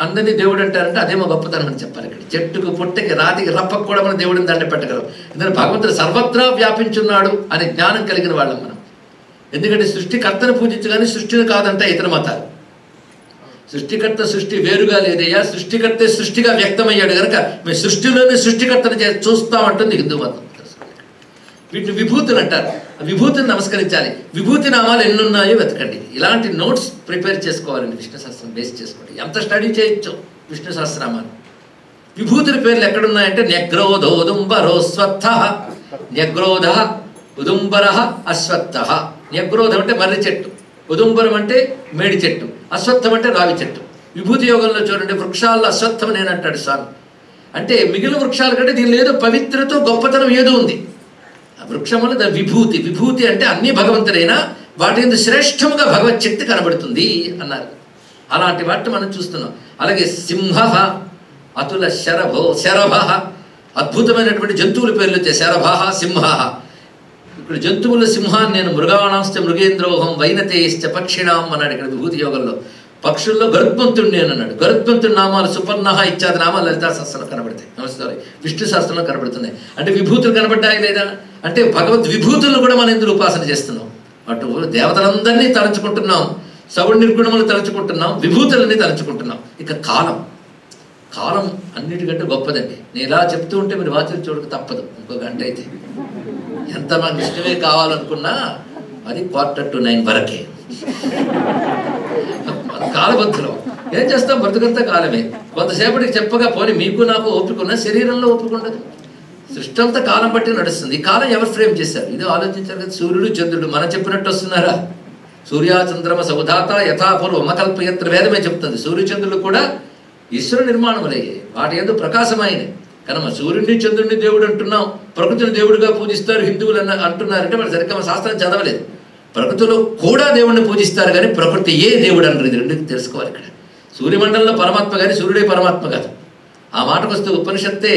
అందరినీ దేవుడు అంటారంటే అదేమో గొప్పతనం అని చెప్పాలి. ఇక్కడ చెట్టుకు పొట్టకి రాతికి రప్పకు కూడా మనం దేవుడిని దండం పెట్టగలం. ఎందుకంటే భగవంతుడు సర్వత్రా వ్యాపించున్నాడు అనే జ్ఞానం కలిగిన వాళ్ళం మనం. ఎందుకంటే సృష్టికర్తను పూజించగానే సృష్టిని కాదంట ఇతర మతాలు. సృష్టికర్త సృష్టి వేరుగా లేదయ్యా, సృష్టికర్తే సృష్టిగా వ్యక్తమయ్యాడు కనుక మేము సృష్టిలోనే సృష్టికర్తను చూస్తామంటుంది హిందూ మతం. వీటిని విభూతులు అంటారు. విభూతిని నమస్కరించాలి. విభూతి నామాలు ఎన్నున్నాయో వెతకండి. ఇలాంటి నోట్స్ ప్రిపేర్ చేసుకోవాలండి. విష్ణు సహస్రం బేస్ చేసుకోండి. ఎంత స్టడీ చేయొచ్చో విష్ణు సహస్రనామాలు. విభూతుల పేర్లు ఎక్కడున్నాయంటే న్యగ్రోధో ఉదుంబరో స్వత్థ, న్యగ్రోధ ఉదుంబర అశ్వత్థ. న్యగ్రోధం అంటే మర్రి చెట్టు, ఉదుంబరం అంటే మేడి చెట్టు, అశ్వత్థం అంటే రావి చెట్టు. విభూతి యోగంలో చూడండి వృక్షాల్లో అశ్వత్థం నేనంటాడు స్వామి. అంటే మిగిలిన వృక్షాల కంటే దీనిలో ఏదో పవిత్రతో గొప్పతనం ఏదో ఉంది. వృక్షములు ద విభూతి. విభూతి అంటే అన్ని భగవంతుడైనా వాటి మీద శ్రేష్టముగా భగవత్ శక్తి కనబడుతుంది అన్నారు. అలాంటి వాటిని మనం చూస్తున్నాం. అలాగే సింహ, అతుల శరభ, అద్భుతమైనటువంటి జంతువుల పేర్లు వచ్చాయి. శరభ, సింహ. ఇక్కడ జంతువుల సింహాన్ని నేను మృగాణాంశ్చ మృగేంద్రోహం వైనతేశ్చ పక్షిణాం అన్నాడు ఇక్కడ విభూతి యోగంలో. పక్షుల్లో గరుత్మంతుడు నేను అన్నాడు. గరుత్మంతుడి నామాలు సుపర్ణ ఇత్యాది నామాలు లలితా శాస్త్రంలో కనబడతాయి. నమస్కారం విష్ణు శాస్త్రంలో కనబడుతున్నాయి. అంటే విభూతులు కనబడ్డాయి లేదా అంటే భగవద్ విభూతులను కూడా మనం ఇందులో ఉపాసన చేస్తున్నాం. అటు దేవతలందరినీ తలుచుకుంటున్నాం, సగుణ నిర్గుణములు తలుచుకుంటున్నాం, విభూతులన్నీ తలుచుకుంటున్నాం. ఇక కాలం. కాలం అన్నిటికంటే గొప్పదండి. నేను ఇలా చెప్తూ ఉంటే మీరు వాచులు చూడక తప్పదు. ఇంకో గంట అయితే ఎంత మనకు ఇష్టమే కావాలనుకున్నా అది 8:45 వరకే. కాలబద్ధులం. ఏం చేస్తాం? బ్రతుకంతా కాలమే. కొంతసేపటికి చెప్పగా పోనీ మీకు నాకు ఓపిక ఉన్నా శరీరంలో ఓపిక ఉండదు. సృష్టి అంతా కాలం బట్టి నడుస్తుంది. ఈ కాలం ఎవరు ఫ్రేమ్ చేశారు? ఇది ఆలోచించారు కదా. సూర్యుడు చంద్రుడు మనం చెప్పినట్టు వస్తున్నారా? సూర్య చంద్రమ సౌధాత యథాపూర్వ మకల్పయత్ర వేదమే చెప్తుంది. సూర్యచంద్రులు కూడా ఈశ్వర నిర్మాణములయ్యాయి. వాటి ఎందుకు ప్రకాశమైనవి. కానీ మన సూర్యుడిని చంద్రుడిని దేవుడు అంటున్నాం, ప్రకృతిని దేవుడిగా పూజిస్తారు హిందువులు అంటున్నారంటే వాళ్ళు సరిగ్గా మన శాస్త్రం చదవలేదు. ప్రకృతిలో కూడా దేవుడిని పూజిస్తారు కానీ ప్రకృతి ఏ దేవుడు అంటారు. ఇది రెండు తెలుసుకోవాలి. ఇక్కడ సూర్యమండలంలో పరమాత్మ కానీ సూర్యుడే పరమాత్మ కాదు. ఆ మాటకు వస్తే ఉపనిషత్తే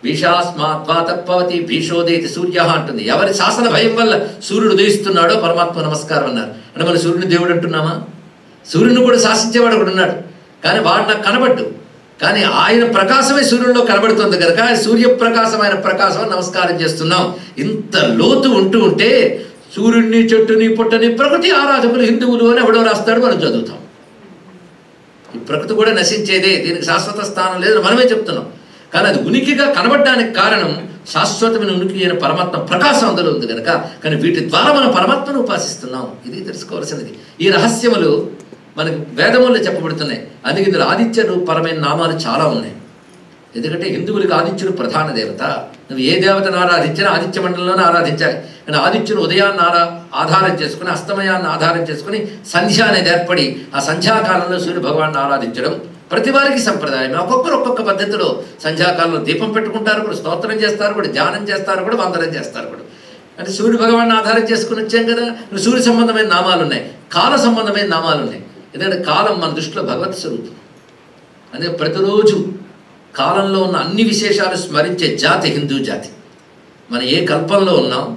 భీషాస్మాత్వాతత్వతి భీషోదేతి సూర్య అంటుంది. ఎవరి శాసన భయం వల్ల సూర్యుడు ఉదయిస్తున్నాడో పరమాత్మ నమస్కారం అన్నారు. అంటే మన సూర్యుని దేవుడు అంటున్నామా? సూర్యుని కూడా శాసించేవాడు ఒకడు ఉన్నాడు, కానీ వాడు నాకు కనబడ్డు. కానీ ఆయన ప్రకాశమే సూర్యుడిలో కనబడుతుంది కనుక సూర్యప్రకాశం ఆయన ప్రకాశం నమస్కారం చేస్తున్నాం. ఇంత లోతు ఉంటూ ఉంటే సూర్యుడిని చెట్టుని పుట్టని ప్రకృతి ఆరాధకులు హిందువులు అని ఎవడో రాస్తాడు, మనం చదువుతాం. ఈ ప్రకృతి కూడా నశించేదే, దీనికి శాశ్వత స్థానం లేదు మనమే చెప్తున్నాం. కానీ అది ఉనికిగా కనబడడానికి కారణం శాశ్వతమైన ఉనికి అయిన పరమాత్మ ప్రకాశం అందులో ఉంది కనుక. కానీ వీటి ద్వారా మనం పరమాత్మను ఉపాసిస్తున్నాం. ఇది తెలుసుకోవాల్సినది. ఈ రహస్యములు మనకి వేదముల్లో చెప్పబడుతున్నాయి. అందుకే ఇందులో ఆదిత్య పరమైన నామాలు చాలా ఉన్నాయి. ఎందుకంటే హిందువులకు ఆదిత్యుడు ప్రధాన దేవత. నువ్వు ఏ దేవతను ఆరాధించినా ఆదిత్య మండలంలోనే ఆరాధించాలి. కానీ ఆదిత్యుని ఉదయాన్ని ఆధారం చేసుకుని అస్తమయాన్ని ఆధారం చేసుకుని సంధ్య అనేది ఏర్పడి ఆ సంధ్యాకాలంలో సూర్య భగవాన్ని ఆరాధించడం ప్రతి వారికి సంప్రదాయం. ఒక్కొక్కరు ఒక్కొక్క పద్ధతిలో సంధ్యాకాలంలో దీపం పెట్టుకుంటారు కూడా, స్తోత్రం చేస్తారు కూడా, ధ్యానం చేస్తారు కూడా, వందనం చేస్తారు కూడా. అంటే సూర్య భగవాన్ని ఆధారం చేసుకుని వచ్చాం కదా. సూర్య సంబంధమైన నామాలు ఉన్నాయి, కాల సంబంధమైన నామాలు ఉన్నాయి. ఎందుకంటే కాలం మన దృష్టిలో భగవత్ స్వరూపం. అందుకే ప్రతిరోజు కాలంలో ఉన్న అన్ని విశేషాలు స్మరించే జాతి హిందూ జాతి. మనం ఏ కల్పంలో ఉన్నాం,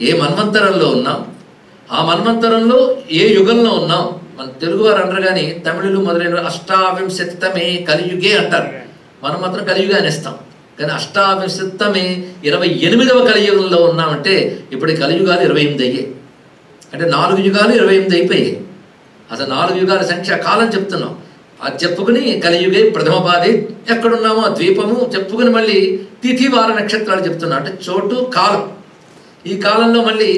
ఏ మన్వంతరంలో ఉన్నాం, ఆ మన్వంతరంలో ఏ యుగంలో ఉన్నాం. మన తెలుగువారు అనరు కానీ తమిళులు మొదలైన 28తమే కలియుగే అంటారు. మనం మాత్రం కలియుగే అనేస్తాం. కానీ అష్టావింశతమే 28వ కలియుగంలో ఉన్నామంటే ఇప్పుడు కలియుగాలు 28 అయ్యాయి. అంటే 4 యుగాలు 28 అయిపోయాయి. అసలు 4 యుగాల సంఖ్య కాలం చెప్తున్నాం. అది చెప్పుకుని కలియుగే ప్రథమ పాదే ఎక్కడున్నామో ఆ ద్వీపము చెప్పుకుని మళ్ళీ తిథి వార నక్షత్రాలు చెప్తున్నాం. అంటే చోటు కాలం, ఈ కాలంలో మళ్ళీ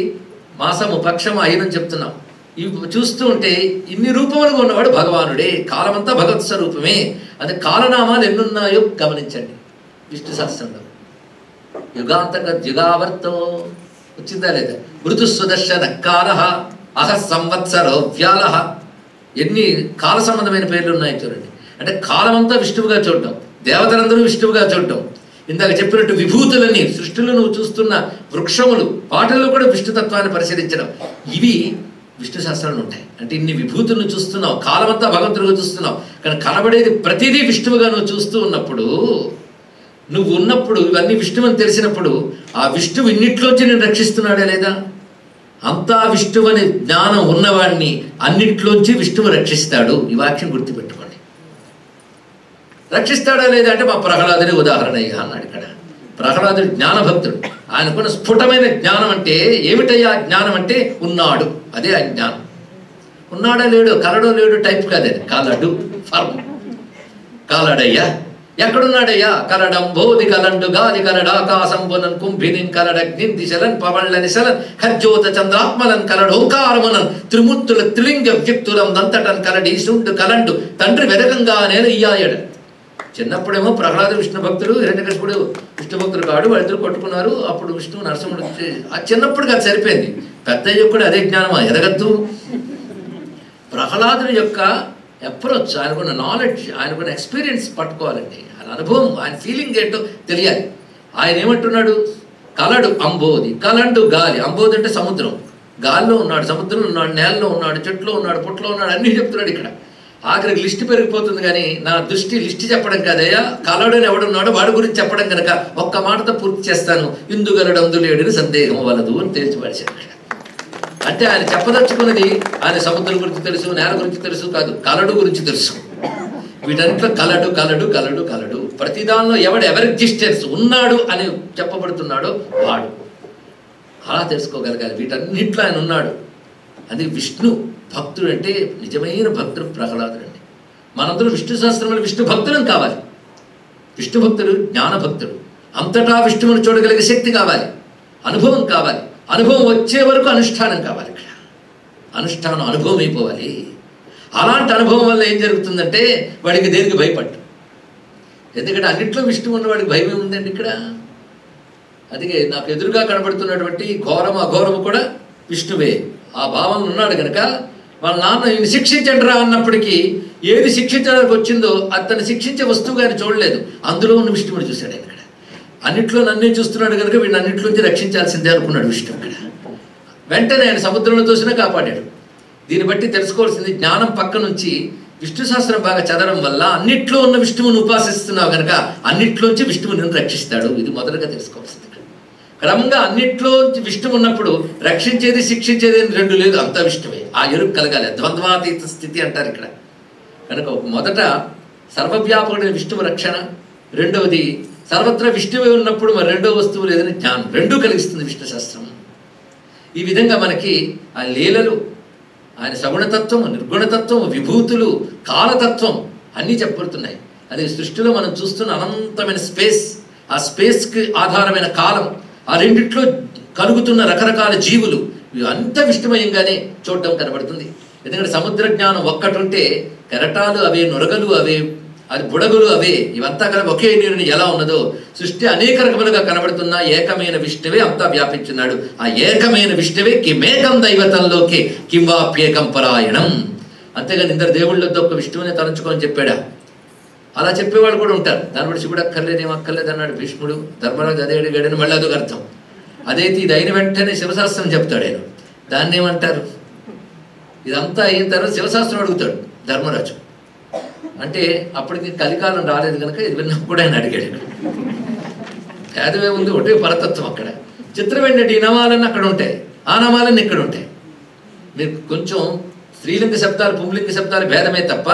మాసము పక్షము అయినని చెప్తున్నాం. ఇవి చూస్తూ ఉంటే ఇన్ని రూపములుగా ఉన్నవాడు భగవానుడే, కాలమంతా భగవత్ స్వరూపమే. అదే కాలనామాలు ఎన్నున్నాయో గమనించండి విష్ణు సహస్రంలో. యుగాంతక యుగావర్తో వచ్చిందా లేదా? ఋతు సుదర్శన కాల అహ సంవత్సరో వ్యాల, ఎన్ని కాల సంబంధమైన పేర్లు ఉన్నాయి చూడండి. అంటే కాలమంతా విష్ణువుగా చూడటం, దేవతలందరూ విష్ణువుగా చూడటం. ఇందాక చెప్పినట్టు విభూతులని సృష్టిలో నువ్వు చూస్తున్న వృక్షములు వాటిల్లో కూడా విష్ణుతత్వాన్ని పరిశీలించడం, ఇవి విష్ణు శాస్త్రాలు ఉంటాయి. అంటే ఇన్ని విభూతులను చూస్తున్నావు, కాలమంతా భగవంతుడిగా చూస్తున్నావు, కానీ కనబడేది ప్రతిదీ విష్ణువుగా నువ్వు చూస్తూ ఉన్నప్పుడు, నువ్వు ఉన్నప్పుడు ఇవన్నీ విష్ణువని తెలిసినప్పుడు ఆ విష్ణువు ఇన్నిట్లోంచి నేను రక్షిస్తున్నాడా లేదా? అంతా విష్ణువు అనే జ్ఞానం ఉన్నవాడిని అన్నిట్లోంచి విష్ణువు రక్షిస్తాడు. ఈ వాక్యం గుర్తుపెట్టుకోండి. రక్షిస్తాడా లేదా అంటే మా ప్రహ్లాదుని ఉదాహరణ అయ్యా అన్నాడు ఇక్కడ. ప్రహ్లాదుడు జ్ఞానభక్తుడు. ఆయనకున్న స్ఫుటమైన జ్ఞానం అంటే ఏమిటయ్యా? జ్ఞానం అంటే ఉన్నాడు, అదే ఆ జ్ఞానం. ఉన్నాడా లేడు, కలడో లేడు టైప్ కాదే, కలడు ఫర్మ్. కాలడయ్యా, ఎక్కడున్నాడయ్యా? కలడంబోది కలండు గాలి కలడాకాశంబునన్ కుంభినిన్ కలడగ్నిన్ దిశలన్ పవళ్ళని శలన్ ఖజ్జోత చంద్రాత్మలన్ కలడోంకారమునన్ త్రిమూర్తుల త్రిలింగ వ్యక్తులం దంతటన్ కలడి శుండు కలండు తండ్రి వెరకంగా నేను ఇయ్యాయడు. చిన్నప్పుడేమో ప్రహ్లాదు విష్ణు భక్తుడు, హిరణ్యకశిపుడు విష్ణు భక్తుడు కాడు, వాళ్ళిద్దరు కొట్టుకున్నారు. అప్పుడు విష్ణువు నరసింహుడు ఆ చిన్నప్పుడు అది సరిపోయింది. పెద్ద కూడా అదే జ్ఞానమా ఎదగద్దు. ప్రహ్లాదుని యొక్క అప్రోచ్, ఆయనకున్న నాలెడ్జ్, ఆయనకున్న ఎక్స్పీరియన్స్ పట్టుకోవాలండి. ఆయన అనుభవం, ఆయన ఫీలింగ్ ఏంటో తెలియాలి. ఆయన ఏమంటున్నాడు? కలడు అంబోది, కలండు గాలి. అంబోది అంటే సముద్రం, గాలిలో ఉన్నాడు, సముద్రంలో ఉన్నాడు, నేలలో ఉన్నాడు, చెట్లో ఉన్నాడు, పుట్లో ఉన్నాడు, అన్నీ చెప్తున్నాడు ఇక్కడ. ఆఖరికి లిస్ట్ పెరిగిపోతుంది. కానీ నా దృష్టి లిస్ట్ చెప్పడం కాదయ్యా, కలడని ఎవడున్నాడో వాడి గురించి చెప్పడం కనుక ఒక్క మాటతో పూర్తి చేస్తాను. ఇందుగలడు అందులేడని సందేహం వలదు అని తేల్చిపరిచాడు ఇక్కడ. అంటే ఆయన చెప్పదలుచుకున్నది ఆయన సముద్రం గురించి తెలుసు, నేల గురించి తెలుసు కాదు, కలడు గురించి తెలుసు. వీటన్నిటిలో కలడు కలడు కలడు కలడు. ప్రతిదానిలో ఎవరి ఎగ్జిస్టెన్స్ ఉన్నాడు అని చెప్పబడుతున్నాడో వాడు అలా తెలుసుకోగలగాలి. వీటన్నిట్లో ఆయన ఉన్నాడు. అది విష్ణు భక్తుడు అంటే నిజమైన భక్తుడు ప్రహ్లాదుడు అండి. మనందరూ విష్ణు సహస్రంలో విష్ణు భక్తులం కావాలి. విష్ణు భక్తుడు జ్ఞానభక్తుడు. అంతటా విష్ణువుని చూడగలిగే శక్తి కావాలి, అనుభవం కావాలి. అనుభవం వచ్చే వరకు అనుష్ఠానం కావాలి. ఇక్కడ అనుష్ఠానం అనుభవం అయిపోవాలి. అలాంటి అనుభవం వల్ల ఏం జరుగుతుందంటే వాడికి దేనికి భయపడ్డు. ఎందుకంటే అన్నింటిలో విష్ణువు ఉన్న వాడికి భయం ఏముందండి ఇక్కడ. అందుకే నాకు ఎదురుగా కనబడుతున్నటువంటి ఘోరము అఘోరము కూడా విష్ణువే. ఆ భావం ఉన్నాడు కనుక వాళ్ళ నాన్న ఈయన శిక్షించండి రా అన్నప్పటికీ ఏది శిక్షించడానికి వచ్చిందో అతన్ని శిక్షించే వస్తువు కానీ చూడలేదు. అందులో ఉన్న విష్ణువుని చూశాడు ఆయన. ఇక్కడ అన్నిట్లో నన్నే చూస్తున్నాడు కనుక వీడిని అన్నింటిలోంచి రక్షించాల్సిందే అనుకున్నాడు విష్ణువు. ఇక్కడ వెంటనే ఆయన సముద్రంలో తోసినా కాపాడాడు. దీన్ని బట్టి తెలుసుకోవాల్సింది, జ్ఞానం పక్క నుంచి విష్ణు సహస్రం బాగా చదవడం వల్ల అన్నిట్లో ఉన్న విష్ణువుని ఉపాసిస్తున్నావు కనుక అన్నిట్లోంచి విష్ణువు నిన్ను రక్షిస్తాడు. ఇది మొదటగా తెలుసుకోవాల్సింది. క్రమంగా అన్నిట్లో విష్ణువు ఉన్నప్పుడు రక్షించేది శిక్షించేది రెండు లేదు, అంతా విష్ణువే. ఆ ఎరుపు కలగాలి, ద్వంద్వాతీత స్థితి అంటారు ఇక్కడ. కనుక మొదట సర్వవ్యాపకుడైన విష్ణువు రక్షణ, రెండవది సర్వత్రా విష్ణువే ఉన్నప్పుడు మరి రెండో వస్తువు లేదని జ్ఞానం, రెండూ కలిగిస్తుంది విష్ణు శాస్త్రం. ఈ విధంగా మనకి ఆ లీలలు, ఆయన సగుణతత్వము, నిర్గుణతత్వము, విభూతులు, కాలతత్వం అన్నీ చెప్పబడుతున్నాయి. అది సృష్టిలో మనం చూస్తున్న అనంతమైన స్పేస్, ఆ స్పేస్కి ఆధారమైన కాలం, ఆ రెండిట్లో కలుగుతున్న రకరకాల జీవులు, ఇవి అంతా విష్ణుమయంగానే చూడటం కనబడుతుంది. ఎందుకంటే సముద్ర జ్ఞానం ఒక్కటి ఉంటే కెరటాలు అవే, నురగలు అవే, అది బుడగలు అవే, ఇవంతా కలిపి ఒకే నీరుని ఎలా ఉన్నదో సృష్టి అనేక రకములుగా కనబడుతున్న ఏకమైన విష్ణువే అంతా వ్యాపించున్నాడు. ఆ ఏకమైన విష్ణువే కిమేకం దైవతంలోకి కింవాప్యేకం పరాయణం. అంతేగాని ఇద్దరు దేవుళ్ళతో ఒక విష్ణువునే తలంచుకోని చెప్పాడా? అలా చెప్పేవాళ్ళు కూడా ఉంటారు. దాని బట్టి శివుడు అక్కర్లేదు, ఏం అక్కర్లేదు అన్నాడు భీష్ముడు. ధర్మరాజు అదే అడిగాడని మళ్ళీ అదొక అర్థం. అదైతే ఇది అయిన వెంటనే శివశాస్త్రం చెప్తాడు ఆయన. దాన్ని ఏమంటారు? ఇదంతా అయిన తర్వాత శివశాస్త్రం అడుగుతాడు ధర్మరాజు. అంటే అప్పటికి కలికాలం రాలేదు కనుక ఇది విన్నప్పుడు ఆయన అడిగాడు. భేదమే ఉంది, ఒకటే పరతత్వం. అక్కడ చిత్రం ఏంటంటే ఈ నమాలన్నీ అక్కడ ఉంటాయి, ఆ నమాలన్నీ ఇక్కడ ఉంటాయి. మీరు కొంచెం స్త్రీలింగ శబ్దాలు పుంలింగ శబ్దాలు భేదమే తప్ప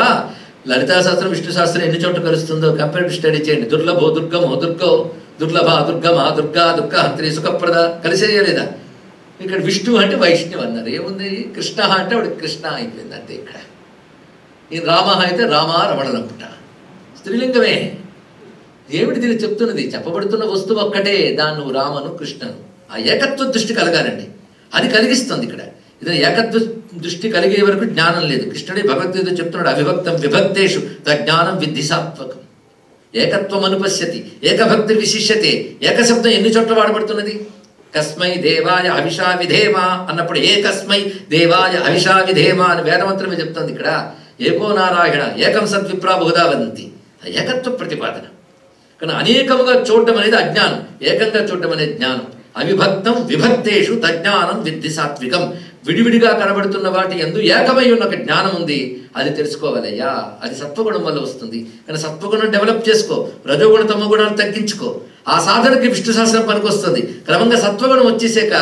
లలితా సహస్రం విష్ణు సహస్రం ఎన్ని చోట్ల కలుస్తుందో కంపేరిటివ్ స్టడీ చేయండి. దుర్లభో దుర్గమో దుర్గో దుర్లభ దుర్గమ దుర్గా దుఃఖ హంత్రి సుఖప్రద కలిసేయలేదా? ఇక్కడ విష్ణు అంటే వైష్ణవ్ అన్నారు. ఏముంది? కృష్ణ అంటే వాడు కృష్ణ అయిపోయింది అంతే. ఇక్కడ ఈ రామ అయితే రామ రమణలంపుట స్త్రీలింగమే. ఏమిటి దీన్ని చెప్తున్నది? చెప్పబడుతున్న వస్తువు ఒక్కటే, దాన్ని నువ్వు రామను కృష్ణను ఆ ఏకత్వ దృష్టి కలగాలండి. అది కలిగిస్తుంది ఇక్కడ. ఇది ఏకత్వ దృష్టి కలిగే వరకు జ్ఞానం లేదు. కృష్ణుడే భగవద్గీత చెప్తున్నాడు, అవిభక్తం విభక్తేషు తజ్ఞానం విద్ధి సాత్వకం. ఏకత్వం అనుపశ్యతి ఏకభక్తి విశిష్యతే. ఏకశబ్దం ఎన్ని చోట్ల వాడబడుతున్నది? కస్మై దేవాయ హవిషా విధేమ అన్నప్పుడు ఏకస్మై దేవాయ హవిషా విధేమ అని వేదమంత్రమే చెప్తుంది. ఇక్కడ ఏకో నారాయణ ఏకం సద్విప్రా బహుదా వదంతి. ఏకత్వ ప్రతిపాదన. కానీ అనేకముగా చూడటం అనేది అజ్ఞానం, ఏకంగా చూడటం అనేది జ్ఞానం. అవిభక్తం విభక్తేషు తజ్ఞానం విద్ధి సాత్వికం. విడివిడిగా కనబడుతున్న వాటి యందు ఏకమై ఉన్న ఒక జ్ఞానం ఉంది, అది తెలుసుకోవాలయ్యా. అది సత్వగుణం వల్ల వస్తుంది. కానీ సత్వగుణం డెవలప్ చేసుకో, రజోగుణ తమ గుణాలు తగ్గించుకో. ఆ సాధనకి విష్ణు సహస్రం పనికొస్తుంది. క్రమంగా సత్వగుణం వచ్చేసాక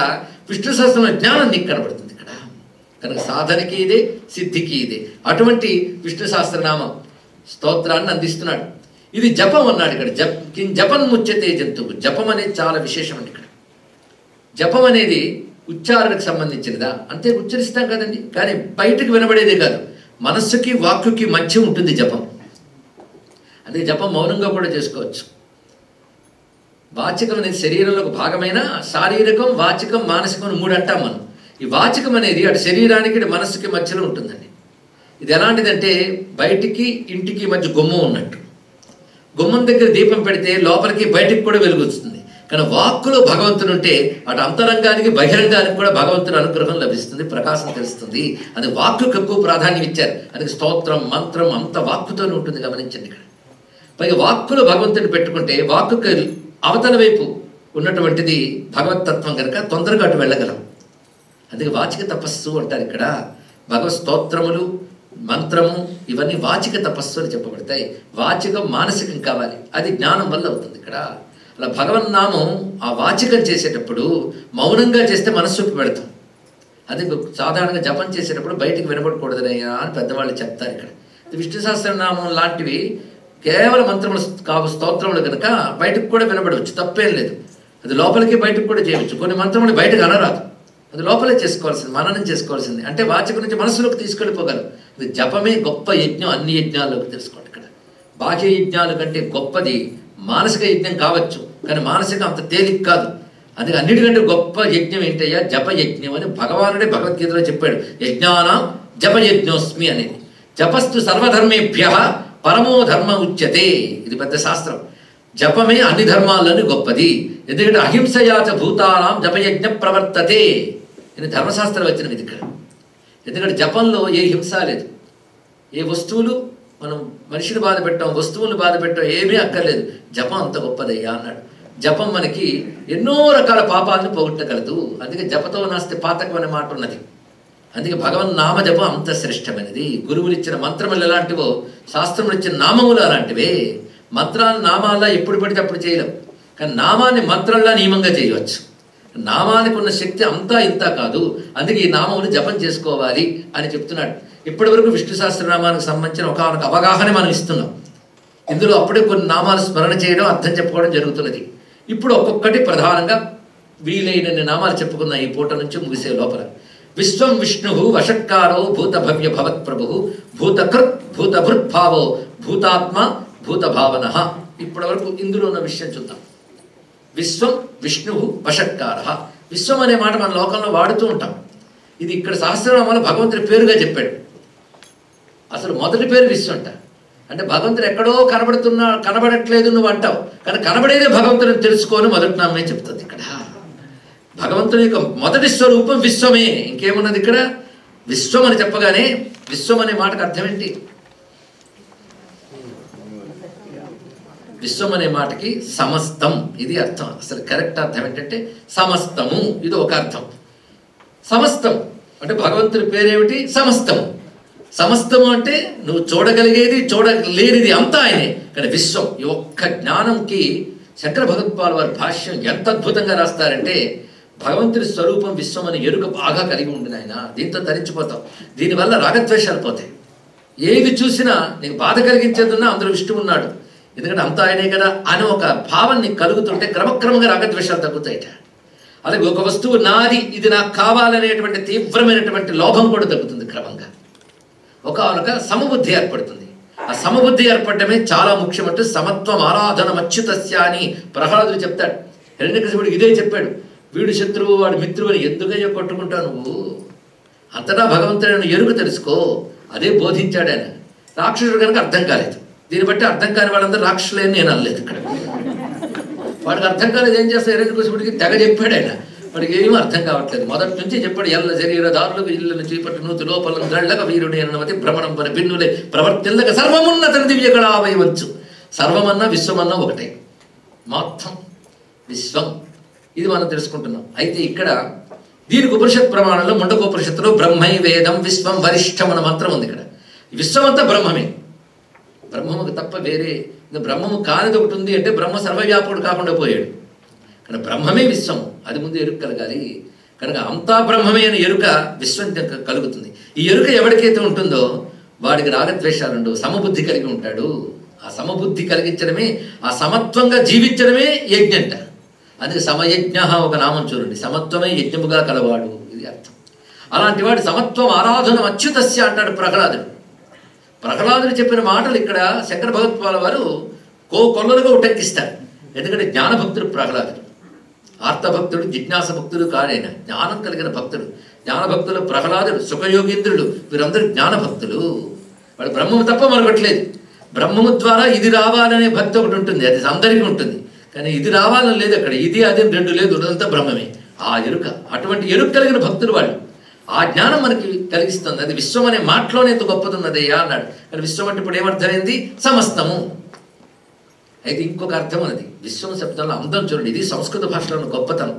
విష్ణు సహస్రంలో జ్ఞానం నీకు కనబడుతుంది ఇక్కడ. కనుక సాధనకి ఇదే, సిద్ధికి ఇదే. అటువంటి విష్ణు సహస్రనామం స్తోత్రాన్ని అందిస్తున్నాడు. ఇది జపం అన్నాడు ఇక్కడ. జపం ముచ్యతే జంతువు. జపం అనేది చాలా విశేషం అండి. ఇక్కడ జపం అనేది ఉచ్చారణకు సంబంధించినదా? అంతే, ఉచ్చరిస్తాం కదండి, కానీ బయటకు వినబడేదే కాదు. మనస్సుకి వాక్కుకి మధ్య ఉంటుంది జపం. అదే జపం మౌనంగా కూడా చేసుకోవచ్చు. వాచికం అనేది శరీరంలో ఒక భాగమైన శారీరకం, వాచికం, మానసికం మూడు అంటాం మనం. ఈ వాచికం అనేది అటు శరీరానికి ఇటు మనస్సుకి మధ్యలో ఉంటుందండి. ఇది ఎలాంటిదంటే బయటికి ఇంటికి మధ్య గుమ్మం ఉన్నట్టు. గుమ్మం దగ్గర దీపం పెడితే లోపలికి బయటికి కూడా వెలుగు వస్తుంది. కానీ వాక్కులో భగవంతుడు ఉంటే అటు అంతరంగానికి బహిరంగానికి కూడా భగవంతుడి అనుగ్రహం లభిస్తుంది, ప్రకాశం తెలుస్తుంది. అది వాక్కుకు ఎక్కువ ప్రాధాన్యం ఇచ్చారు. అది స్తోత్రం మంత్రం అంత వాక్కుతోనే ఉంటుంది. గమనించండి ఇక్కడ. పైగా వాక్కులో భగవంతుడిని పెట్టుకుంటే వాక్కుకి అవతల వైపు ఉన్నటువంటిది భగవతత్వం కనుక తొందరగా అటు వెళ్ళగలం. అందుకే వాచిక తపస్సు అంటారు ఇక్కడ. భగవత్ స్తోత్రములు మంత్రము ఇవన్నీ వాచిక తపస్సు అని చెప్పబడతాయి. వాచికం మానసికం కావాలి, అది జ్ఞానం వల్ల అవుతుంది ఇక్కడ. అలా భగవన్నామం ఆ వాచికం చేసేటప్పుడు మౌనంగా చేస్తే మనస్సుకి పెడతాం. అది సాధారణంగా జపం చేసేటప్పుడు బయటికి వినపడకూడదనయ్యా అని పెద్దవాళ్ళు చెప్తారు ఇక్కడ. విష్ణు సహస్రనామం లాంటివి కేవలం మంత్రములు కావు, స్తోత్రములు కనుక బయటకు కూడా వినబడవచ్చు, తప్పేం లేదు. అది లోపలికి బయటకు కూడా చేయవచ్చు. కొన్ని మంత్రములు బయటకు అనరాదు, అది లోపలే చేసుకోవాల్సింది, మననం చేసుకోవాల్సింది. అంటే వాచిక నుంచి మనసులోకి తీసుకెళ్ళిపోగలరు. ఇది జపమే గొప్ప యజ్ఞం. అన్ని యజ్ఞాల్లోకి తెలుసుకోండి ఇక్కడ. బాహ్య యజ్ఞాల కంటే గొప్పది మానసిక యజ్ఞం కావచ్చు, కానీ మానసిక అంత తేలిక కాదు. అందుకే అన్నిటికంటే గొప్ప యజ్ఞం ఏంటయ్యా? జపయజ్ఞం అని భగవానుడే భగవద్గీతలో చెప్పాడు. యజ్ఞానాం జపయజ్ఞోస్మి అనేది. జపస్తు సర్వధర్మేభ్య పరమో ధర్మ ఉచ్యతే. ఇది పెద్ద శాస్త్రం. జపమే అన్ని ధర్మాల్లోని గొప్పది. ఎందుకంటే అహింసయాచ భూతానాం జపయజ్ఞ ప్రవర్తతే. ఇది ధర్మశాస్త్రం వచ్చినది ఇది ఇక్కడ. ఎందుకంటే జపంలో ఏ హింస లేదు. ఏ వస్తువులు మనం మనిషిని బాధ పెట్టాం, వస్తువులను బాధ పెట్టాం, ఏమీ అక్కర్లేదు. జపం అంత గొప్పదయ్యా అన్నాడు. జపం మనకి ఎన్నో రకాల పాపాలను పోగొట్టగలదు. అందుకే జపతో నాస్తి పాతకం అనే మాట ఉన్నది. అందుకే భగవన్ నామ జపం అంత శ్రేష్టమైనది. గురువులు ఇచ్చిన మంత్రములు ఎలాంటివో శాస్త్రములు ఇచ్చిన నామములు అలాంటివే. మంత్రాలు నామాల్లా ఎప్పుడు పడితే అప్పుడు చేయలేం, కానీ నామాన్ని మంత్రంలా నియమంగా చేయవచ్చు. నామానికి ఉన్న శక్తి అంతా ఇంత కాదు. అందుకే ఈ నామములు జపం చేసుకోవాలి అని చెప్తున్నాడు. ఇప్పటి వరకు విష్ణు సహస్రనామానికి సంబంధించిన ఒక అవగాహన మనం ఇస్తున్నాం. ఇందులో అప్పుడే కొన్ని నామాలు స్మరణ చేయడం, అర్థం చెప్పుకోవడం జరుగుతున్నది. ఇప్పుడు ఒక్కొక్కటి ప్రధానంగా వీలైనన్ని నామాలు చెప్పుకున్న ఈ పూట నుంచి ముగిసే లోపల. విశ్వం విష్ణు వషట్కారో భూత భవ్య భవత్ ప్రభు భూతకృత్ భూతభృద్భావో భూతాత్మ భూత భావన. ఇప్పటి వరకు ఇందులో ఉన్న విషయం చూద్దాం. విశ్వం విష్ణు వషట్కార. విశ్వం అనే మాట మన లోకంలో వాడుతూ ఉంటాం. ఇది ఇక్కడ సహస్రనామాలు భగవంతుడి పేరుగా చెప్పాడు. అసలు మొదటి పేరు విశ్వం అంట. అంటే భగవంతుడు ఎక్కడో కనబడట్లేదు నువ్వు అంటావు, కానీ కనబడేదే భగవంతుడిని తెలుసుకోని మొదటి నామే చెప్తుంది ఇక్కడ. భగవంతుని యొక్క మొదటి స్వరూపం విశ్వమే. ఇంకేమున్నది ఇక్కడ? విశ్వం అని చెప్పగానే విశ్వం అనే మాటకు అర్థం ఏంటి? విశ్వం అనే మాటకి సమస్తం, ఇది అర్థం. అసలు కరెక్ట్ అర్థం ఏంటంటే సమస్తము, ఇది ఒక అర్థం. సమస్తం అంటే భగవంతుని పేరేమిటి? సమస్తము. సమస్తము అంటే నువ్వు చూడగలిగేది, చూడలేనిది అంతా ఆయనే. కానీ విశ్వం ఈ ఒక్క జ్ఞానంకి శంకర భగవత్పాల్ వారి భాష్యం ఎంత అద్భుతంగా రాస్తారంటే, భగవంతుని స్వరూపం విశ్వం అని ఎరుక బాగా కలిగి ఉండిన ఆయన. దీంతో తరించిపోతాం. దీనివల్ల రాగద్వేషాలు పోతాయి. ఏది చూసినా నీకు బాధ కలిగించేదున్నా అందులో విష్ణువు ఉన్నాడు, ఎందుకంటే అంతా ఆయనే కదా అని ఒక భావం నీకు కలుగుతుంటే క్రమక్రమంగా రాగద్వేషాలు తగ్గుతాయిట. అలాగే ఒక వస్తువు నాది, ఇది నాకు కావాలనేటువంటి తీవ్రమైనటువంటి లోభం కూడా తగ్గుతుంది క్రమంగా. ఒక సమబుద్ధి ఏర్పడుతుంది. ఆ సమబుద్ధి ఏర్పడమే చాలా ముఖ్యమంటే సమత్వం ఆరాధన అచ్యుతస్య అని ప్రహ్లాదుడు చెప్తాడు. హిరణ్యకశిపుడు ఇదే చెప్పాడు, వీడు శత్రువు వాడు మిత్రువు అని ఎందుకయ్యో కొట్టుకుంటావు నువ్వు, అంతటా భగవంతుడైన ఎరుక తెలుసుకో, అదే బోధించాడు ఆయన. రాక్షసుడు కనుక అర్థం కాలేదు. దీన్ని బట్టి అర్థం కాని వాళ్ళందరూ రాక్షసులే నేను అనలేదు ఇక్కడ. వాడికి అర్థం కాలేదు, ఏం చేస్తా హిరణ్యకశిపుడికి తెగ చెప్పాడు ఆయన. వాడికి ఏమీ అర్థం కావట్లేదు. మొదటి నుంచి చెప్పాడు, ఎల్ల శరీరదారులకు ఇళ్ళను చీపట్టు నూతి లోపల ద్రళ్ళక వీరుని అనుమతి భ్రమణం పని భిన్నులే ప్రవర్తిల్లక సర్వమున్నతని దివ్య కళావయవచ్చు. సర్వమన్నా విశ్వమన్నా ఒకటే, మొత్తం విశ్వం. ఇది మనం తెలుసుకుంటున్నాం. అయితే ఇక్కడ దీనికి ఉపనిషత్ ప్రమాణంలో ముండకోపనిషత్తులో బ్రహ్మై వేదం విశ్వం వరిష్టం అన్న మంత్రం ఉంది. ఇక్కడ విశ్వం అంతా బ్రహ్మమే, బ్రహ్మముకు తప్ప వేరే బ్రహ్మము కానిది ఒకటి ఉంది అంటే బ్రహ్మ సర్వవ్యాపకుడు కాకుండా పోయాడు. కనుక బ్రహ్మమే విశ్వం, అది ముందు ఎరుక కలగాలి. కనుక అంతా బ్రహ్మమే అని ఎరుక విశ్వం కలుగుతుంది. ఈ ఎరుక ఎవరికైతే ఉంటుందో వాడికి రాగద్వేషాలు ఉండవు, సమబుద్ధి కలిగి ఉంటాడు. ఆ సమబుద్ధి కలిగించడమే, ఆ సమత్వంగా జీవించడమే యజ్ఞంట. అందుకే సమయజ్ఞ ఒక నామం చూడండి, సమత్వమే యజ్ఞముగా కలవాడు, ఇది అర్థం. అలాంటి వాడు సమత్వం ఆరాధన అచ్యుతస్య అంటాడు ప్రహ్లాదుడు. ప్రహ్లాదుడు చెప్పిన మాటలు ఇక్కడ శంకర భగవత్పాల వారు కొల్లలుగా ఉటంకిస్తారు. ఎందుకంటే జ్ఞానభక్తుడు ప్రహ్లాదుడు, ఆర్తభక్తుడు, జిజ్ఞాస భక్తుడు కాడైన జ్ఞానం కలిగిన భక్తుడు. జ్ఞానభక్తులు ప్రహ్లాదుడు, సుఖయోగీంద్రుడు, వీరందరూ జ్ఞానభక్తులు. వాడు బ్రహ్మము తప్ప మరొకట్లేదు. బ్రహ్మము ద్వారా ఇది రావాలనే భక్తి ఒకటి ఉంటుంది, అది అందరికీ ఉంటుంది. కానీ ఇది రావాలని లేదు అక్కడ, ఇది అది రెండు లేదు, ఉన్నదంతా బ్రహ్మమే. ఆ ఎరుక, అటువంటి ఎరుక కలిగిన భక్తులు వాళ్ళు. ఆ జ్ఞానం మనకి కలిగిస్తుంది. అది విశ్వం అనే మాటలోనే ఎంత గొప్పదున్నదయ్యా అన్నాడు. కానీ విశ్వం అంటే ఇప్పుడు ఏమర్థమైంది? సమస్తము. అయితే ఇంకొక అర్థం ఉన్నది విశ్వం శబ్దంలో, అందం చూడండి, ఇది సంస్కృత భాషలో గొప్పతనం.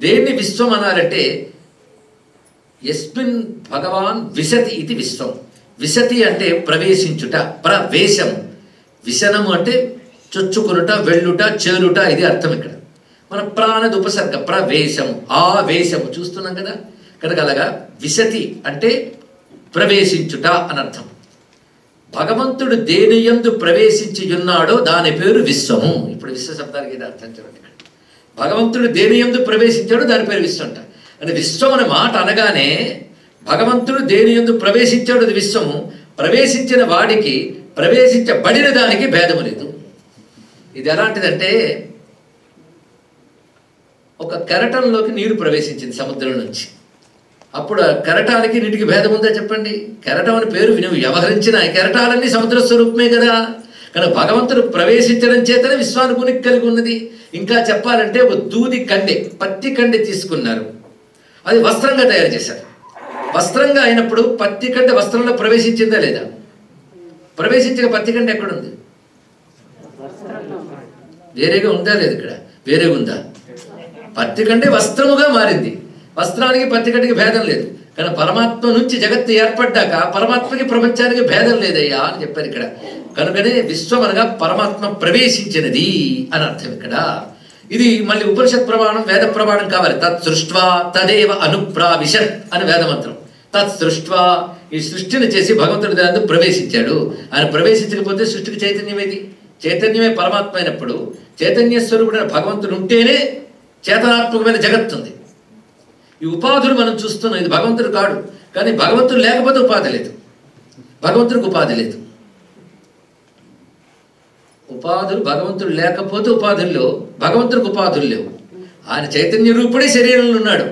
దేన్ని విశ్వం అనాలంటే యస్మిన్ భగవాన్ విశతి ఇది విశ్వం. విశతి అంటే ప్రవేశించుట, ప్రవేశము. విశనము అంటే చొచ్చుకునుట, వెళ్ళుట, చేరుట, ఇది అర్థం ఇక్కడ. మన ప్రాణది ఉపసర్గ ప్రవేశము, ఆవేశము చూస్తున్నాం కదా. కనుక అలాగా విశతి అంటే ప్రవేశించుట అని అర్థం. భగవంతుడు దేని యందు ప్రవేశించి ఉన్నాడో దాని పేరు విశ్వము. ఇప్పుడు విశ్వ శబ్దానికి ఇది అర్థం చూడండి. భగవంతుడు దేని యందు ప్రవేశించాడో దాని పేరు విశ్వం అంట. అంటే విశ్వం అనే మాట అనగానే భగవంతుడు దేని యందు ప్రవేశించాడు అది విశ్వము. ప్రవేశించిన వాడికి ప్రవేశించబడిన దానికి భేదము లేదు. ఇది ఎలాంటిదంటే ఒక కెరటంలోకి నీరు ప్రవేశించింది సముద్రం నుంచి. అప్పుడు ఆ కెరటానికి నీటికి భేదం ఉందా చెప్పండి? కెరటం అని పేరు విని వ్యవహరించిన కెరటాలన్నీ సముద్ర స్వరూపమే కదా. కానీ భగవంతుడు ప్రవేశించడం చేతనే విశ్వానుభూనికి కలిగి ఉన్నది. ఇంకా చెప్పాలంటే ఒక దూది కండె, పత్తి కండె తీసుకున్నారు, అది వస్త్రంగా తయారు చేశారు. వస్త్రంగా అయినప్పుడు పత్తి కండె వస్త్రంలో ప్రవేశించిందా లేదా? ప్రవేశించక పత్తి కండె ఎక్కడుంది? వేరేగా ఉందా లేదు? ఇక్కడ వేరేగా ఉందా? పత్తి కంటే వస్త్రముగా మారింది. వస్త్రానికి పత్తి కంటికి భేదం లేదు. కానీ పరమాత్మ నుంచి జగత్తు ఏర్పడ్డాక పరమాత్మకి ప్రపంచానికి భేదం లేదయ్యా అని చెప్పారు ఇక్కడ. కనుకనే విశ్వం అనగా పరమాత్మ ప్రవేశించినది అని అర్థం ఇక్కడ. ఇది మళ్ళీ ఉపనిషత్ ప్రమాణం, వేద ప్రమాణం కావాలి. తత్ సృష్ట్వా తదేవ అనుప్రావిశత్ అని వేదమంత్రం. తత్ సృష్ట్వా, ఈ సృష్టిని చేసి భగవంతుడి దాన్ని ప్రవేశించాడు. ఆయన ప్రవేశించకపోతే సృష్టికి చైతన్యమేది? చైతన్యమే పరమాత్మ అయినప్పుడు చైతన్య స్వరూపుడైన భగవంతుడు ఉంటేనే చేతనాత్మకమైన జగత్తుంది. ఈ ఉపాధులు మనం చూస్తున్నాం, ఇది భగవంతుడు కాడు. కానీ భగవంతుడు లేకపోతే ఉపాధి లేదు, భగవంతుడికి ఉపాధి లేదు. ఉపాధులు భగవంతుడు లేకపోతే ఉపాధులు లేవు, భగవంతుడికి ఉపాధులు లేవు. ఆయన చైతన్య రూపుడే శరీరంలో ఉన్నాడు.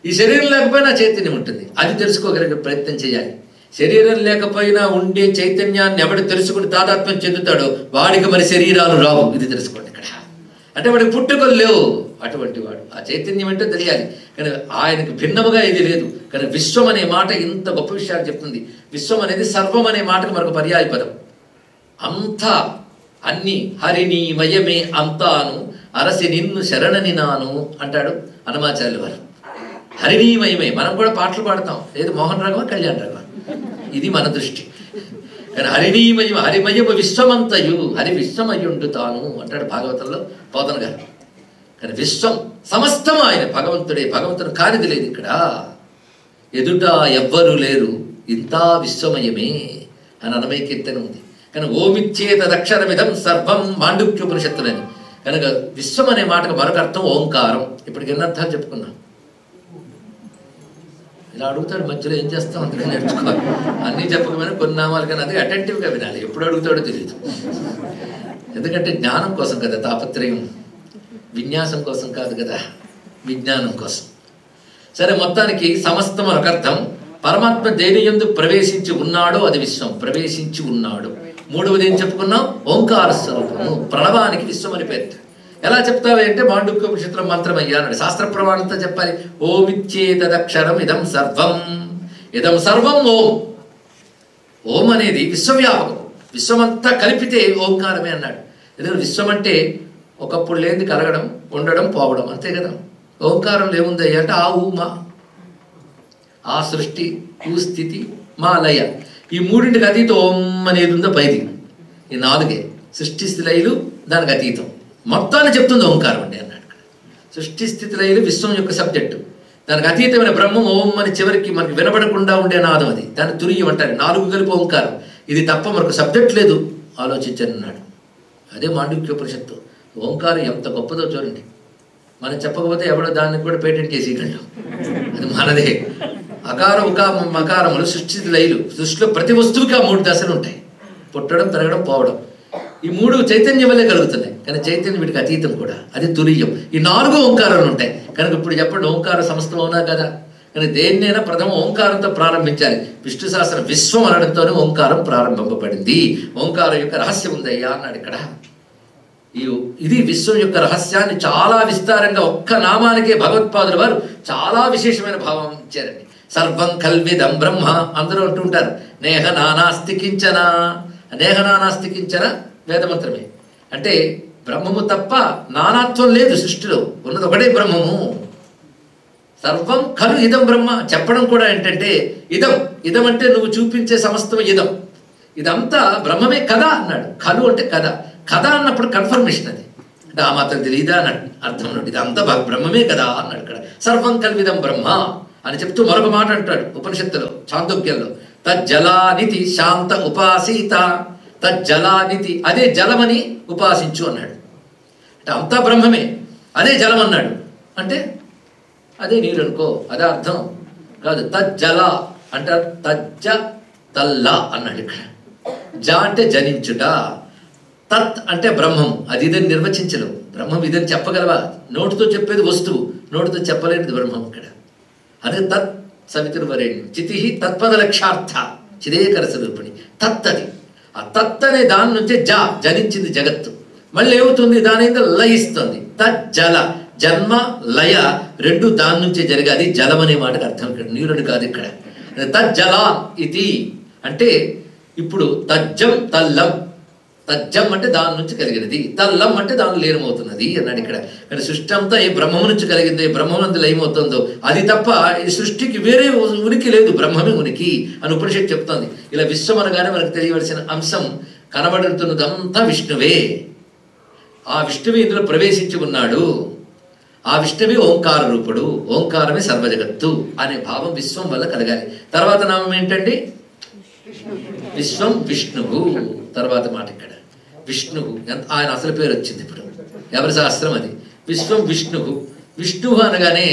ఈ శరీరం లేకపోయినా చైతన్యం ఉంటుంది. అది తెలుసుకోగలిగే ప్రయత్నం చేయాలి. శరీరం లేకపోయినా ఉండే చైతన్యాన్ని ఎవడు తెలుసుకుని తాదాత్మ్యం చెందుతాడో వాడికి మరి శరీరాలు రావు. ఇది తెలుసుకోండి ఇక్కడ. అంటే వాడికి పుట్టుకలు లేవు. అటువంటి వాడు ఆ చైతన్యం ఏంటో తెలియాలి. కానీ ఆయనకు భిన్నముగా ఇది లేదు. కానీ విశ్వం అనే మాట ఇంత గొప్ప విషయాలు చెప్తుంది. విశ్వం అనేది సర్వం అనే మాటకు మరొక పర్యాయ పదం. అంతా, అన్ని, హరిని మయమే అంతాను అరసి నిన్ను శరణని నాను అంటాడు హనుమాచార్యుల వారు. హరినీమయమే. మనం కూడా పాటలు పాడతాం, లేదు మోహన్ రాఘవ, కళ్యాణ్ రాఘవ, ఇది మన దృష్టి. కానీ హరినీమయం, హరిమయము విశ్వమంతయు, హరి విశ్వమయుండు తాను అంటాడు భాగవతంలో పోతన గారు. కానీ విశ్వం సమస్తం ఆయన భగవంతుడే. భగవంతుడు కానిది లేదు ఇక్కడ. ఎదుట ఎవ్వరూ లేరు, ఇంతా విశ్వమయమే. అని అన్నమయ కీర్తన ఉంది. కనుక ఓమిచ్చేతదక్షరమిదం సర్వం మాండుక్యోపనిషత్తులని. కనుక విశ్వం అనే మాటకు మరొక అర్థం ఓంకారం. ఇప్పటికి ఎన్ని అర్థాలు చెప్పుకున్నాం. ఇలా అడుగుతాడు మధ్యలో ఏం చేస్తాం, అందుకని నేర్చుకోవాలి. అన్నీ చెప్పకపోయినా కొన్ని నామాలు కానీ అది అటెంటివ్గా వినాలి. ఎప్పుడు అడుగుతాడో తెలియదు. ఎందుకంటే జ్ఞానం కోసం కదా తాపత్రయం, విన్యాసం కోసం కాదు కదా, విజ్ఞానం కోసం. సరే, మొత్తానికి సమస్తం ఒక అర్థం. పరమాత్మ దేని యందు ప్రవేశించి ఉన్నాడో అది విశ్వం. ప్రవేశించి ఉన్నాడు. మూడవది ఏం చెప్పుకున్నాం? ఓంకార స్వరూపము. ప్రణవానికి విశ్వం అని పేరు. ఎలా చెప్తావే అంటే మాండుక్యోపనిషత్తులో మంత్రం అయ్యా అన్నాడు. శాస్త్ర ప్రమాణంతో చెప్పాలి. ఓమిచ్చేతదక్షరం ఇదం సర్వం. ఇదం సర్వం ఓం. ఓం అనేది విశ్వవ్యాపకం. విశ్వమంతా కలిపితే ఓంకారమే అన్నాడు. ఎందుకంటే విశ్వం అంటే ఒకప్పుడు లేనిది కలగడం, ఉండడం, పోవడం, అంతే కదా. ఓంకారంలో ఏముంది అంటే ఆ ఊ మా, ఆ సృష్టి, ఊ స్థితి, మా లయ, ఈ మూడింటికి అతీతం ఓం అనేది ఉందో పైది. ఈ నాలుగే సృష్టి స్థితి లయలు, దానికి అతీతం. మొత్తాన్ని చెప్తుంది ఓంకారం అండి అన్నాడు. సృష్టి స్థితి లయలు విశ్వం యొక్క సబ్జెక్టు. దానికి అతీతమైన బ్రహ్మం ఓం అని చివరికి మనకి వినబడకుండా ఉండే నాదం అది. దాన్ని తురియం అంటారు. 4 కలిపి ఓంకారం. ఇది తప్ప మనకు సబ్జెక్ట్ లేదు, ఆలోచించని అన్నాడు. అదే మాండుక్యోపనిషత్తు. ఓంకారం ఎంత గొప్పదో చూడండి. మనం చెప్పకపోతే ఎవడో దాన్ని కూడా పేటెంట్ చేసి ఇవ్వగలడు. అది మనదే. అకార ఉకా మకారములు సృష్టి లయలు. సృష్టిలో ప్రతి వస్తువుకి ఆ 3 దశలు ఉంటాయి. పుట్టడం, పెరగడం, పోవడం. ఈ 3 చైతన్యం వల్లే కలుగుతున్నాయి. కానీ చైతన్యం వీటికి అతీతం కూడా. అది తురియం. ఈ 4 ఓంకారాలు ఉంటాయి. కనుక ఇప్పుడు చెప్పండి, ఓంకార సమస్తం అవునా కదా. కానీ దేన్నైనా ప్రథమ ఓంకారంతో ప్రారంభించాలి. విష్ణు సహస్రం విశ్వం అనడంతోనే ఓంకారం ప్రారంభింపబడింది. ఓంకారం యొక్క రహస్యం ఉందయ్యా అన్నాడు ఇక్కడ. ఇది విశ్వం యొక్క రహస్యాన్ని చాలా విస్తారంగా ఒక్క నామానికే భగవత్పాదుల వారు చాలా విశేషమైన భావం ఇచ్చారండి. సర్వం కల్విదం బ్రహ్మ అందరూ అంటుంటారు. నేహ నానాస్తి కించన. నేహ నానాస్తి కించన వేదమంత్రమే. అంటే బ్రహ్మము తప్ప నానాత్వం లేదు సృష్టిలో. ఉన్నది ఒకటే బ్రహ్మము. సర్వం ఖలు ఇదం బ్రహ్మ. చెప్పడం కూడా ఏంటంటే ఇదం. ఇదం అంటే నువ్వు చూపించే సమస్తం ఇదం. ఇదంతా బ్రహ్మమే కదా అన్నాడు. ఖలు అంటే కదా. కథ అన్నప్పుడు కన్ఫర్మేషన్. అది అంటే ఆ మాత్రం తెలియదా అని అర్థం అన్నాడు. ఇదంతా బ్రహ్మమే కదా అన్నాడు ఇక్కడ. సర్వం కల్విదం బ్రహ్మ అని చెప్తూ మరొక మాట అంటాడు ఉపనిషత్తులో, చాందోగ్యంలో. తజ్జలానితి శాంత ఉపాసీత. తజ్జలానితి, అదే జలమని ఉపాసించు అన్నాడు. అంటే అంతా బ్రహ్మమే, అదే జలం అన్నాడు. అంటే అదే నీరు అనుకో, అదే అర్థం కాదు. తజ్జల అంటే తజ్జ తల్లా అన్నాడు ఇక్కడ. జ అంటే జనించుట. తత్ అంటే బ్రహ్మం. అది ఇదని నిర్వచించలేవు. బ్రహ్మం ఇదని చెప్పగలవా? నోటితో చెప్పేది వస్తువు, నోటితో చెప్పలేనిది బ్రహ్మం ఇక్కడ. అదే తత్ సవితుర్వరేణ్యం చితి తత్పద లక్ష్యార్థ చిదేకర స్వరూపిణి. తత్ అది. ఆ తత్ అనే దాని నుంచే జనించింది జగత్తు. మళ్ళీ ఏమవుతుంది? దాని మీద లయిస్తుంది. తజ్జల, జన్మ లయ రెండు దాని నుంచే జరిగాది. జలం అనే మాటకు అర్థం ఇక్కడ, నీరుని కాదు ఇక్కడ. తజ్జలా ఇది అంటే ఇప్పుడు తజ్జం తల్లం. తజ్జం అంటే దాని నుంచి కలిగినది, తల్లం అంటే దానిలో లీనమవుతున్నది అన్నాడు ఇక్కడ. కానీ సృష్టి అంతా ఏ బ్రహ్మము నుంచి కలిగిందో, ఏ బ్రహ్మనందు లయమవుతుందో అది తప్ప ఈ సృష్టికి వేరే ఉనికి లేదు, బ్రహ్మమే ఉనికి అని ఉపనిషత్తు చెప్తోంది. ఇలా విశ్వం అనగానే మనకు తెలియవలసిన అంశం కనబడుతున్నదంతా విష్ణువే. ఆ విష్ణువే ఇందులో ప్రవేశించి ఉన్నాడు. ఆ విష్ణువే ఓంకార రూపుడు. ఓంకారమే సర్వజగత్తు అనే భావం విశ్వం వల్ల కలగాలి. తర్వాత నామం ఏంటండి? విశ్వం విష్ణువు. తర్వాత మాట ఇక్కడ విష్ణువు. ఆయన అసలు పేరు వచ్చింది ఇప్పుడు. ఎవరి శాస్త్రం అది? విశ్వం విష్ణువు. విష్ణువు అనగానే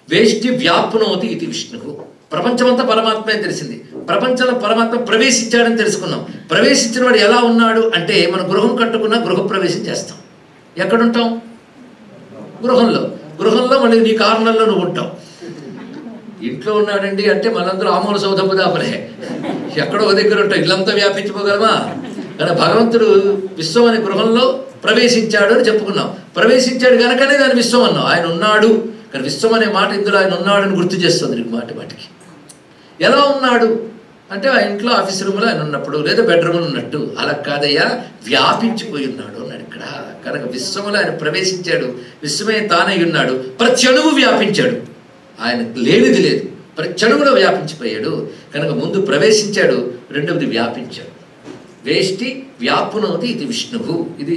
వేష్టి వ్యాప్నోతి ఇది విష్ణువు. ప్రపంచమంతా పరమాత్మే తెలిసింది. ప్రపంచంలో పరమాత్మ ప్రవేశించాడని తెలుసుకున్నాం. ప్రవేశించిన వాడు ఎలా ఉన్నాడు అంటే, మనం గృహం కట్టుకున్నా గృహప్రవేశం చేస్తాం. ఎక్కడుంటాం? గృహంలో. గృహంలో మళ్ళీ నీ కారణంలో నువ్వు ఉంటావు. ఇంట్లో ఉన్నాడండి అంటే మనందరూ ఆమూల సౌధపు దాపలే, ఎక్కడో ఒక దగ్గర ఉంటాం. ఇల్లంతా వ్యాపించిపోగలమా? కానీ భగవంతుడు విశ్వం అనే గృహంలో ప్రవేశించాడు అని చెప్పుకున్నాం. ప్రవేశించాడు కనుకనే దాని విశ్వం అన్నాం. ఆయన ఉన్నాడు. కానీ విశ్వం అనే మాట ఇందులో ఆయన ఉన్నాడు అని గుర్తు చేస్తుంది నీకు మాటి మాటికి. ఎలా ఉన్నాడు అంటే ఆ ఇంట్లో ఆఫీస్ రూమ్లో ఆయన ఉన్నప్పుడు, లేదా బెడ్రూమ్లో ఉన్నట్టు. అలా కాదయ్యా, వ్యాపించిపోయి ఉన్నాడు అన్నాడు ఇక్కడ. కనుక విశ్వములో ఆయన ప్రవేశించాడు. విశ్వమే తానై ఉన్నాడు. ప్రతి అణువు వ్యాపించాడు. ఆయన లేనిది లేదు, ప్రతి అణువులో వ్యాపించిపోయాడు. కనుక ముందు ప్రవేశించాడు, రెండవది వ్యాపించాడు. వేష్టి వ్యాపునోతి ఇది విష్ణువు. ఇది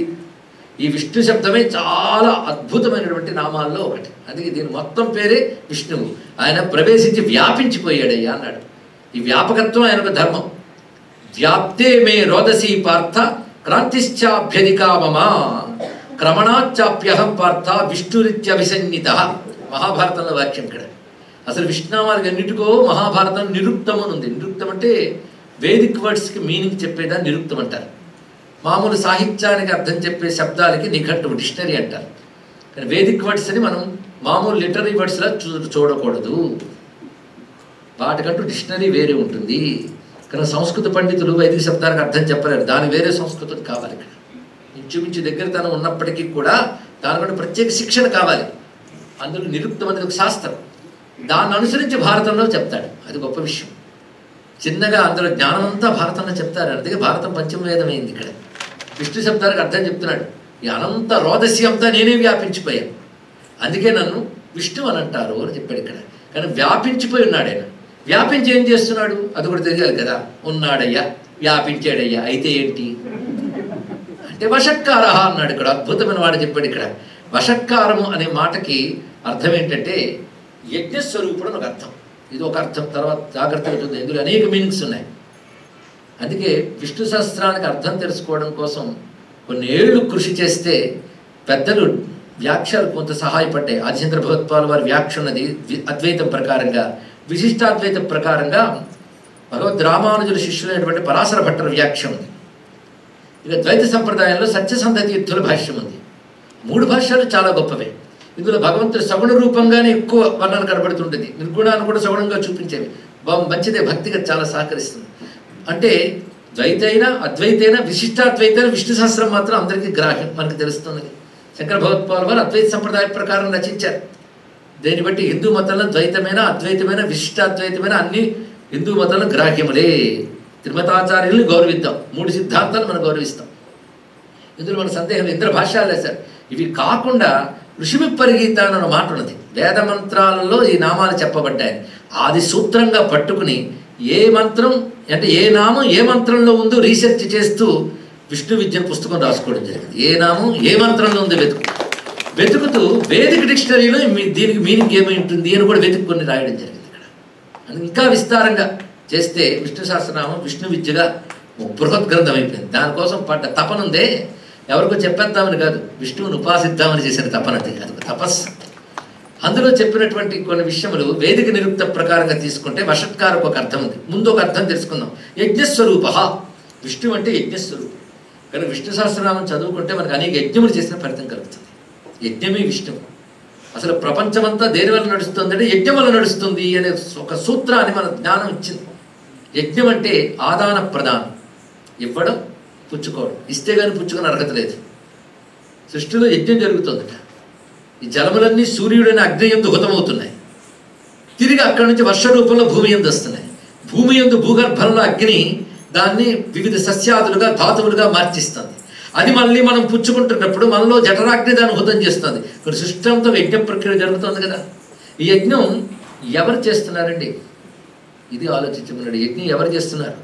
ఈ విష్ణు శబ్దమే చాలా అద్భుతమైనటువంటి నామాల్లో ఒకటి. అందుకే దీని మొత్తం పేరే విష్ణువు. ఆయన ప్రవేశించి వ్యాపించిపోయాడయ్యా అన్నాడు. ఈ వ్యాపకత్వం ఆయనకు ధర్మం. వ్యాప్తే మే రోదసీ పార్థ క్రాంతిశ్చాభ్యధికా మమ క్రమణాచాప్యహం పార్థ విష్ణురిత్యభిసన్నిత. మహాభారతంలో వాక్యం ఇక్కడ. అసలు విష్ణునామాలకి అన్నిటికో మహాభారతం నిరుక్తం అని ఉంది. నిరుక్తం అంటే వేదిక్ వర్డ్స్కి మీనింగ్ చెప్పేదాన్ని నిరుక్తం అంటారు. మామూలు సాహిత్యానికి అర్థం చెప్పే శబ్దాలకి నిఘంటువు, డిక్షనరీ అంటారు. కానీ వేదిక్ వర్డ్స్ అని మనం మామూలు లిటరీ వర్డ్స్లా చూడకూడదు. వాటికంటూ డిక్షనరీ వేరే ఉంటుంది. కానీ సంస్కృత పండితులు వైదిక శబ్దాలకు అర్థం చెప్పలేరు. దాని వేరే సంస్కృతం కావాలి. ఇక్కడ ఇంచుమించు దగ్గరతనం ఉన్నప్పటికీ కూడా దానికంటే ప్రత్యేక శిక్షణ కావాలి. అందులో నిరుక్తం అనేది ఒక శాస్త్రం. దాన్ని అనుసరించి భారతంలో చెప్తాడు. అది గొప్ప విషయం. చిన్నగా అందులో జ్ఞానం అంతా భారతంలో చెప్తారు. అందుకే భారతం పంచమవేదమైంది. ఇక్కడ విష్ణు శబ్దాలకు అర్థం చెప్తున్నాడు. ఈ అనంత రోదసి అంతా నేనే వ్యాపించిపోయాను, అందుకే నన్ను విష్ణు అని అంటారు అని చెప్పాడు ఇక్కడ. కానీ వ్యాపించిపోయి ఉన్నాడు ఆయన. వ్యాపించి ఏం చేస్తున్నాడు అది కూడా తెలియాలి కదా. ఉన్నాడయ్యా, వ్యాపించాడయ్యా, అయితే ఏంటి అంటే వషట్కార అన్నాడు ఇక్కడ. అద్భుతమైన వాడు చెప్పాడు ఇక్కడ. వషట్కారము అనే మాటకి అర్థం ఏంటంటే యజ్ఞస్వరూపుడు అని ఒక అర్థం. ఇది ఒక అర్థం. తర్వాత జాగ్రత్తగా చూద్దాం, ఇందులో అనేక మీనింగ్స్ ఉన్నాయి. అందుకే విష్ణు సహస్రానికి అర్థం తెలుసుకోవడం కోసం కొన్ని ఏళ్ళు కృషి చేస్తే పెద్దలు వ్యాఖ్యలు కొంత సహాయపడ్డాయి. ఆదిశంకర భగవత్పాల్ వారి వ్యాఖ్య ఉన్నది అద్వైతం ప్రకారంగా. విశిష్టాద్వైతం ప్రకారంగా భగవద్ రామానుజుల శిష్యులైనటువంటి పరాశర భట్టర్ వ్యాఖ్య ఉంది. ఇక ద్వైత సంప్రదాయంలో సత్యసంధ తీర్థుల భాష్యం ఉంది. 3 భాష్యాలు చాలా గొప్పవే. ఇందులో భగవంతుడు సగుణ రూపంగానే ఎక్కువ వర్ణన కనబడుతుంటుంది. నిర్గుణాన్ని కూడా సగుణంగా చూపించేవి. మంచిదే, భక్తిగా చాలా సహకరిస్తుంది. అంటే ద్వైతైన అద్వైతైన విశిష్టాద్వైతైన విష్ణు సహస్రం మాత్రం అందరికీ గ్రాహ్యం మనకు తెలుస్తున్నది. శంకర భగవత్పాల్ వారు అద్వైత సంప్రదాయ ప్రకారం రచించారు. దీన్ని బట్టి హిందూ మతంలో ద్వైతమైన అద్వైతమైన విశిష్టాద్వైతమైన అన్ని హిందూ మతంలో గ్రాహ్యములే. త్రిమతాచార్యుల్ని గౌరవిద్దాం, 3 సిద్ధాంతాలు మనం గౌరవిస్తాం. ఇందులో మన సందేహం ఇంద్ర భాష్యాలు వేశారు. ఇవి కాకుండా ఋషిమిప్పరిగీత అన్న మాట ఉన్నది. వేద మంత్రాలలో ఈ నామాలు చెప్పబడ్డాయి. ఆది సూత్రంగా పట్టుకుని ఏ మంత్రం అంటే ఏ నామం ఏ మంత్రంలో ఉందో రీసెర్చ్ చేస్తూ విష్ణు విద్యను పుస్తకం రాసుకోవడం జరిగింది. ఏ నామం ఏ మంత్రంలో ఉందో వెతుకుతూ వేదిక డిక్షనరీలో దీనికి మీనింగ్ ఏమై ఉంటుంది అని కూడా వెతుక్కుని రాయడం జరిగింది ఇక్కడ. ఇంకా విస్తారంగా చేస్తే విష్ణు సహస్రనామం విష్ణు విద్యగా బృహత్ గ్రంథం అయిపోయింది. దానికోసం పడ్డ తపనుందే ఎవరికో చెప్పేద్దామని కాదు, విష్ణువుని ఉపాసిద్దామని చేసిన తపనది. అది ఒక తపస్సు. అందులో చెప్పినటువంటి కొన్ని విషయములు వేదిక నిరుక్త ప్రకారంగా తీసుకుంటే వషట్కారకు ఒక అర్థం ఉంది. ముందు ఒక అర్థం తెలుసుకుందాం. యజ్ఞస్వరూప. విష్ణు అంటే యజ్ఞస్వరూపం. కానీ విష్ణు సహస్రనామం చదువుకుంటే మనకు అనేక యజ్ఞములు చేసిన ఫలితం కలుగుతుంది. యజ్ఞమే విష్ణువు. అసలు ప్రపంచమంతా దేని వల్ల నడుస్తుంది అంటే యజ్ఞం వల్ల నడుస్తుంది అనే ఒక సూత్రాన్ని మన జ్ఞానం ఇచ్చింది. యజ్ఞం అంటే ఆదాన ప్రదానం, ఇవ్వడం పుచ్చుకోవడం. ఇస్తే కానీ పుచ్చుకొని అర్హత లేదు. సృష్టిలో యజ్ఞం జరుగుతుందట. ఈ జలములన్నీ సూర్యుడైన అగ్ని యందు హుతమవుతున్నాయి. తిరిగి అక్కడి నుంచి వర్ష రూపంలో భూమి యందు వస్తున్నాయి. భూమి యందు భూగర్భంలో అగ్ని దాన్ని వివిధ సస్యాదులుగా ధాతువులుగా మార్చిస్తుంది. అది మళ్ళీ మనం పుచ్చుకుంటున్నప్పుడు మనలో జఠరాగ్ని దాన్ని హుతం చేస్తుంది. ఇప్పుడు సృష్టంతో యజ్ఞ ప్రక్రియ జరుగుతుంది కదా. ఈ యజ్ఞం ఎవరు చేస్తున్నారండి? ఇది ఆలోచించమన్నాడు. యజ్ఞం ఎవరు చేస్తున్నారు?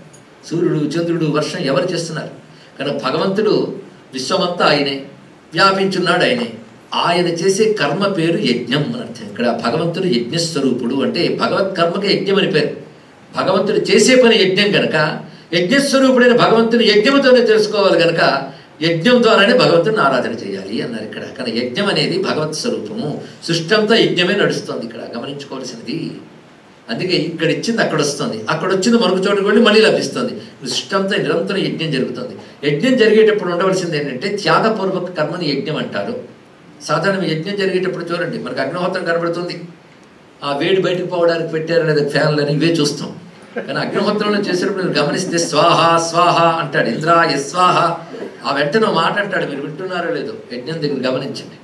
సూర్యుడు, చంద్రుడు, వర్షం ఎవరు చేస్తున్నారు? కానీ భగవంతుడు విశ్వమంతా ఆయనే, వ్యాపించున్నాడు ఆయనే. ఆయన చేసే కర్మ పేరు యజ్ఞం అని అర్థం. ఇక్కడ భగవంతుడు యజ్ఞస్వరూపుడు అంటే భగవత్ కర్మకి యజ్ఞం అని పేరు. భగవంతుడు చేసే పని యజ్ఞం కనుక యజ్ఞస్వరూపుడైన భగవంతుని యజ్ఞముతోనే తెలుసుకోవాలి కనుక యజ్ఞం ద్వారానే భగవంతుని ఆరాధన చేయాలి అన్నారు ఇక్కడ. కానీ యజ్ఞం అనేది భగవత్ స్వరూపము. సృష్టంతో యజ్ఞమే నడుస్తుంది ఇక్కడ, గమనించుకోవాల్సినది. అందుకే ఇక్కడ ఇచ్చింది అక్కడ వస్తుంది, అక్కడ వచ్చింది మరొక చోటుకు వెళ్ళి మళ్ళీ లభిస్తుంది. సృష్టంతో నిరంతరం యజ్ఞం జరుగుతుంది. యజ్ఞం జరిగేటప్పుడు ఉండవలసింది ఏంటంటే త్యాగపూర్వక కర్మని యజ్ఞం అంటారు. సాధారణ యజ్ఞం జరిగేటప్పుడు చూడండి, మనకు అగ్నిహోత్రం కనబడుతుంది. ఆ వేడి బయటకు పోవడానికి పెట్టారనేది ఫ్యాన్లని ఇవే చూస్తాం. కానీ అగ్నిహోత్రంలో చేసేటప్పుడు మీరు గమనిస్తే స్వాహ స్వాహ అంటాడు, ఇంద్రాయ స్వాహ. ఆ వెంటనే మాట అంటాడు, మీరు వింటున్నారో లేదో యజ్ఞం దగ్గర గమనించండి.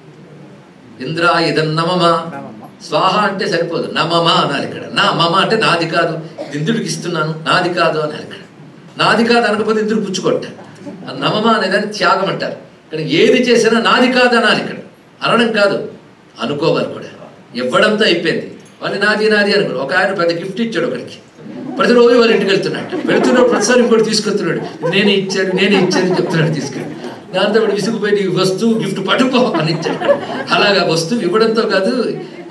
ఇంద్రాయ ఇదన్నమమ. స్వాహ అంటే సరిపోదు, నమమ అనాలి ఇక్కడ. నా మమ అంటే నాది కాదు, ఇంద్రుడికి ఇస్తున్నాను, నాది కాదు అనాలి ఇక్కడ. నాది కాదు అనకపోతే ఇంద్రుడు పుచ్చుకొట్టాడు. నమమ అనేదాన్ని త్యాగం అంటారు. కానీ ఏది చేసినా నాది కాదు అనాలి ఇక్కడ. అనడం కాదు, అనుకోవాలి కూడా. ఇవ్వడంతో అయిపోయింది. వాళ్ళు నాది నాది అనుకోరు. ఒక ఆయన పెద్ద గిఫ్ట్ ఇచ్చాడు ఒకరికి. ప్రతిరోజు వాళ్ళ ఇంటికి వెళ్తున్నాడు. వెళ్తున్నాడు ప్రతిసారి ఇంకోటి తీసుకొస్తున్నాడు. నేనే ఇచ్చాను చెప్తున్నాడు తీసుకెళ్ళి. దాంతో వాడు విసుగుపోయి వస్తువు గిఫ్ట్ పట్టుకో అని ఇచ్చాడు. అలాగా వస్తువు ఇవ్వడంతో కాదు,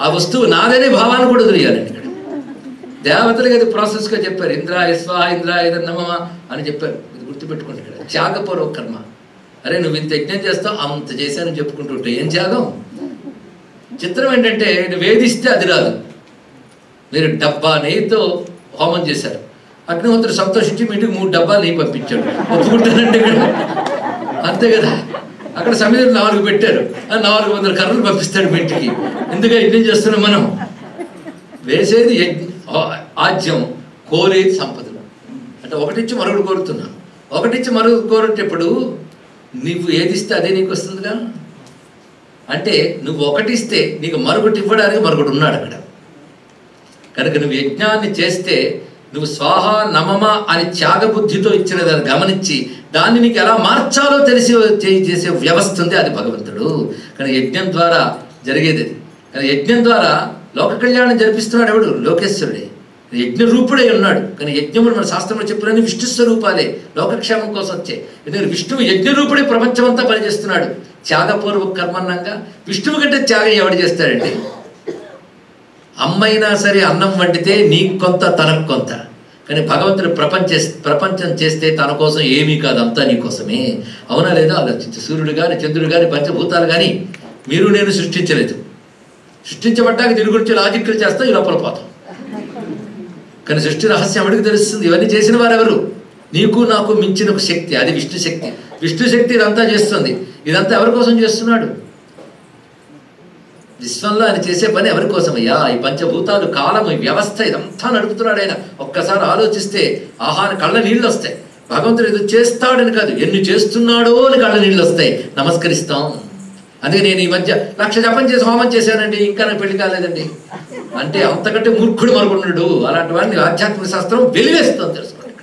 ఆ వస్తువు నాదనే భావాన్ని కూడా వదిలేయాలండి ఇక్కడ. దేవతలకి అది ప్రాసెస్గా చెప్పారు. ఇంద్రాయ స్వాహ ఇంద్రాయ నమః అని చెప్పారు. ఇది గుర్తుపెట్టుకోండి. ఇక్కడ త్యాగపూర్వక కర్మ. అరే నువ్వు ఇంత యజ్ఞం చేస్తావు, అంత చేశానని చెప్పుకుంటుంటే ఏం త్యాగం? చిత్రం ఏంటంటే నువ్వు వేధిస్తే అది రాదు. మీరు డబ్బా నెయ్యితో హోమం చేశారు, అగ్నిహోత్రుడు సంతోషించి మీ ఇంటికి 3 డబ్బాలు నెయ్యి పంపించాడు, ఒప్పుకుంటానంటే ఇక్కడ అంతే కదా. అక్కడ సమిధులు 4 పెట్టారు, 400 కర్రలు పంపిస్తాడు మీ ఇంటికి. ఎందుకంటే యజ్ఞం చేస్తున్నాం మనం. వేసేది ఆజ్యం, కోరేది సంపదలు. అంటే ఒకటిచ్చి మరొకటి కోరుతున్నాం. ఒకటిచ్చి మరొకటి కోరేటప్పుడు నువ్వు ఏదిస్తే అదే నీకు వస్తుందిగా. అంటే నువ్వు ఒకటిస్తే నీకు మరొకటి ఇవ్వడానికి మరొకటి ఉన్నాడు అక్కడ. కనుక నువ్వు యజ్ఞాన్ని చేస్తే నువ్వు స్వాహ నమమ అని త్యాగబుద్ధితో ఇచ్చిన దాన్ని గమనించి దాన్ని నీకు ఎలా మార్చాలో తెలిసి చేసే వ్యవస్థ ఉంది, అది భగవంతుడు. కానీ యజ్ఞం ద్వారా జరిగేది అది. కానీ యజ్ఞం ద్వారా లోక కళ్యాణం జరిపిస్తున్నాడు ఎవడు? లోకేశ్వరుడే. యజ్ఞ రూపుడే ఉన్నాడు. కానీ యజ్ఞములు మన శాస్త్రంలో చెప్పినని విష్ణు స్వరూపాలే, లోకక్షేమం కోసం వచ్చాయి. ఎందుకంటే విష్ణువు యజ్ఞ రూపుడే ప్రపంచమంతా పనిచేస్తున్నాడు. త్యాగపూర్వక కర్మన్నంగా విష్ణువు కంటే త్యాగం ఎవడు చేస్తాడండి? అమ్మైనా సరే అన్నం వండితే నీకు కొంత తనకు కొంత. కానీ భగవంతుడు ప్రపంచం చేస్తే తన కోసం ఏమీ కాదు, అంతా నీకోసమే. అవునా లేదా ఆలోచించు. సూర్యుడు కానీ చంద్రుడు కానీ పంచభూతాలు కానీ మీరు నేను సృష్టించలేదు. సృష్టించబడ్డాక దీని గురించి లాజిక్లు చేస్తాం, ఈ లోపల పోతాం. కానీ సృష్టి రహస్యం ఎవరికి తెలుస్తుంది? ఇవన్నీ చేసిన వారెవరు? నీకు నాకు మించిన ఒక శక్తి, అది విష్ణు శక్తి. విష్ణు శక్తి ఇదంతా చేస్తుంది. ఇదంతా ఎవరి కోసం చేస్తున్నాడు? విశ్వంలో ఆయన చేసే పని ఎవరి కోసమయ్యా? ఈ పంచభూతాలు, కాలం, ఈ వ్యవస్థ ఇదంతా నడుపుతున్నాడు ఆయన. ఒక్కసారి ఆలోచిస్తే కళ్ళ నీళ్ళు వస్తాయి. భగవంతుడు ఇది చేస్తాడని కాదు, ఎన్ని చేస్తున్నాడో అని కళ్ళ నీళ్ళు వస్తాయి. నమస్కరిస్తాం. అందుకే నేను ఈ మధ్య 1,00,000 జపం చేసి హోమం చేశానండి, ఇంకా నాకు పెళ్లి కాలేదండి అంటే అంతకంటే మూర్ఖుడు మరొకడు. అలాంటి వాడిని ఆధ్యాత్మిక శాస్త్రం వెలివేస్తాం. తెలుసుకోండి,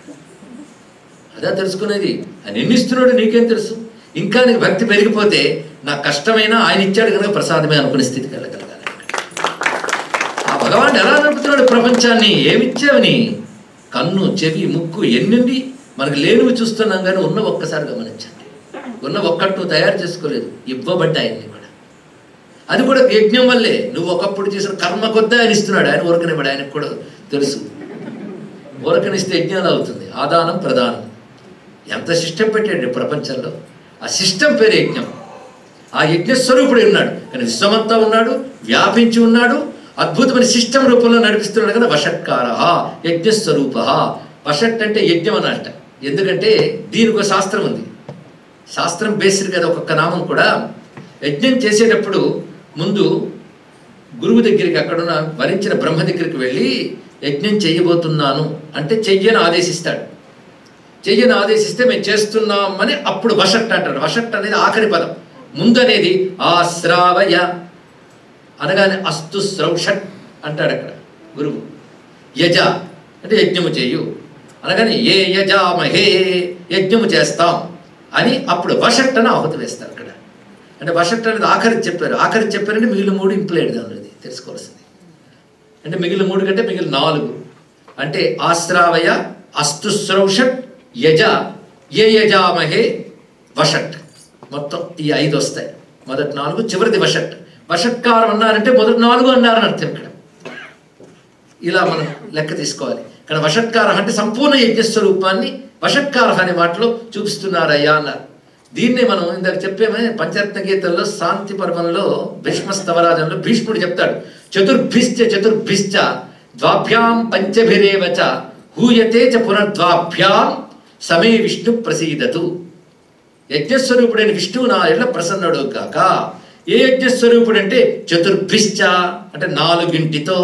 అదే తెలుసుకునేది. ఆయన ఎన్నిస్తున్నాడు నీకేం తెలుసు? ఇంకా నీకు భక్తి పెరిగిపోతే నాకు కష్టమైనా ఆయన ఇచ్చాడు కనుక ప్రసాదమే అనుకునే స్థితికి వెళ్ళగలగాలి. ఆ భగవాన్ ఎలా నడుపుతున్నాడు ప్రపంచాన్ని? ఏమిచ్చావని? కన్ను, చెవి, ముక్కు ఎన్నిండి మనకు లేనివి చూస్తున్నాం. కానీ ఉన్న ఒక్కసారి గమనించండి. ఉన్న ఒక్కటి నువ్వు తయారు చేసుకోలేదు, ఇవ్వబడ్డాయన్ని కూడా. అది కూడా యజ్ఞం వల్లే. నువ్వు ఒకప్పుడు చేసిన కర్మ కొద్ది ఆయన ఇస్తున్నాడు. ఆయన ఊరకనివ్వడు, ఆయనకు కూడా తెలుసు. ఊరకనిస్తే యజ్ఞాలు అవుతుంది. ఆదానం ప్రదానం ఎంత సిస్టమ్ పెట్టాడు ప్రపంచంలో. ఆ సిస్టమ్ పేరు యజ్ఞం. ఆ యజ్ఞస్వరూపుడు ఉన్నాడు. కానీ విశ్వమంతా ఉన్నాడు, వ్యాపించి ఉన్నాడు, అద్భుతమైన సిస్టమ్ రూపంలో నడిపిస్తున్నాడు కదా. వషట్కార యజ్ఞస్వరూప. వషట్ అంటే యజ్ఞం అని అంట. ఎందుకంటే దీనికి ఒక శాస్త్రం ఉంది. శాస్త్రం బేస్డ్ కదా ఒక్కొక్క నామం కూడా. యజ్ఞం చేసేటప్పుడు ముందు గురువు దగ్గరికి, అక్కడున్న వరించిన బ్రహ్మ దగ్గరికి వెళ్ళి యజ్ఞం చెయ్యబోతున్నాను అంటే చెయ్యని ఆదేశిస్తాడు. చెయ్యని ఆదేశిస్తే మేము చేస్తున్నామని అప్పుడు వషట్ అంటాడు. వషట్ అనేది ఆఖరి పదం. ముందు అనేది ఆశ్రావయ అనగానే అస్తు శ్రౌషట్ అంటాడు అక్కడ గురువు. యజ అంటే యజ్ఞము చేయు అనగానే ఏ యజామహే యజ్ఞము చేస్తాం అని అప్పుడు వషట్ అని ఆహుతి వేస్తారు అక్కడ. అంటే వషట్ అనేది ఆఖరి చెప్పారు. ఆఖరి చెప్పారంటే మిగిలిన 3 ఇంప్లైడ్ దానిది తెలుసుకోవాల్సింది. అంటే మిగిలిన 3 కంటే మిగిలిన 4 అంటే ఆశ్రావయ, అస్తు శ్రౌషట్, యజ, ఏ యజామహే, వషట్. మొత్తం ఈ 5 వస్తాయి. మొదటి 4, చివరిది వషట్. వషట్కారం అన్నారంటే మొదటి 4 అన్నారని అర్థం ఇక్కడ. ఇలా మనం లెక్క తీసుకోవాలి. కానీ వషట్కారం అంటే సంపూర్ణ యజ్ఞస్వరూపాన్ని వషట్కారం అనే మాటలో చూపిస్తున్నారయ్యా అన్నారు. దీన్నే మనం ఇందాక చెప్పేమే పంచరత్న గీతల్లో శాంతి పర్వంలో భీష్మస్తవరాజంలో భీష్ముడు చెప్తాడు. చతుర్భిశ్చ ద్వాభ్యాం పంచభిరేవచ హూయతే చ పునర్ద్వాభ్యాం సమే విష్ణు ప్రసీదతు. యజ్ఞస్వరూపుడైన విష్ణువు నా ఎట్లా ప్రసన్నుడు కాక. ఏ యజ్ఞస్వరూపుడు అంటే చతుర్భిశ్చ అంటే 4తో,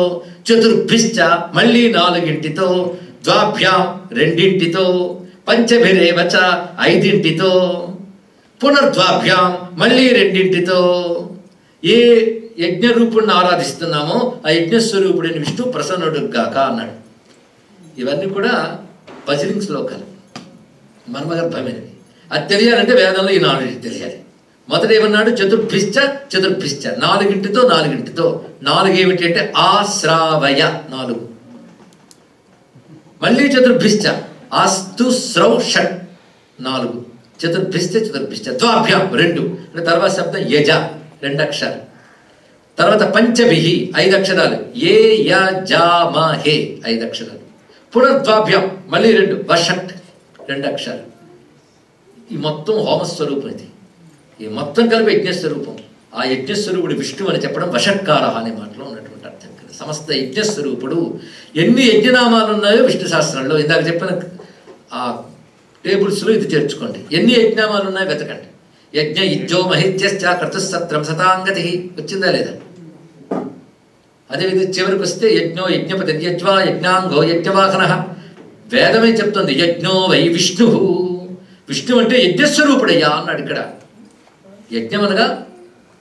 చతుర్భిశ్చ మళ్ళీ 4తో, ద్వాభ్యాం 2తో, పంచభిరేవచ 5తో, పునర్ద్వాభ్యాం మళ్ళీ 2తో. ఏ యజ్ఞరూపుడిని ఆరాధిస్తున్నామో ఆ యజ్ఞస్వరూపుడైన విష్ణు ప్రసన్నుడు కాక అన్నాడు. ఇవన్నీ కూడా బజరింగ్ శ్లోకాలు, మర్మగర్భమైనవి. అది తెలియాలంటే వేదంలో ఈ 4 తెలియాలి. మొదట ఏమన్నాడు? చతుర్భిశ్చ 4తో 4 ఏమిటి అంటే ఆశ్రావయ 4, మళ్ళీ చతుర్భిశ్చ ఆస్తు శ్రౌ షట్ 4, చతుర్భిశ్చ ద్వాభ్యాం 2 అంటే తర్వాత శబ్దం యజ 2 అక్షరాలు, తర్వాత పంచభిహి 5 అక్షరాలు, ఏ య జ మ హే 5 అక్షరాలు. పునర్ద్వాభ్యం మళ్ళీ 2, వషట్ 2 అక్షరాలు. ఈ మొత్తం హోమస్వరూపం. ఇది ఈ మొత్తం కలిపి యజ్ఞస్వరూపం. ఆ యజ్ఞస్వరూపుడు విష్ణువు అని చెప్పడం వషట్కార అనే మాటలో ఉన్నటువంటి అర్థం. సమస్త యజ్ఞస్వరూపుడు. ఎన్ని యజ్ఞనామాలు ఉన్నాయో విష్ణు శాస్త్రంలో ఇందాక చెప్పిన ఆ టేబుల్స్లో ఇది చేర్చుకోండి. ఎన్ని యజ్ఞనామాలు ఉన్నాయో వెతకండి. యజ్ఞ యుజ్జో మహిత్యశ్చ క్రతుస్సత్రం శతాంగతి వచ్చిందా లేదా? అదేవిధంగా చివరికి వస్తే యజ్ఞో యజ్ఞపతి యజ్వా యజ్ఞాంగో యజ్ఞవాహన. వేదమే చెప్తుంది యజ్ఞో వై విష్ణు. విష్ణు అంటే యజ్ఞస్వరూపుడయ్యా అన్నాడు ఇక్కడ. యజ్ఞం అనగా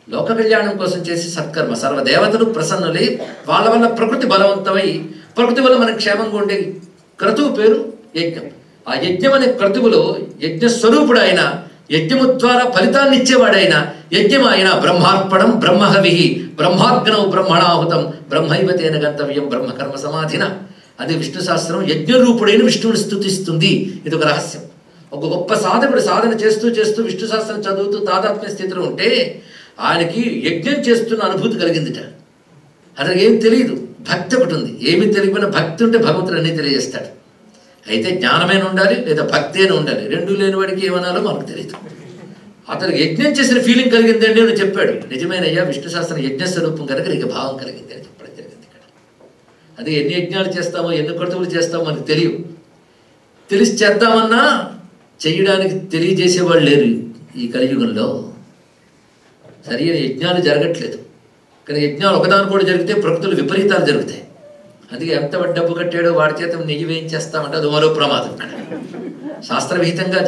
లోక కళ్యాణం కోసం చేసి సత్కర్మ. సర్వదేవతలు ప్రసన్నులై వాళ్ళ వల్ల ప్రకృతి బలవంతమై ప్రకృతి వల్ల మనకు క్షేమంగా ఉండే క్రతువు పేరు యజ్ఞం. ఆ యజ్ఞం అనే క్రతువులో యజ్ఞస్వరూపుడు ఆయన, యజ్ఞము ద్వారా ఫలితాన్ని ఇచ్చేవాడైన యజ్ఞం ఆయన. బ్రహ్మార్పణం బ్రహ్మహవి బ్రహ్మాగ్నౌ బ్రహ్మణాహుతం బ్రహ్మైవతేన గంతవ్యం బ్రహ్మకర్మ సమాధిన. అది విష్ణు శాస్త్రం యజ్ఞరూపుడైన విష్ణువుని స్తుతిస్తుంది. ఇది ఒక రహస్యం. ఒక గొప్ప సాధకుడు సాధన చేస్తూ చేస్తూ విష్ణు శాస్త్రం చదువుతూ తాదాత్మ్య స్థితిలో ఉంటే ఆయనకి యజ్ఞం చేస్తున్న అనుభూతి కలిగిందిట. అతనికి ఏం తెలియదు, భక్తి ఒకటి ఉంది. ఏమి తెలియకపోయినా భక్తి ఉంటే భగవంతుడు అన్నీ తెలియజేస్తాడు. అయితే జ్ఞానమైన ఉండాలి లేదా భక్తి అయినా ఉండాలి. రెండు లేని వాడికి ఏమనాలో మనకు తెలియదు. అతనికి యజ్ఞం చేసిన ఫీలింగ్ కలిగిందండి అని చెప్పాడు. నిజమేనయ్యా, విష్ణు శాస్త్రం యజ్ఞస్వరూపం కనుక నీకు భావం కలిగింది అని చెప్పడం జరిగింది ఇక్కడ. అదే ఎన్ని యజ్ఞాలు చేస్తామో ఎన్ని క్రతువులు చేస్తామో మనకు తెలియదు. తెలిసి చేద్దామన్నా చేయడానికి తెలియజేసేవాళ్ళు లేరు ఈ కలియుగంలో. సరైన యజ్ఞాలు జరగట్లేదు. కానీ యజ్ఞాలు ఒకదాని కూడా జరిగితే ప్రకృతులు విపరీతాలు జరుగుతాయి. అందుకే ఎంత డబ్బు కట్టాడో వాడి చేత నెయ్యి వేయించేస్తామంటే అది మరో ప్రమాదం. ఇక్కడ శాస్త్రవిహితంగా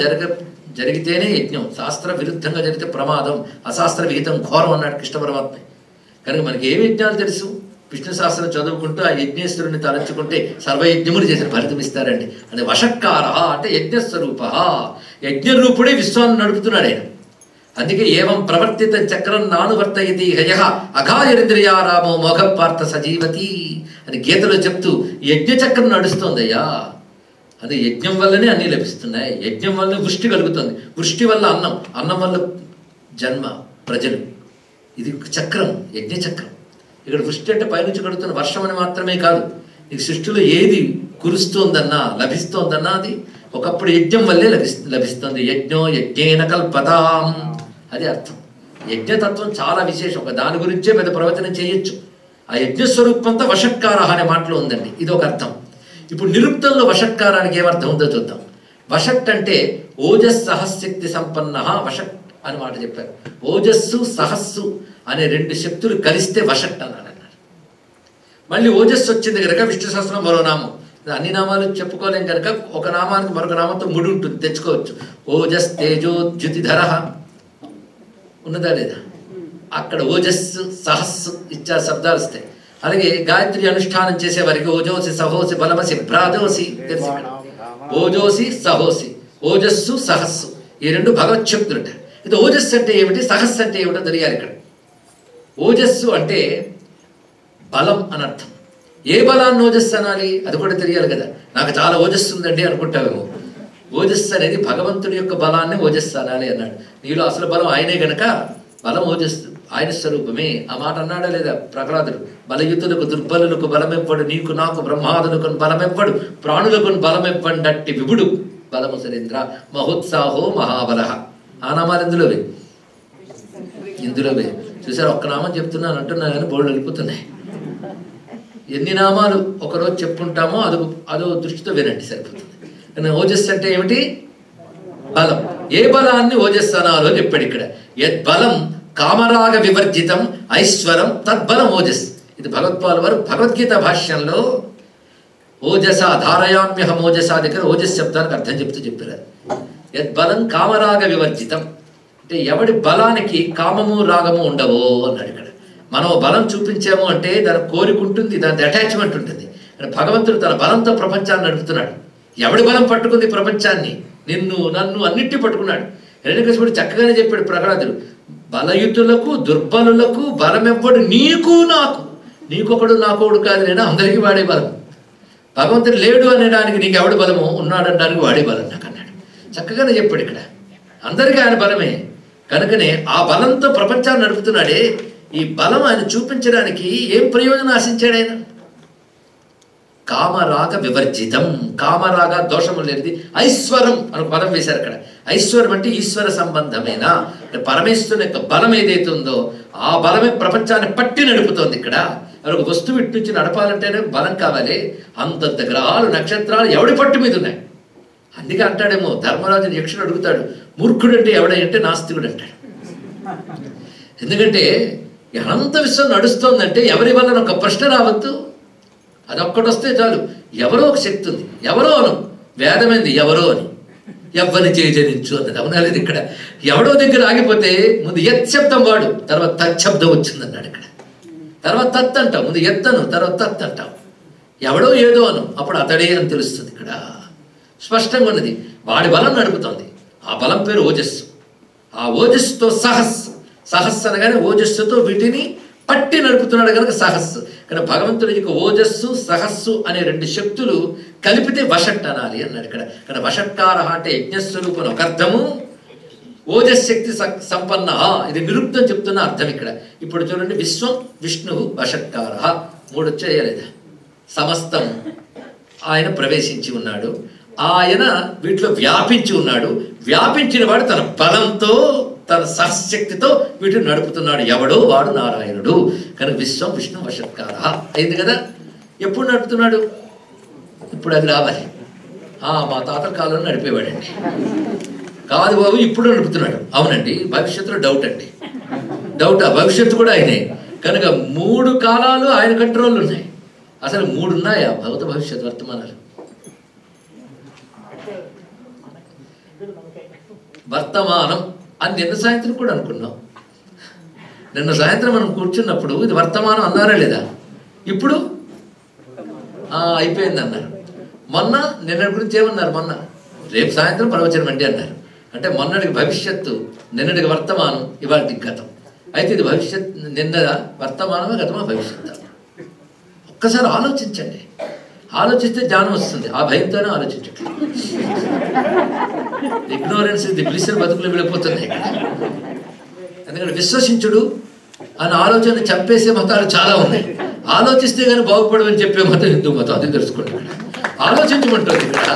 జరిగితేనే యజ్ఞం, శాస్త్ర విరుద్ధంగా జరిగితే ప్రమాదం. అశాస్త్ర విహితం ఘోరం అన్నాడు కృష్ణ పరమాత్మ. కనుక మనకి ఏ యజ్ఞాలు తెలుసు? విష్ణు శాస్త్రం చదువుకుంటూ ఆ యజ్ఞేశ్వరుని తలంచుకుంటే సర్వయజ్ఞములు చేసిన ఫలితం ఇస్తారండి. అది వషట్కార అంటే యజ్ఞస్వరూప. యజ్ఞరూపుడే విశ్వాన్ని నడుపుతున్నాడు ఆయన. అందుకే ఏవం ప్రవర్తిత చక్రం నానువర్తయతి హయ అఘాయరింద్రియారామో మోఘ పార్థ సజీవతి అని గీతలో చెప్తూ యజ్ఞచక్రం నడుస్తోందయ్యా. అది యజ్ఞం వల్లనే అన్నీ లభిస్తున్నాయి. యజ్ఞం వల్ల వృష్టి కలుగుతుంది, వృష్టి వల్ల అన్నం, అన్నం వల్ల జన్మ, ప్రజలు. ఇది చక్రం, యజ్ఞచక్రం. ఇక్కడ వృష్టి అంటే పైనుంచి కడుతున్న వర్షం అని మాత్రమే కాదు. ఈ సృష్టిలో ఏది కురుస్తోందన్నా లభిస్తోందన్నా అది ఒకప్పుడు యజ్ఞం వల్లే లభిస్తుంది. యజ్ఞో యజ్ఞేన కల్పతాం అది అర్థం. యజ్ఞతత్వం చాలా విశేషం. ఒక దాని గురించే పెద్ద ప్రవచనం చేయొచ్చు. ఆ యజ్ఞస్వరూపంతో వషట్కార అనే మాటలో ఉందండి. ఇది ఒక అర్థం. ఇప్పుడు నిరుక్తంలో వషట్కారానికి ఏమర్థం ఉందో చూద్దాం. వషట్ అంటే ఓజస్ సహశక్తి సంపన్న వషట్ అని మాట చెప్పారు. ఓజస్సు సహస్సు అనే 2 శక్తులు కలిస్తే వషట్ అని అన్నారు. మళ్ళీ ఓజస్సు వచ్చింది కనుక విష్ణు సహస్రం మరో నామం. అన్ని నామాలు చెప్పుకోలేం కనుక ఒక నామానికి మరొక నామంతో ముడి ఉంటుంది, తెచ్చుకోవచ్చు. ఓజస్ తేజో ద్యుతిధర ఉన్నదా లేదా? అక్కడ ఓజస్సు సహస్సు ఇచ్చా శబ్దాలు వస్తాయి. అలాగే గాయత్రి అనుష్ఠానం చేసే వారికి ఓజోసి సహోసి బలమసి భ్రాజోసి తెలుసు. ఓజోసి సహోసి, ఓజస్సు సహస్సు ఈ 2 భగవత్ శక్తులుంట. ఇది ఓజస్సు అంటే ఏమిటి, సహస్సు అంటే ఏమిటో తెలియాలి ఇక్కడ. ఓజస్సు అంటే బలం అని అర్థం. ఏ బలాన్ని ఓజస్సు అనాలి అది కూడా తెలియాలి కదా. నాకు చాలా ఓజస్సు ఉందండి అనుకుంటావేమో. ఓజస్సు అనేది భగవంతుడి యొక్క బలాన్ని ఓజస్సు అనాలి అన్నాడు. నీలో అసలు బలం ఆయనే గనక బలం ఓజస్సు ఆయన స్వరూపమే. ఆ మాట అన్నాడా లేదా ప్రహ్లాదుడు? బలయుతులకు దుర్బలులకు బలమెవ్వడు, నీకు నాకు బ్రహ్మాదులకు బలమెవ్వడు, ప్రాణులకు బలమెవ్వండట్టి విభుడు బలము సరేంద్ర మహోత్సాహో మహాబల. ఆ నామాలు ఇందులోవే చూసారు. ఒక్క నామం చెప్తున్నాను అంటున్నాను కానీ బోర్డు వెళ్ళిపోతున్నాయి. ఎన్ని నామాలు ఒకరోజు చెప్పుకుంటామో అదో దృష్టితో వినండి సరిపోతుంది. కానీ ఓజస్సు అంటే ఏమిటి? బలం. ఏ బలాన్ని ఓజస్సు అనాలో చెప్పాడు ఇక్కడ. యద్బలం కామరాగ వివర్జితం ఐశ్వరం తద్బలం ఓజస్. ఇది భగవత్పాల వారు భగవద్గీత భాష్యంలో ఓజస ధారయామ్యహం ఓజస దగ్గర ఓజస్ శబ్దానికి అర్థం చెప్తూ చెప్పారు. యద్బలం కామరాగ వివర్జితం అంటే ఎవడి బలానికి కామము రాగము ఉండవో అన్నాడు ఇక్కడ. మనం బలం చూపించాము అంటే దాని కోరిక ఉంటుంది, దాని అటాచ్మెంట్ ఉంటుంది. భగవంతుడు తన బలంతో ప్రపంచాన్ని నడుపుతున్నాడు. ఎవడి బలం పట్టుకుంది ప్రపంచాన్ని? నిన్ను నన్ను అన్నిటి పట్టుకున్నాడు. హిరణ్యకశిపుడు చక్కగానే చెప్పాడు ప్రహ్లాదుడు, బలయుతులకు దుర్బలులకు బలమెవ్వడు, నీకు నాకు, నీకొకడు నాకొకడు కాదు, నేను అందరికీ వాడే బలం. భగవంతుడు లేడు అనేదానికి నీకు ఎవడు బలమో, ఉన్నాడనడానికి వాడే బలం నాకు అన్నాడు. చక్కగానే చెప్పాడు ఇక్కడ. అందరికీ ఆయన బలమే కనుకనే ఆ బలంతో ప్రపంచాన్ని నడుపుతున్నాడే. ఈ బలం ఆయన చూపించడానికి ఏం ప్రయోజనం ఆశించాడు ఆయన? కామరాగ వివర్జితం, కామరాగ దోషము లేనిది. ఐశ్వరం అని ఒక పదం వేశారు అక్కడ. ఐశ్వరం అంటే ఈశ్వర సంబంధమైన పరమేశ్వరుని యొక్క బలం ఏదైతే ఉందో ఆ బలమే ప్రపంచాన్ని పట్టి నడుపుతోంది. ఇక్కడ ఒక వస్తువు ఇటు నుంచి నడపాలంటేనే బలం కావాలి. అంతంత గ్రహాలు నక్షత్రాలు ఎవడి పట్టు మీద ఉన్నాయి. అందుకే అంటాడేమో ధర్మరాజుని యక్షుడు అడుగుతాడు, మూర్ఖుడు అంటే ఎవడై అంటే నాస్తికుడు అంటాడు. ఎందుకంటే అనంత విశ్వం నడుస్తోందంటే ఎవరి వల్ల ఒక ప్రశ్న రావద్దు. అదొక్కటి వస్తే చాలు. ఎవరో ఒక శక్తి ఉంది, ఎవరో అను. వేదమైంది ఎవరో అని, ఎవ్వని జయించు అన్నది. అవునా లేదు? ఇక్కడ ఎవడో దగ్గర ఆగిపోతే ముందు యత్ శబ్దం వాడు, తర్వాత తచ్చబ్దం వచ్చిందన్నాడు. ఇక్కడ తర్వాత తత్ అంటావు, ముందు ఎత్తను తర్వాత తత్ అంటావు. ఎవడో ఏదో అను, అప్పుడు అతడే అని తెలుస్తుంది. ఇక్కడ స్పష్టంగా ఉన్నది. వాడి బలం నడుపుతోంది. ఆ బలం పేరు ఓజస్సు. ఆ ఓజస్సుతో సహస్సు అనగానే ఓజస్సుతో వీటిని పట్టి నడుపుతున్నాడు కనుక సహస్సు. కానీ భగవంతుడికి ఓజస్సు సహస్సు అనే రెండు శక్తులు కలిపితే వషట్ అనాలి అన్నాడు. ఇక్కడ వషట్కార అంటే యజ్ఞస్వరూపం ఒక అర్థము, ఓజశక్తి సంపన్న ఇది నిరుక్తం చెప్తున్న అర్థం. ఇక్కడ ఇప్పుడు చూడండి, విశ్వం విష్ణువు వషట్కార, మూడు వచ్చేయలేదా? సమస్తం ఆయన ప్రవేశించి ఉన్నాడు. ఆయన వీటిలో వ్యాపించి ఉన్నాడు. వ్యాపించిన వాడు తన బలంతో తన సహశక్తితో వీటిని నడుపుతున్నాడు. ఎవడో వాడు నారాయణుడు. కనుక విశ్వం విష్ణు వషట్కార అయింది కదా. ఎప్పుడు నడుపుతున్నాడు? ఇప్పుడు అది రావాలి. మా తాతల కాలంలో నడిపేవాడండి. కాదు బాబు, ఇప్పుడు నడుపుతున్నాడు. అవునండి, భవిష్యత్తులో డౌట్ అండి. డౌటా? భవిష్యత్తు కూడా ఆయనే. కనుక 3 కాలాలు ఆయన కంట్రోల్ ఉన్నాయి. అసలు 3 ఉన్నాయా? భౌత భవిష్యత్ వర్తమానాలు. వర్తమానం అని నిన్న సాయంత్రం కూడా అనుకున్నాం. నిన్న సాయంత్రం మనం కూర్చున్నప్పుడు ఇది వర్తమానం అన్నారా లేదా? ఇప్పుడు అయిపోయింది అన్నారు. మొన్న నిన్నటి గురించి ఏమన్నారు? మొన్న రేపు సాయంత్రం ప్రవచనం అండి అన్నారు. అంటే మొన్నటికి భవిష్యత్తు, నిన్నటికి వర్తమానం, ఇవాళకి గతం. అయితే ఇది భవిష్యత్, నిన్న వర్తమానమా గతమా భవిష్యత్తు? ఒక్కసారి ఆలోచించండి. ఆలోచిస్తే జ్ఞానం వస్తుంది. ఆ భయంతోనే ఆలోచించట్లేదు. ఇగ్నోరెన్స్ ఇది బ్లిస్సర్ బతుకులు వెళ్ళిపోతున్నాయి. ఎందుకంటే విశ్వసించుడు అని ఆలోచన చంపేసే మతాలు చాలా ఉన్నాయి. ఆలోచిస్తే కానీ బాగుపడమని చెప్పే మతం హిందూ మతం. అది తెలుసుకోండి. ఆలోచించమంటుంది. ఇక్కడ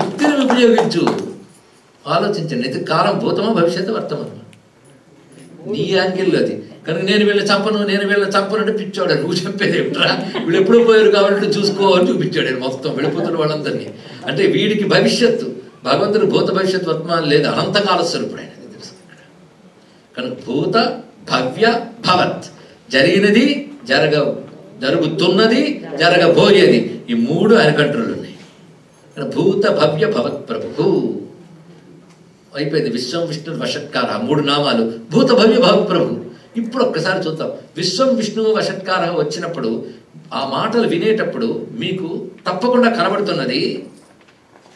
యుక్తిని ఉపయోగించు, ఆలోచించండి. ఇది కాలం భూతమా భవిష్యత్తు వర్తమానమా? నీ యాంగిల్లో అది. కనుక నేను వీళ్ళని చంపను అంటే పిచ్చోడు. నువ్వు చెప్పేది ఏమిట్రా? వీళ్ళు ఎప్పుడు పోయారు కాబట్టి చూసుకోవాలని చూపించాడు ఆయన మొత్తం వెళ్ళిపోతున్న వాళ్ళందరినీ. అంటే వీడికి భవిష్యత్తు, భగవంతుడు భూత భవిష్యత్తు వర్తమానం లేదు, అనంతకాల స్వరూపుడు ఆయన. తెలుసు. కనుక భూత భవ్య భవత్, జరిగినది, జరుగుతున్నది, జరగబోయేది, ఈ 3 ఆయన కంట్రోల్ ఉన్నాయి. భూత భవ్య భవత్ ప్రభు అయిపోయింది. విశ్వం విష్ణు వషట్కార 3 నామాలు. భూత భవ్య భవత్ ప్రభు. ఇప్పుడు ఒక్కసారి చూద్దాం. విశ్వం విష్ణువు వషట్కార వచ్చినప్పుడు ఆ మాటలు వినేటప్పుడు మీకు తప్పకుండా కనబడుతున్నది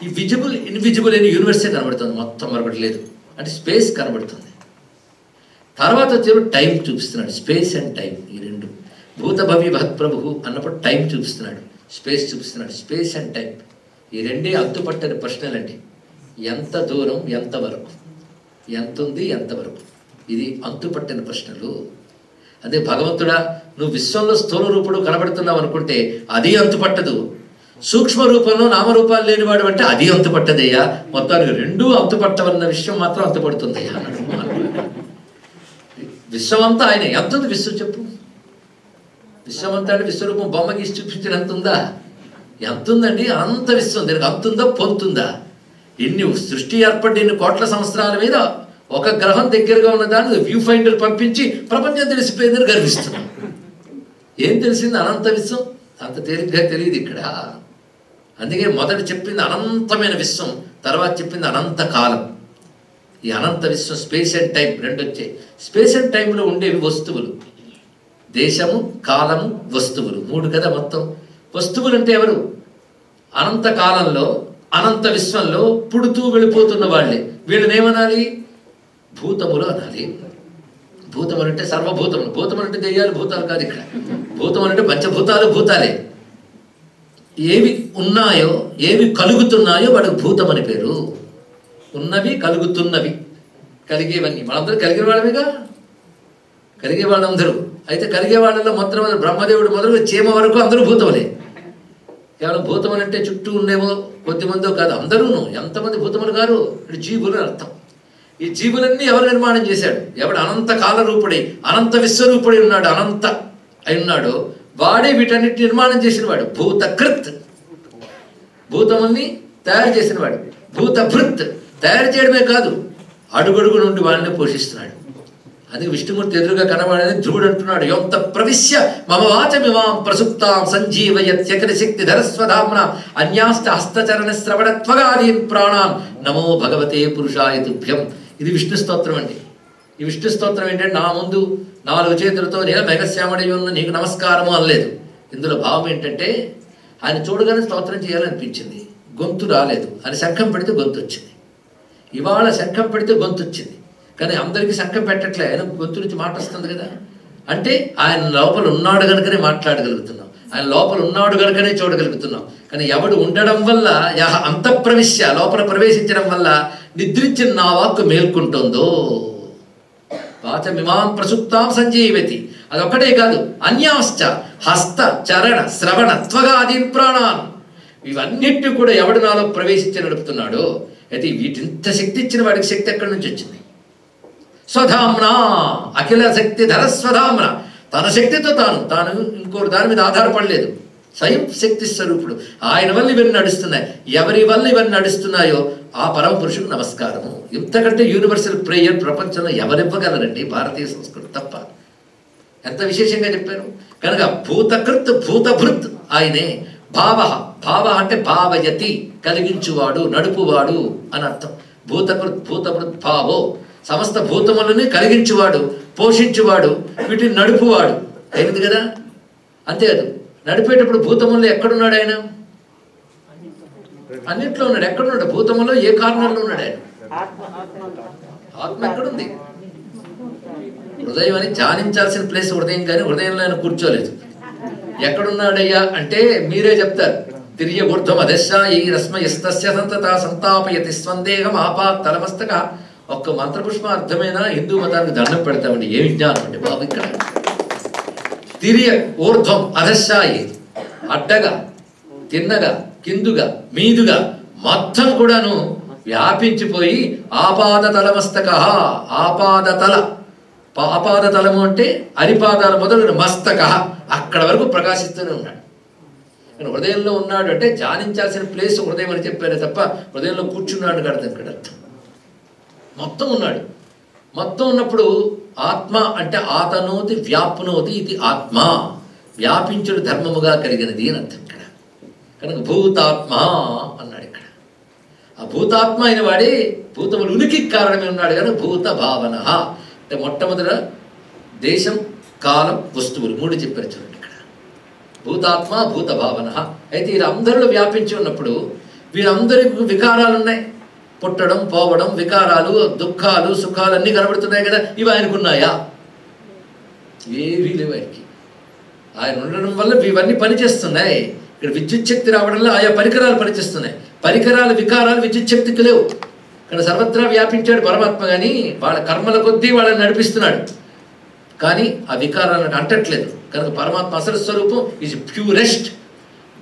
ఈ విజిబుల్ ఇన్విజిబుల్ అనే యూనివర్సే కనబడుతుంది. మొత్తం మరొకటి లేదు. అంటే స్పేస్ కనబడుతుంది. తర్వాత వచ్చేప్పుడు టైం చూపిస్తున్నాడు. స్పేస్ అండ్ టైం, ఈ 2. భూత భవ్య భవత్ ప్రభు అన్నప్పుడు టైం చూపిస్తున్నాడు, స్పేస్ చూపిస్తున్నాడు. స్పేస్ అండ్ టైం ఈ 2 అంతుపట్టని ప్రశ్నలండి. ఎంత దూరం, ఎంతవరకు, ఎంత ఉంది, ఎంతవరకు, ఇది అంతుపట్టిన ప్రశ్నలు. అదే భగవంతుడా, నువ్వు విశ్వంలో స్థూల రూపుడు కనబడుతున్నావు అనుకుంటే అది అంతుపట్టదు. సూక్ష్మ రూపంలో నామరూపాలు లేనివాడు అంటే అది అంతుపట్టదయ్యా. మొత్తానికి 2 అంతుపట్టవన్న విషయం మాత్రం అంతుపడుతుందయ్యా అన్నాడు. విశ్వమంతా ఆయన. ఎంత ఉంది విశ్వం చెప్పు? విశ్వమంతా అంటే విశ్వరూపం బొమ్మ గీసి చూపించిన ఎంత ఉందా? ఎంత ఉందండి? అనంత విశ్వం. దీనికి అంతుందా పొందుతుందా? ఎన్ని సృష్టి ఏర్పడి ఎన్ని కోట్ల సంవత్సరాల మీద ఒక గ్రహం దగ్గరగా ఉన్న దాన్ని వ్యూ ఫైండర్ పంపించి ప్రపంచం తెలిసిపోయిందని గర్విస్తున్నాం. ఏం తెలిసింది? అనంత విశ్వం. అంత తేలిగ్గా తెలియదు ఇక్కడ. అందుకే మొదట చెప్పింది అనంతమైన విశ్వం, తర్వాత చెప్పింది అనంత కాలం. ఈ అనంత విశ్వం, స్పేస్ అండ్ టైం 2 వచ్చాయి. స్పేస్ అండ్ టైంలో ఉండేవి వస్తువులు. దేశము, కాలము, వస్తువులు 3 కదా మొత్తం. వస్తువులు అంటే ఎవరు? అనంత కాలంలో అనంత విశ్వంలో పుడుతూ వెళ్ళిపోతున్న వాళ్ళే. వీళ్ళని ఏమనాలి? భూతములు అనాలి. భూతములు అంటే సర్వభూతములు. భూతములు అంటే దెయ్యాలు భూతాలు కాదు. ఇక్కడ భూతములు అంటే పంచభూతాలు భూతాలే. ఏవి ఉన్నాయో, ఏవి కలుగుతున్నాయో వాడికి భూతం అని పేరు. ఉన్నవి, కలుగుతున్నవి, కలిగేవన్నీ మనందరూ కలిగిన వాళ్ళమేగా. కలిగే వాళ్ళందరూ. అయితే కలిగే వాళ్ళలో మొత్తం బ్రహ్మదేవుడు మొదలు చీమ వరకు అందరూ భూతములే. కేవలం భూతములు అంటే చుట్టూ ఉండేవో కొద్దిమందో కాదు, అందరూను. ఎంతమంది భూతములు గారు అంటే జీవులు అని అర్థం. ఈ జీవులన్నీ ఎవరు నిర్మాణం చేశాడు? ఎవడు అనంత కాలరూపుడై అనంత విశ్వరూపుడై ఉన్నాడు, అనంత అయి ఉన్నాడు, వాడే వీటన్నిటి నిర్మాణం చేసిన వాడు. భూతకృత్, భూతముల్ని తయారు చేసిన వాడు. భూతభృత్, తయారు చేయడమే కాదు, అడుగడుగు నుండి వాళ్ళని పోషిస్తున్నాడు. అందుకే విష్ణుమూర్తి ఎదురుగా కనబడని ధ్రువుడు అంటున్నాడు, యోంత ప్రవిశ్య మమ వాచమిమాం ప్రసుప్తాం సంజీవయత్యకరి శక్తి ధరస్వధామ్న అన్యాస్త హస్తచరణ శ్రవణ త్వగాదీన్ ప్రాణాన్ నమో భగవతే పురుషాయ తుభ్యం. ఇది విష్ణు స్తోత్రం అండి. ఈ విష్ణు స్తోత్రం ఏంటంటే నా ముందు 4 చేతులతో నేను మేఘశ్యామడి ఉన్న నీకు నమస్కారము అనలేదు. ఇందులో భావం ఏంటంటే ఆయన చూడగానే స్తోత్రం చేయాలనిపించింది, గొంతు రాలేదు. ఆయన శంఖం పెడితే గొంతు వచ్చింది. ఇవాళ శంఖం పెడితే గొంతు వచ్చింది, కానీ అందరికీ శంఖం పెట్టట్లే. ఆయన గొంతు నుంచి మాట వస్తుంది కదా. అంటే ఆయన లోపల ఉన్నాడు కనుకనే మాట్లాడగలుగుతున్నాం, ఆయన లోపల ఉన్నాడు కనుకనే చూడగలుగుతున్నాం. కానీ ఎవడు ఉండడం వల్ల అంతఃప్రవిశ్య లోపల ప్రవేశించడం వల్ల నిద్రించిన నా వాక్కు మేల్కుంటుందో వాచమిమాం ప్రసుప్తాం సంజీవతి. అదొక్కటే కాదు, అన్యాశ్చ హస్త చరణ శ్రవణ త్వగాదీన్ ప్రాణాన్, ఇవన్నిటిని కూడా ఎవడు నాలో ప్రవేశించి నడుపుతున్నాడో. అయితే వీటింత శక్తి ఇచ్చిన వాడికి శక్తి ఎక్కడి నుంచి వచ్చింది? స్వధామ్న, అఖిల శక్తి ధర స్వధామ్న. తన శక్తితో తాను ఇంకోటి దాని మీద ఆధారపడలేదు. స్వయం శక్తి స్వరూపుడు. ఆయన వల్ల ఇవన్నీ నడుస్తున్నాయి. ఎవరి వల్ల ఇవన్నీ నడుస్తున్నాయో ఆ పరమ పురుషుకు నమస్కారము. ఇంతకంటే యూనివర్సల్ ప్రేయర్ ప్రపంచంలో ఎవరివ్వగలరండి? భారతీయ సంస్కృతి తప్ప. ఎంత విశేషంగా చెప్పారు. కనుక భూతకృత్ భూతభృత్ ఆయనే. భావ, భావ అంటే భావయతి, కలిగించువాడు, నడుపువాడు అని అర్థం. భూతకృత్ భూతభృత్ భావో, సమస్త భూతములని కలిగించువాడు, పోషించువాడు, వీటిని నడుపువాడు అయింది కదా. అంతేకాదు, నడిపేటప్పుడు భూతముల్లో ఎక్కడున్నాడు ఆయన? అన్నింటిలో ఉన్నాడు. ఎక్కడున్నాడు? భూతములో ఏ కారణంలో ఉన్నాడు ఆయన? ఆత్మ ఎక్కడుంది? హృదయం అని ధ్యానించాల్సిన ప్లేస్ హృదయం, కానీ హృదయంలో ఆయన కూర్చోలేదు. ఎక్కడున్నాడయ్యా అంటే మీరే చెప్తారు. తిరియ ఊర్ధ్వం అదశ ఈ రస్మయస్తస్య సంతత సంతాపయతి స్వందేహం ఆపాత్ తలమస్తక. ఒక్క మంత్రపుష్ప అర్థమైనా హిందూ మతానికి దండం పెడతామండి. ఏ విజ్ఞానం అంటే బాబు ఇక్కడ. తిరియ ఊర్ధ్వం అధశాయి, అడ్డగా, తిన్నగా, కిందుగా, మీదుగా మొత్తం కూడాను వ్యాపించిపోయి ఆపాద తలమస్తక. ఆపాదతల, ఆపాదతలము అంటే అరిపాదాల మొదలు మస్తక, అక్కడ వరకు ప్రకాశిస్తూనే ఉన్నాడు. కానీ హృదయంలో ఉన్నాడు అంటే ధ్యానించాల్సిన ప్లేస్ హృదయం అని చెప్పారే తప్ప హృదయంలో కూర్చున్నాడు కాదు ఇక్కడ అర్థం. మొత్తం ఉన్నాడు. మొత్తం ఉన్నప్పుడు ఆత్మ అంటే ఆతనోతి వ్యాప్నోతి ఇది ఆత్మ, వ్యాపించుడు ధర్మముగా కలిగినది అని అర్థం ఇక్కడ. కనుక భూతాత్మ అన్నాడు ఇక్కడ. ఆ భూతాత్మ అయిన వాడే భూతములు ఉనికి కారణమే ఉన్నాడు. కానీ భూత భావన అంటే మొట్టమొదట దేశం, కాలం, వస్తువులు 3 చెప్పారు చూడండి ఇక్కడ. భూతాత్మ భూత భావన. అయితే వీరందరిలో వ్యాపించి ఉన్నప్పుడు వీరందరికీ వికారాలు ఉన్నాయి. పుట్టడం, పోవడం, వికారాలు, దుఃఖాలు, సుఖాలు అన్నీ కనబడుతున్నాయి కదా. ఇవి ఆయనకున్నాయా? ఏవీ లేవు ఆయనకి. ఆయన ఉండడం వల్ల ఇవన్నీ పనిచేస్తున్నాయి. ఇక్కడ విద్యుత్ శక్తి రావడంలో ఆయా పరికరాలు పనిచేస్తున్నాయి. పరికరాలు, వికారాలు విద్యుత్ శక్తికి లేవు. ఇక్కడ సర్వత్రా వ్యాపించాడు పరమాత్మ, కానీ వాళ్ళ కర్మల కొద్దీ వాళ్ళని నడిపిస్తున్నాడు. కానీ ఆ వికారాలను అంటట్లేదు. కనుక పరమాత్మ అసలు స్వరూపం ఈజ్ ప్యూరెస్ట్.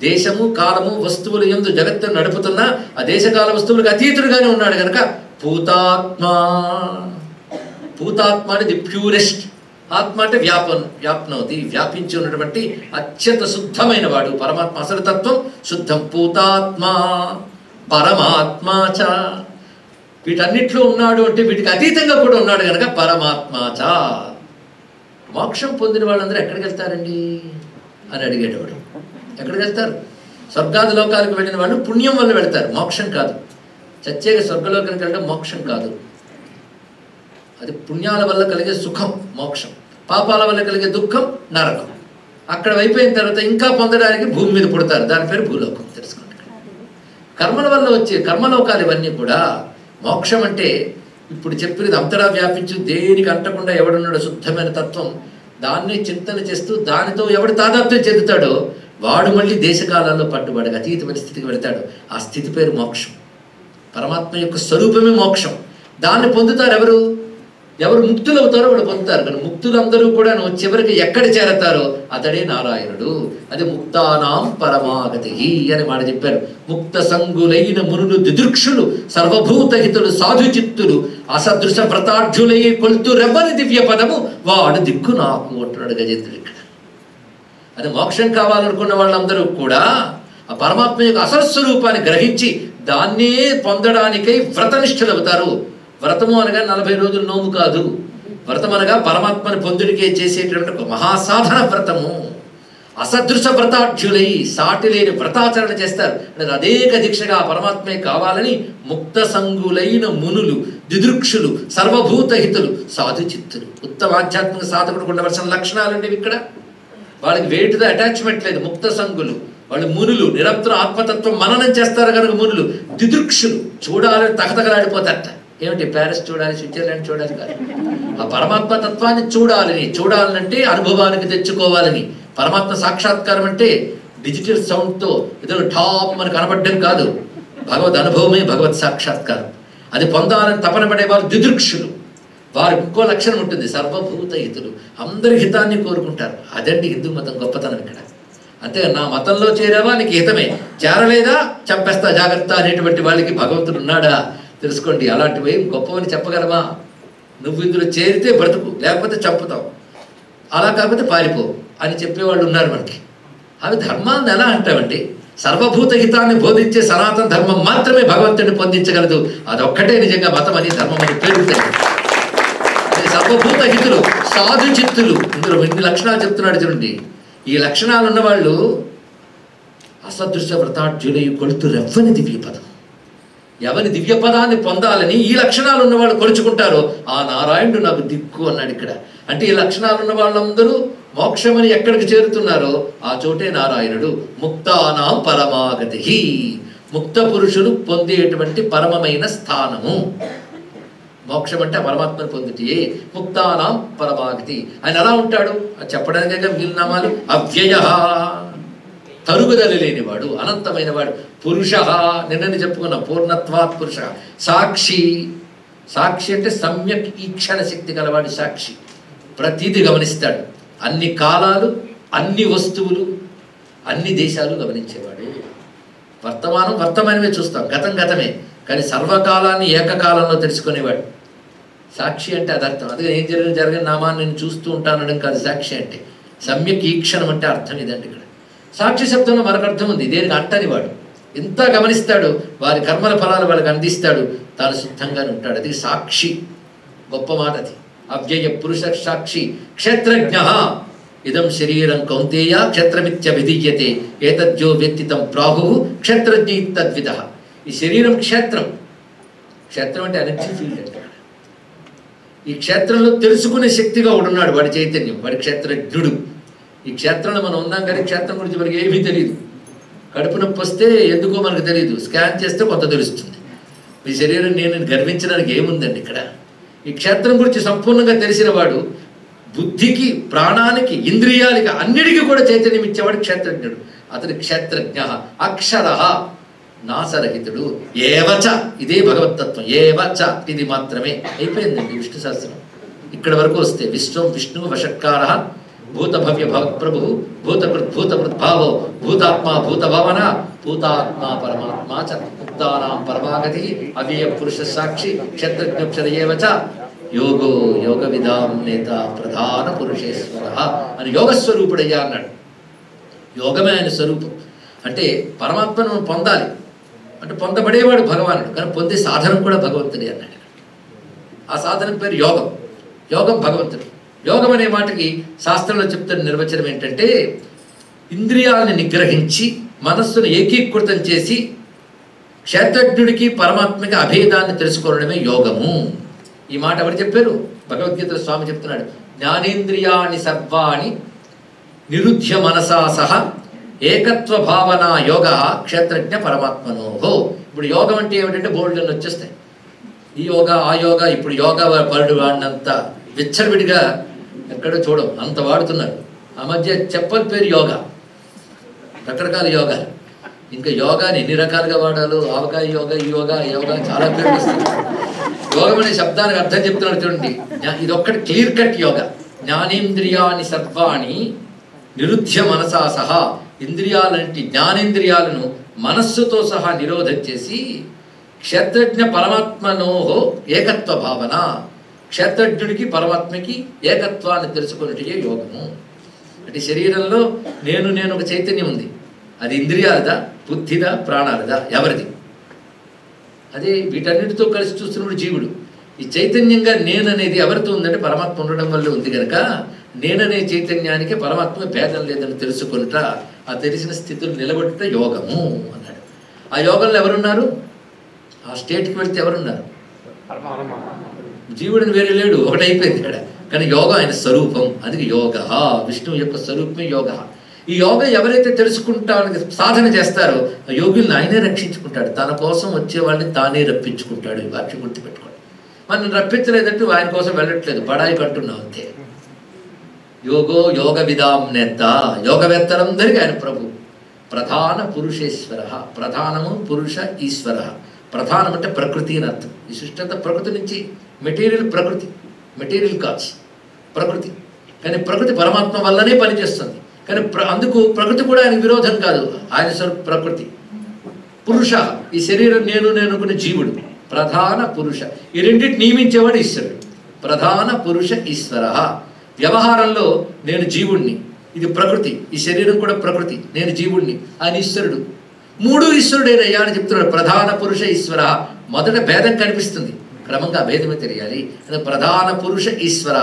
దేశము, కాలము, వస్తువులు యందు జగత్తును నడుపుతున్నా ఆ దేశకాల వస్తువులకు అతీతుడుగానే ఉన్నాడు. కనుక భూతాత్మ. భూతాత్మ అనేది ప్యూరెస్ట్. ఆత్మ అంటే వ్యాప్నోతి, వ్యాపించి ఉన్నటువంటి అత్యంత శుద్ధమైన వాడు పరమాత్మ. అసలు తత్వం శుద్ధం. భూతాత్మ పరమాత్మ చ. వీటన్నిట్లో ఉన్నాడు అంటే వీటికి అతీతంగా కూడా ఉన్నాడు కనుక పరమాత్మ చ. మోక్షం పొందిన వాళ్ళందరూ ఎక్కడికి వెళ్తారండి అని అడిగేటవాడు. ఎక్కడికి వెళ్తారు? స్వర్గాది లోకాలకు వెళ్ళిన వాళ్ళు పుణ్యం వల్ల వెళ్తారు, మోక్షం కాదు. చచ్చేగా స్వర్గలోకానికి వెళ్ళడం మోక్షం కాదు. అది పుణ్యాల వల్ల కలిగే సుఖం మోక్షం, పాపాల వల్ల కలిగే దుఃఖం నరకం. అక్కడ అయిపోయిన తర్వాత ఇంకా పొందడానికి భూమి మీద పుడతారు, దాని పేరు భూలోకం. తెలుసుకోండి. కర్మల వల్ల వచ్చే కర్మలోకాలు ఇవన్నీ కూడా. మోక్షం అంటే ఇప్పుడు చెప్పినది అంతటా వ్యాపించి దేనికి అంటకుండా ఎవడున్నాడో శుద్ధమైన తత్వం, దాన్ని చింతన చేస్తూ దానితో ఎవడు తాదాత్మ్యం చెందుతాడో వాడు మళ్ళీ దేశకాలాల్లో పట్టుబడగా అతీతమైన స్థితికి వెళతాడు. ఆ స్థితి పేరు మోక్షం. పరమాత్మ యొక్క స్వరూపమే మోక్షం. దాన్ని పొందుతారు ఎవరు? ఎవరు ముక్తులు అవుతారో వాళ్ళు పొందుతారు. కానీ ముక్తులందరూ కూడా చివరికి ఎక్కడ చేరతారో అతడే నారాయణుడు. అది ముక్తానాం పరమాగతి అని మాట చెప్పారు. ముక్త సంగులైన మునులు దిదృక్షులు సర్వభూతహితులు సాధు చిత్తులు అసదృశ వ్రతాఢ్యులై కొలుతురెవ్వని దివ్య పదము వాడు దిక్కు నాకు అంటున్నాడు గజేంద్రుడు ఇక్కడ. అది మోక్షం కావాలనుకున్న వాళ్ళందరూ కూడా ఆ పరమాత్మ యొక్క అసలు స్వరూపాన్ని గ్రహించి దాన్నే పొందడానికై వ్రతనిష్ఠులు అవుతారు. వ్రతము అనగా 40 రోజులు నోము కాదు. వ్రతం అనగా పరమాత్మని పొందుడికే చేసేటువంటి ఒక మహాసాధన వ్రతము. అసదృశ వ్రతాఢ్యులై సాటి లేని వ్రతాచరణ చేస్తారు. అనేక దీక్షగా పరమాత్మే కావాలని ముక్త సంగులైన మునులు దిదృక్షులు సర్వభూతహితులు సాధు చిత్తులు ఉత్తమ ఆధ్యాత్మిక సాధకుడు ఉండవలసిన లక్షణాలండి ఇక్కడ. వాళ్ళకి వేటితో అటాచ్మెంట్ లేదు. ముక్త సంగులు వాళ్ళు మునులు నిరంతరం ఆత్మతత్వం మననం చేస్తారు కనుక మునులు. దిదృక్షులు చూడాలని తగతగలాడిపోతారట. ఏమిటి ప్యారిస్ చూడాలి, స్విట్జర్లాండ్ చూడాలి కాదు, ఆ పరమాత్మ తత్వాన్ని చూడాలంటే అనుభవానికి తెచ్చుకోవాలని. పరమాత్మ సాక్షాత్కారం అంటే డిజిటల్ సౌండ్తో ఏదో టాప్ మనకు కనబడ్డం కాదు. భగవద్ అనుభవమే భగవత్ సాక్షాత్కారం. అది పొందాలని తపన పడేవారు దిదృక్షులు. వారికి ఇంకో లక్షణం ఉంటుంది, సర్వభూత హితులు, అందరి హితాన్ని కోరుకుంటారు. అదండి హిందూ మతం గొప్పతనం ఇక్కడ. అంతే, నా మతంలో చేరావా నీకు హితమే, చేరలేదా చంపేస్తా జాగ్రత్త అనేటువంటి వాళ్ళకి భగవంతుడు ఉన్నాడా తెలుసుకోండి. అలాంటివి గొప్పవని చెప్పగలమా? నువ్వు ఇందులో చేరితే బ్రతుకు, లేకపోతే చంపుతావు, అలా కాకపోతే పారిపో అని చెప్పేవాళ్ళు ఉన్నారు మనకి. అవి ధర్మాలను ఎలా అంటామండి? సర్వభూత హితాన్ని బోధించే సనాతన ధర్మం మాత్రమే భగవంతుడిని పొందించగలదు. అదొక్కటే నిజంగా మతం అని ధర్మం అని పేరుతాయి. సర్వభూత హితులు సాధు చిత్తులు, ఇందులో ఎన్ని లక్షణాలు చెప్తున్నాడు చూడండి. ఈ లక్షణాలు ఉన్నవాళ్ళు అసదృశ వ్రతాఢ్యులై కొలుతురెవ్వని దివ్య పదం. ఎవరి దివ్య పదాన్ని పొందాలని ఈ లక్షణాలు ఉన్నవాళ్ళు కొలుచుకుంటారో ఆ నారాయణుడు నాకు దిక్కు అన్నాడు ఇక్కడ. అంటే ఈ లక్షణాలు ఉన్న వాళ్ళందరూ మోక్షమని ఎక్కడికి చేరుతున్నారో ఆ చోటే నారాయణుడు. ముక్తానాం పరమాగతి, ముక్త పురుషులు పొందేటువంటి పరమమైన స్థానము. మోక్షం అంటే పరమాత్మను పొందుటే. ముక్తానాం పరమాగతి. ఆయన ఎలా ఉంటాడు అది చెప్పడానికి వీలునామాలు. అవ్యయ, తరుగుదల లేనివాడు, అనంతమైన వాడు. పురుష, నిన్నని చెప్పుకున్న పూర్ణత్వాత్ పురుష. సాక్షి, సాక్షి అంటే సమ్యక్ ఈక్షణ శక్తి గలవాడు సాక్షి. ప్రతిదీ గమనిస్తాడు, అన్ని కాలాలు, అన్ని వస్తువులు, అన్ని దేశాలు గమనించేవాడు. వర్తమానం వర్తమానమే చూస్తాం, గతం గతమే, కానీ సర్వకాలాన్ని ఏకకాలంలో తెలుసుకునేవాడు. సాక్షి అంటే అదర్థం. అందుకని ఏం జరగని నామాన్ని నేను చూస్తూ ఉంటానడం కాదు సాక్షి అంటే. సమ్యక్ ఈక్షణం అంటే అర్థం ఇదండి ఇక్కడ. సాక్షి శబ్దంలో మరొక అర్థం ఉంది, దేనికి అంటని వాడు. ఎంత గమనిస్తాడు, వారి కర్మల ఫలాలు వాళ్ళకి అందిస్తాడు, తాను శుద్ధంగానే ఉంటాడు. అది సాక్షి, గొప్ప మాట అది. అవ్యయ పురుష సాక్షి. క్షేత్రజ్ఞ, ఇదం శరీరం కౌంతేయ క్షేత్రమిత్య విధీయతే ఏతద్యో వ్యక్తితం ప్రాహు క్షేత్రజ్ఞ తద్విద. ఈ శరీరం క్షేత్రం. క్షేత్రం అంటే ఎనర్జీ ఫీల్డ్ అంటే. ఈ క్షేత్రంలో తెలుసుకునే శక్తిగా ఉన్నాడు వాడి చైతన్యం, వాడి క్షేత్రజ్ఞుడు. ఈ క్షేత్రంలో మనం ఉన్నాం కానీ క్షేత్రం గురించి మనకి ఏమీ తెలియదు. కడుపు నొప్పి వస్తే ఎందుకో మనకు తెలియదు, స్కాన్ చేస్తే కొంత తెలుస్తుంది. ఈ శరీరం నేను గర్వించడానికి ఏముందండి ఇక్కడ? ఈ క్షేత్రం గురించి సంపూర్ణంగా తెలిసిన వాడు బుద్ధికి, ప్రాణానికి, ఇంద్రియాలకి, అన్నిటికీ కూడా చైతన్యం ఇచ్చేవాడు క్షేత్రజ్ఞుడు. అతని క్షేత్రజ్ఞ. అక్షర, నాసరహితుడు. ఏవచ, ఇదే భగవత్తత్వం. ఏవచ, ఇది మాత్రమే. అయిపోయిందండి విష్ణు సహస్రం. ఇక్కడ వరకు వస్తే విశ్వం విష్ణు వషట్కార భూత భవ్య భవత్ప్రభు భూతకృత్ భూతకృద్భావో భూతాత్మ భూతభవన భూతాత్మ పరమాత్మ చ ముక్తానాం పరమాగతి అవ్యయ పురుష సాక్షి క్షేత్రజ్ఞక్షర ఏవచ యోగో యోగ విధాం నేత ప్రధాన పురుషేశ్వర అని యోగస్వరూపుడయ్యా అన్నాడు. యోగమే ఆయన స్వరూపం. అంటే పరమాత్మను పొందాలి అంటే పొందబడేవాడు భగవానుడు, కానీ పొందే సాధనం కూడా భగవంతుడే అన్నాడు. ఆ సాధనం పేరు యోగం. యోగం భగవంతుడు. యోగం అనే మాటకి శాస్త్రంలో చెప్తున్న నిర్వచనం ఏంటంటే, ఇంద్రియాలని నిగ్రహించి మనస్సును ఏకీకృతం చేసి క్షేత్రజ్ఞుడికి పరమాత్మకి అభేదాన్ని తెలుసుకోవడమే యోగము. ఈ మాట ఎవరు చెప్పారు? భగవద్గీతలో స్వామి చెప్తున్నాడు, జ్ఞానేంద్రియాణి సర్వాణి నిరుధ్య మనసా సహ ఏకత్వ భావన యోగ క్షేత్రజ్ఞ పరమాత్మనోహో. ఇప్పుడు యోగం అంటే ఏమిటంటే బోల్డ్ని వచ్చేస్తాయి. ఈ యోగా ఆ యోగా, ఇప్పుడు యోగా పరుడు వాడినంత విచ్చలవిడిగా ఎక్కడో చూడం, అంత వాడుతున్నారు. ఆ మధ్య చెప్పని పేరు యోగా, రకరకాల యోగా. ఇంకా యోగాని ఎన్ని రకాలుగా వాడాలో, ఆవకాయ యోగా, ఈ యోగా యోగా చాలా పేర్లు వస్తుంది. యోగం అనే శబ్దానికి అర్థం చెప్తున్నాడు చూడండి. ఇది ఒక్కటి క్లియర్ కట్ యోగ. జ్ఞానేంద్రియాని సర్వాణి నిరుధ్య మనసా సహా, ఇంద్రియాలంటి జ్ఞానేంద్రియాలను మనస్సుతో సహా నిరోధం చేసి క్షేత్రజ్ఞ పరమాత్మనోహో ఏకత్వ భావన, క్షేత్రజ్ఞుడికి పరమాత్మకి ఏకత్వాన్ని తెలుసుకున్నట్టే యోగము. అంటే శరీరంలో నేను ఒక చైతన్యం ఉంది. అది ఇంద్రియాలదా, బుద్ధిదా, ప్రాణాలదా, ఎవరిది? అదే వీటన్నిటితో కలిసి చూస్తున్నప్పుడు జీవుడు. ఈ చైతన్యంగా నేననేది ఎవరితో ఉందంటే పరమాత్మ ఉండడం వల్ల ఉంది కనుక నేననే చైతన్యానికి పరమాత్మ భేదం లేదని తెలుసుకుంటా ఆ తెలిసిన స్థితులు నిలబెట్టుట యోగము అన్నాడు. ఆ యోగంలో ఎవరున్నారు? ఆ స్టేట్కి వెళ్తే ఎవరున్నారు? జీవుడిని వేరే లేడు, ఒకటైపోయింది ఇక్కడ. కానీ యోగం ఆయన స్వరూపం. అందుకే యోగ, విష్ణువు యొక్క స్వరూపమే యోగ. ఈ యోగం ఎవరైతే తెలుసుకుంటానికి సాధన చేస్తారో ఆ యోగుల్ని ఆయనే రక్షించుకుంటాడు. తన కోసం వచ్చే వాళ్ళని తానే రప్పించుకుంటాడు. ఈ వాక్యం గుర్తుపెట్టుకోండి. మనం రప్పించలేదంటూ ఆయన కోసం వెళ్ళట్లేదు, బడాయి కంటున్నాం అంతే. యోగో యోగ విదాం నేత, యోగవేత్తలందరికీ ఆయన ప్రభు. ప్రధాన పురుషేశ్వర, ప్రధానము పురుష ఈశ్వర. ప్రధానం అంటే ప్రకృతి అని అర్థం. ఈ సృష్టి అంతా ప్రకృతి నుంచి, మెటీరియల్ ప్రకృతి, మెటీరియల్ కాజ్ ప్రకృతి. కానీ ప్రకృతి పరమాత్మ వల్లనే పనిచేస్తుంది. కానీ అందుకు ప్రకృతి కూడా ఆయన విరోధం కాదు. ఆయన స్వరూప ప్రకృతి. పురుష, ఈ శరీరం నేను అనుకునే జీవుడు. ప్రధాన పురుష, ఈ రెండింటి నియమించేవాడు ఈశ్వరుడు. ప్రధాన పురుష ఈశ్వర. వ్యవహారంలో నేను జీవుణ్ణి, ఇది ప్రకృతి. ఈ శరీరం కూడా ప్రకృతి, నేను జీవుణ్ణి, ఆయన ఈశ్వరుడు. మూడు ఈశ్వరుడేనయ్యా అని చెప్తున్నాడు. ప్రధాన పురుష ఈశ్వర. మొదట భేదం కనిపిస్తుంది, క్రమంగా భేదమే తెలియాలి. ప్రధాన పురుష ఈశ్వర,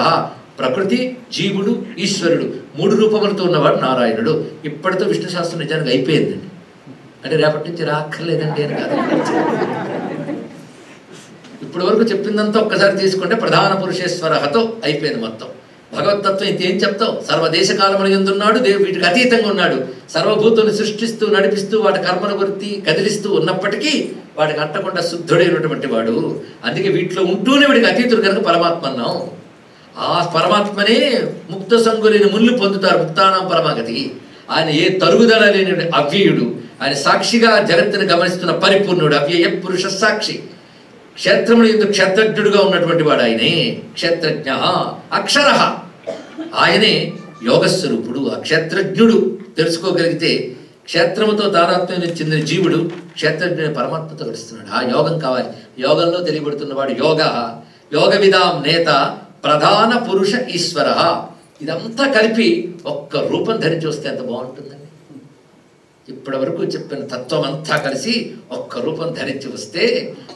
ప్రకృతి, జీవుడు, ఈశ్వరుడు, మూడు రూపములతో ఉన్నవాడు నారాయణుడు. ఇప్పటితో విష్ణు శాస్త్రం నిజానికి అయిపోయిందండి. అంటే రేపటి నుంచి రాక్కర్లేదండి అని కాదు. ఇప్పటి వరకు చెప్పిందంతా ఒక్కసారి తీసుకుంటే ప్రధాన పురుషేశ్వరతో అయిపోయింది మొత్తం. భగవతత్వం ఇంకేం చెప్తావు? సర్వదేశకాలములు ఎందున్నాడు, వీటికి అతీతంగా ఉన్నాడు. సర్వభూతులను సృష్టిస్తూ నడిపిస్తూ వాటి కర్మను గుర్తి కదిలిస్తూ ఉన్నప్పటికీ వాడికి అంటకుండా శుద్ధుడైనటువంటి వాడు. అందుకే వీటిలో ఉంటూనే వీడికి అతీతుడు కనుక పరమాత్మ అన్నాం. ఆ పరమాత్మనే ముక్త సంగులేని ముళ్ళు పొందుతారు, ముక్తానాం పరమాగతి. ఆయన ఏ తరుగుదల లేని అవ్యయుడు, ఆయన సాక్షిగా జగత్తుని గమనిస్తున్న పరిపూర్ణుడు, అవ్యయ పురుష సాక్షి. క్షేత్రముడు ఎందుకు క్షేత్రజ్ఞుడుగా ఉన్నటువంటి వాడు ఆయనే. క్షేత్రజ్ఞ అక్షర, ఆయనే యోగస్వరూపుడు. ఆ క్షేత్రజ్ఞుడు తెలుసుకోగలిగితే క్షేత్రముతో తాదాత్మ్యం చెందిన జీవుడు క్షేత్రజ్ఞుని పరమాత్మతో గడుస్తున్నాడు. ఆ యోగం కావాలి. యోగంలో తెలియబడుతున్నవాడు యోగ. యోగ విదాం నేత ప్రధాన పురుష ఈశ్వర. ఇదంతా కలిపి ఒక్క రూపం ధరించి వస్తే ఎంత బాగుంటుందండి. ఇప్పటి వరకు చెప్పిన తత్వం అంతా కలిసి ఒక్క రూపం ధరించి వస్తే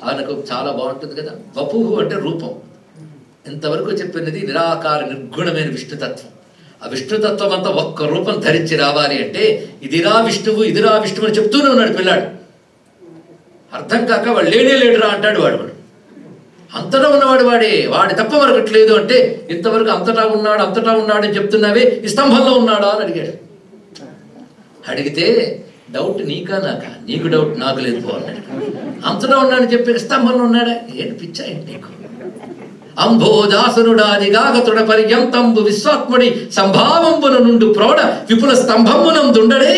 ఆయనకు చాలా బాగుంటుంది కదా. వపుహు అంటే రూపం. ఇంతవరకు చెప్పినది నిరాకార నిర్గుణమైన విష్ణుతత్వం. ఆ విష్ణుతత్వం అంతా ఒక్క రూపం ధరించి రావాలి అంటే ఇదిరా విష్ణువు, ఇదిరా విష్ణువు అని చెప్తూనే ఉన్నాడు పిల్లాడు. అర్థం కాక వాడు లేడురా అంటాడు. వాడు అంతటా ఉన్నవాడు వాడే, వాడి తప్ప మరొకట్లేదు అంటే ఇంతవరకు అంతటా ఉన్నాడు అని చెప్తున్నావే, ఈ స్తంభంలో ఉన్నాడా అని అడిగాడు. అడిగితే డౌట్ నీకా నాకా? నీకు డౌట్, నాకు లేదు పో అన్నాడు. అంతటా ఉన్నాడని చెప్పి స్తంభంలో ఉన్నాడా? ఏంటి పిచ్చా ఏంటి నీకు? అంబోజాసునుడాదిగాగతుడ పర్యంతంబు విశ్వాత్ముడి సంభావంబున నుండు ప్రౌఢ విపుల స్తంభమునందుండడే.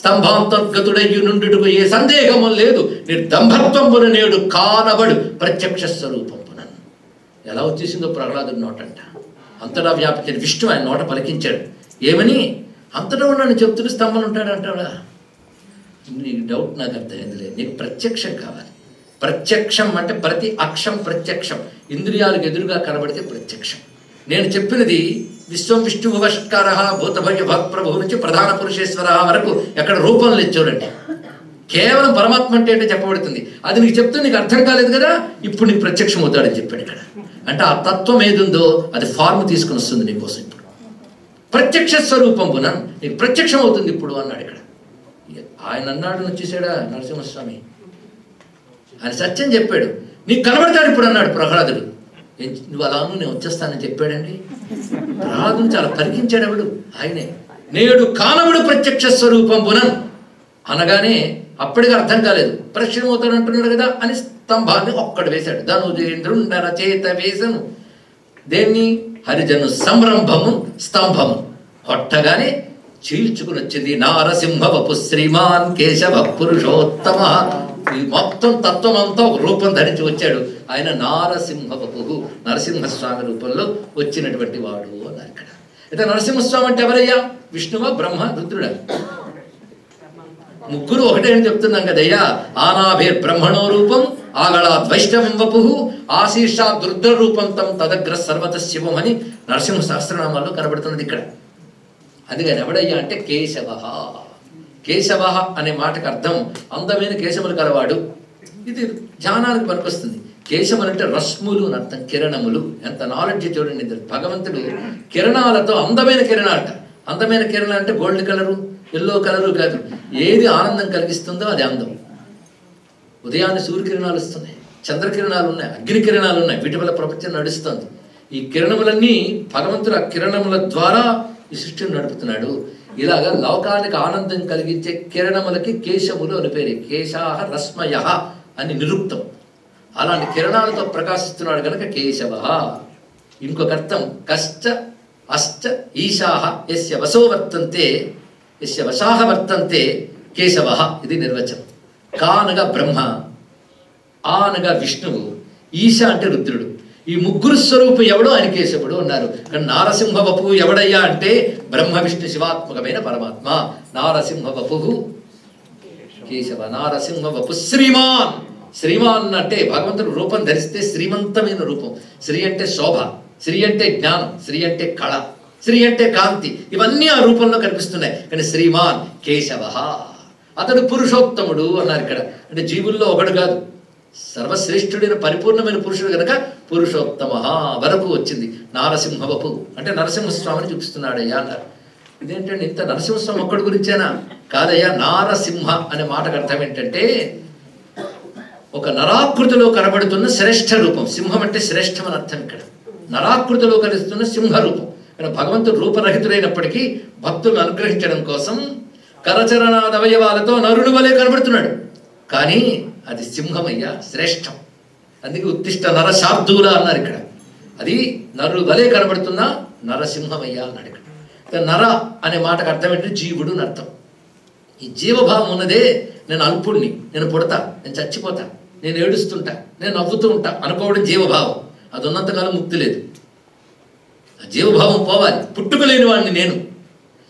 స్తంభాంతర్గతుడయ్యు నుండుటకు ఏ సందేహము లేదు. నిర్దంభత్వంబున నేడు కానబడు ప్రత్యక్ష స్వరూపంపునన్. ఎలా వచ్చేసిందో ప్రహ్లాదుడి నోటంట. అంతటా వ్యాపించిన విష్ణు ఆయన నోట పలికించాడు. ఏమని? అంతటా ఉన్నాడు చెప్తున్న స్తంభం ఉంటాడు అంటాడా? నీకు డౌట్ నాకు అర్థమైందిలే. నీకు ప్రత్యక్షం కావాలి. ప్రత్యక్షం అంటే ప్రతి అక్షం ప్రత్యక్షం. ఇంద్రియాలకు ఎదురుగా కనబడితే ప్రత్యక్షం. నేను చెప్పినది విశ్వం విష్ణు వషట్కార భూతభవ్య భక్ప్రభు నుంచి ప్రధాన పురుషేశ్వర వరకు ఎక్కడ రూపం లేదు చూడండి. కేవలం పరమాత్మ అంటే చెప్పబడుతుంది. అది నీకు చెప్తే నీకు అర్థం కాలేదు కదా, ఇప్పుడు నీకు ప్రత్యక్షం అవుతాడని చెప్పాడు ఇక్కడ. అంటే ఆ తత్వం ఏదుందో అది ఫార్మ్ తీసుకుని వస్తుంది నీకోసం. ఇప్పుడు ప్రత్యక్ష స్వరూపం పునః నీకు ప్రత్యక్షం అవుతుంది ఇప్పుడు అన్నాడు ఇక్కడ. ఆయన అన్నాడు వచ్చేసాడా నరసింహస్వామి. ఆయన సత్యం చెప్పాడు, నీకు కనబడతాడు ఇప్పుడు అన్నాడు ప్రహ్లాదుడు. నువ్వు అలా నేను వచ్చేస్తానని చెప్పాడండి. ప్రహ్లాదుని చాలా పరికించాడు ఎవడు? ఆయనే. నేడు కానబడు ప్రత్యక్ష స్వరూపం పునః అనగానే అప్పటికి అర్థం కాలేదు. ప్రశ్నమవుతాడు అంటున్నాడు కదా అని స్తంభాన్ని ఒక్కడు వేశాడు. ధనుజేంద్రుండర చేత వేసను. దేన్ని? హరిజను సంరంభము స్తంభము కొట్టగానే చీల్చుకుని వచ్చింది. నారసింహ వపు శ్రీమాన్ కేశవ పురుషోత్తమ ఈ మొత్తం తత్వం అంతా ఒక రూపం ధరించి వచ్చాడు. ఆయన నారసింహవపుః, నరసింహస్వామి రూపంలో వచ్చినటువంటి వాడు అన్నారు ఇక్కడ. అయితే నరసింహస్వామి అంటే ఎవరయ్యా? విష్ణువా, బ్రహ్మ, రుద్రుడా? ముగ్గురు ఒకటే అని చెప్తున్నాం కదయ్యా. ఆనాభేర్ బ్రహ్మణో రూపం, ఆగళాద్ వైష్ణవం వపుః, ఆశీర్షాద్ రుద్ర రూపం తం తదగ్ర సర్వత శివం అని నరసింహ సహస్రనామాల్లో కనబడుతున్నది ఇక్కడ. అందుకని ఎవడయ్యా అంటే కేశవ. కేశవ అనే మాటకు అర్థం అందమైన కేశములు కలవాడు. ఇది ధ్యానానికి పనికొస్తుంది. కేశములు అంటే రశ్ములు అని అర్థం, కిరణములు. ఎంత నాలెడ్జ్ చూడండి. భగవంతుడు కిరణాలతో, అందమైన కిరణాలట. అందమైన కిరణాలు అంటే గోల్డ్ కలరు, ఎల్లో కలరు కాదు. ఏది ఆనందం కలిగిస్తుందో అది అందం. ఉదయాన్నే సూర్యకిరణాలు వస్తున్నాయి, చంద్రకిరణాలు ఉన్నాయి, అగ్నికిరణాలు ఉన్నాయి. వీటి వల్ల ప్రపంచం నడుస్తుంది. ఈ కిరణములన్నీ భగవంతుడు ఆ కిరణముల ద్వారా ఈ సృష్టిని నడుపుతున్నాడు. ఇలాగా లోకానికి ఆనందం కలిగించే కిరణములకి కేశములు అని పేరు. కేశాహ రశ్మయ అని నిరుక్తం. అలాంటి కిరణాలతో ప్రకాశిస్తున్నాడు కనుక కేశవ. ఇంకొక అర్థం కశ్చ అశ్చ ఈశాహ యస్య వశో వర్తంతే, యస్య వశాహ వర్తంతే కేశవ. ఇది నిర్వచనం. కా అనగా బ్రహ్మ, ఆ అనగా విష్ణువు, ఈశ అంటే రుద్రుడు. ఈ ముగ్గురు స్వరూపం ఎవడో ఆయన కేశవుడు అన్నారు. కానీ నారసింహవపు ఎవడయ్యా అంటే బ్రహ్మ విష్ణు శివాత్మకమైన పరమాత్మ. నారసింహవపు కేశవ. నారసింహవపు శ్రీమాన్. శ్రీమాన్ అంటే భగవంతుడు రూపం ధరిస్తే శ్రీమంతమైన రూపం. శ్రీ అంటే శోభ, శ్రీ అంటే జ్ఞానం, శ్రీ అంటే కళ, శ్రీ అంటే కాంతి. ఇవన్నీ ఆ రూపంలో కనిపిస్తున్నాయి. కానీ శ్రీమాన్ కేశవ. అతడు పురుషోత్తముడు అన్నారు ఇక్కడ. అంటే జీవుల్లో ఒకడు కాదు, సర్వశ్రేష్ఠుడైన పరిపూర్ణమైన పురుషుడు కనుక పురుషోత్తమ వరకు వచ్చింది. నారసింహవపు అంటే నరసింహస్వామిని చూపిస్తున్నాడయ్యా అన్నారు. ఇదేంటంటే ఇంత నరసింహస్వామి ఒక్కడి గురించేనా? కాదయ్యా. నారసింహ అనే మాటకు అర్థం ఏంటంటే ఒక నరాకృతిలో కనబడుతున్న శ్రేష్ఠ రూపం. సింహం అంటే శ్రేష్టం అని అర్థం ఇక్కడ. నరాకృతిలో కలుస్తున్న సింహ రూపం. కానీ భగవంతుడు రూపరహితుడైనప్పటికీ భక్తులను అనుగ్రహించడం కోసం కరచరణాదవయవాలతో నరుడు వలె కనబడుతున్నాడు. కానీ అది సింహమయ్యా, శ్రేష్టం. అందుకే ఉత్తిష్ట నరశార్దూల అన్నారు ఇక్కడ. అది నరుడు వలె కనబడుతున్న నరసింహమయ్యా అన్నాడు ఇక్కడ. నర అనే మాటకు అర్థం ఏంటంటే జీవుడు అని అర్థం. ఈ జీవభావం ఉన్నదే నేను అల్పుడిని, నేను పుడతా, నేను చచ్చిపోతా, నేను ఏడుస్తుంటా, నేను నవ్వుతూ ఉంటా అనుకోవడం జీవభావం. అది ఉన్నంతకాలం ముక్తి లేదు. ఆ జీవభావం పోవాలి. పుట్టుకలేని వాడిని నేను,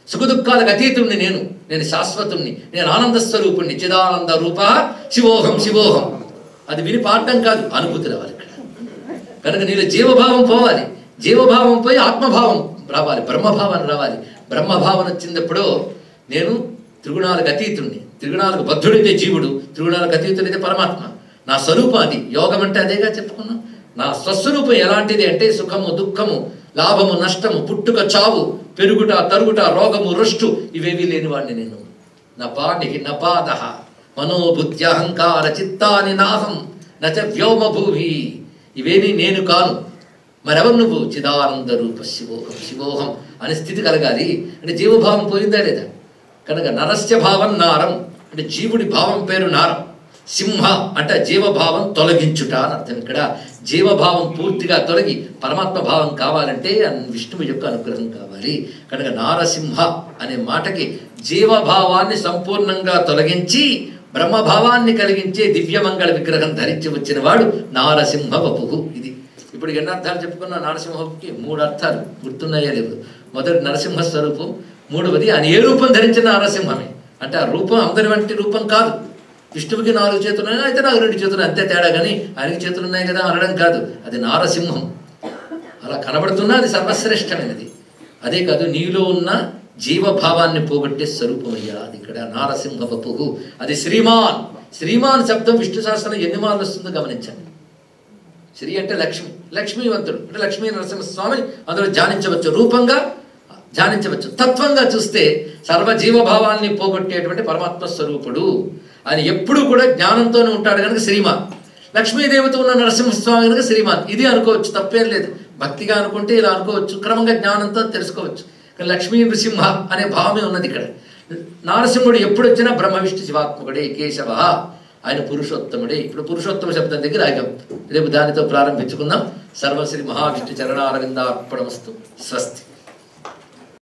సుఖదుఖాలకు అతీతుణ్ణి నేను, నేను శాశ్వతుణ్ణి, నేను ఆనంద స్వరూపుణ్ణి, చిదానంద రూప శివోహం శివోహం. అది విని పాడడం కాదు, అనుభూతి రావాలి ఇక్కడ. కనుక నీలో జీవభావం పోవాలి. జీవభావం పోయి ఆత్మభావం రావాలి, బ్రహ్మభావం రావాలి. బ్రహ్మభావం వచ్చినప్పుడు నేను త్రిగుణాలకు అతీతుణ్ణి, త్రిగుణాలకు బద్ధుడైతే జీవుడు, త్రిగుణాలకు అతీతుడైతే పరమాత్మ. నా స్వరూపం అది. యోగం అంటే అదేగా చెప్పుకున్నాం. నా స్వస్వరూపం ఎలాంటిది అంటే సుఖము దుఃఖము, లాభము నష్టము, పుట్టుక చావు, పెరుగుట తరుగుట, రోగము రుష్టు ఇవేవి లేనివాడిని నేను. నపానికి నపాద మనోబుద్ధి అహంకార చిత్తాని నాహం నచ వ్యోమభూమి. ఇవేని నేను కాను. మరెవరు నువ్వు? చిదానంద రూప శివోహం శివోహం అనే స్థితి కలగాలి. అంటే జీవభావం పోయిందా లేదా? కనుక నరస్య భావం నారం అంటే జీవుడి భావం పేరు నారం. సింహ అంటే జీవభావం తొలగించుట అని అర్థం ఇక్కడ. జీవభావం పూర్తిగా తొలగి పరమాత్మ భావం కావాలంటే విష్ణువు యొక్క అనుగ్రహం కావాలి. కనుక నారసింహ అనే మాటకి జీవభావాన్ని సంపూర్ణంగా తొలగించి బ్రహ్మభావాన్ని కలిగించే దివ్యమంగళ విగ్రహం ధరించి వచ్చిన వాడు నారసింహ వపుః. ఇది ఇప్పుడు ఎన్ని అర్థాలు చెప్పుకున్న నారసింహకి? 3 అర్థాలు గుర్తున్నాయా లేవు? మొదటి నరసింహ స్వరూపం, మూడవది ఆయన ఏ రూపం ధరించిన నారసింహమే. అంటే ఆ రూపం అందరి వంటి రూపం కాదు. విష్ణువుకి 4 చేతులు ఉన్నాయి, అయితే నాకు 2 చేతులు, అంతే తేడా. కానీ ఆయనకి చేతులు ఉన్నాయి కదా అనడం కాదు. అది నారసింహం. అలా కనబడుతున్నా అది సర్వశ్రేష్టమైనది. అదే కాదు, నీలో ఉన్న జీవభావాన్ని పోగొట్టే స్వరూపమయ్యా అది ఇక్కడ నారసింహ వపుః. అది శ్రీమాన్. శ్రీమాన్ శబ్దం విష్ణు సహస్రంలో ఎన్ని మార్లు వస్తుందో గమనించండి. శ్రీ అంటే లక్ష్మి, లక్ష్మీవంతుడు అంటే లక్ష్మీ నరసింహస్వామిని అందులో ధ్యానించవచ్చు, రూపంగా ధ్యానించవచ్చు. తత్వంగా చూస్తే సర్వజీవభావాన్ని పోగొట్టేటువంటి పరమాత్మ స్వరూపుడు. ఆయన ఎప్పుడూ కూడా జ్ఞానంతోనే ఉంటాడు కనుక శ్రీమాన్. లక్ష్మీదేవితో ఉన్న నరసింహస్వామి కనుక శ్రీమాన్. ఇది అనుకోవచ్చు, తప్పేం లేదు. భక్తిగా అనుకుంటే ఇలా అనుకోవచ్చు, క్రమంగా జ్ఞానంతో తెలుసుకోవచ్చు. కానీ లక్ష్మీ నృసింహ అనే భావమే ఉన్నది ఇక్కడ. నారసింహుడు ఎప్పుడు వచ్చినా బ్రహ్మ విష్ణు శివాత్మకుడే కేశవ. ఆయన పురుషోత్తముడే. ఇప్పుడు పురుషోత్తమ శబ్దం దగ్గర ఆగాం. రేపు దానితో ప్రారంభించుకుందాం. సర్వశ్రీ మహావిష్ణు చరణారవిందార్పణమస్తు. స్వస్తి.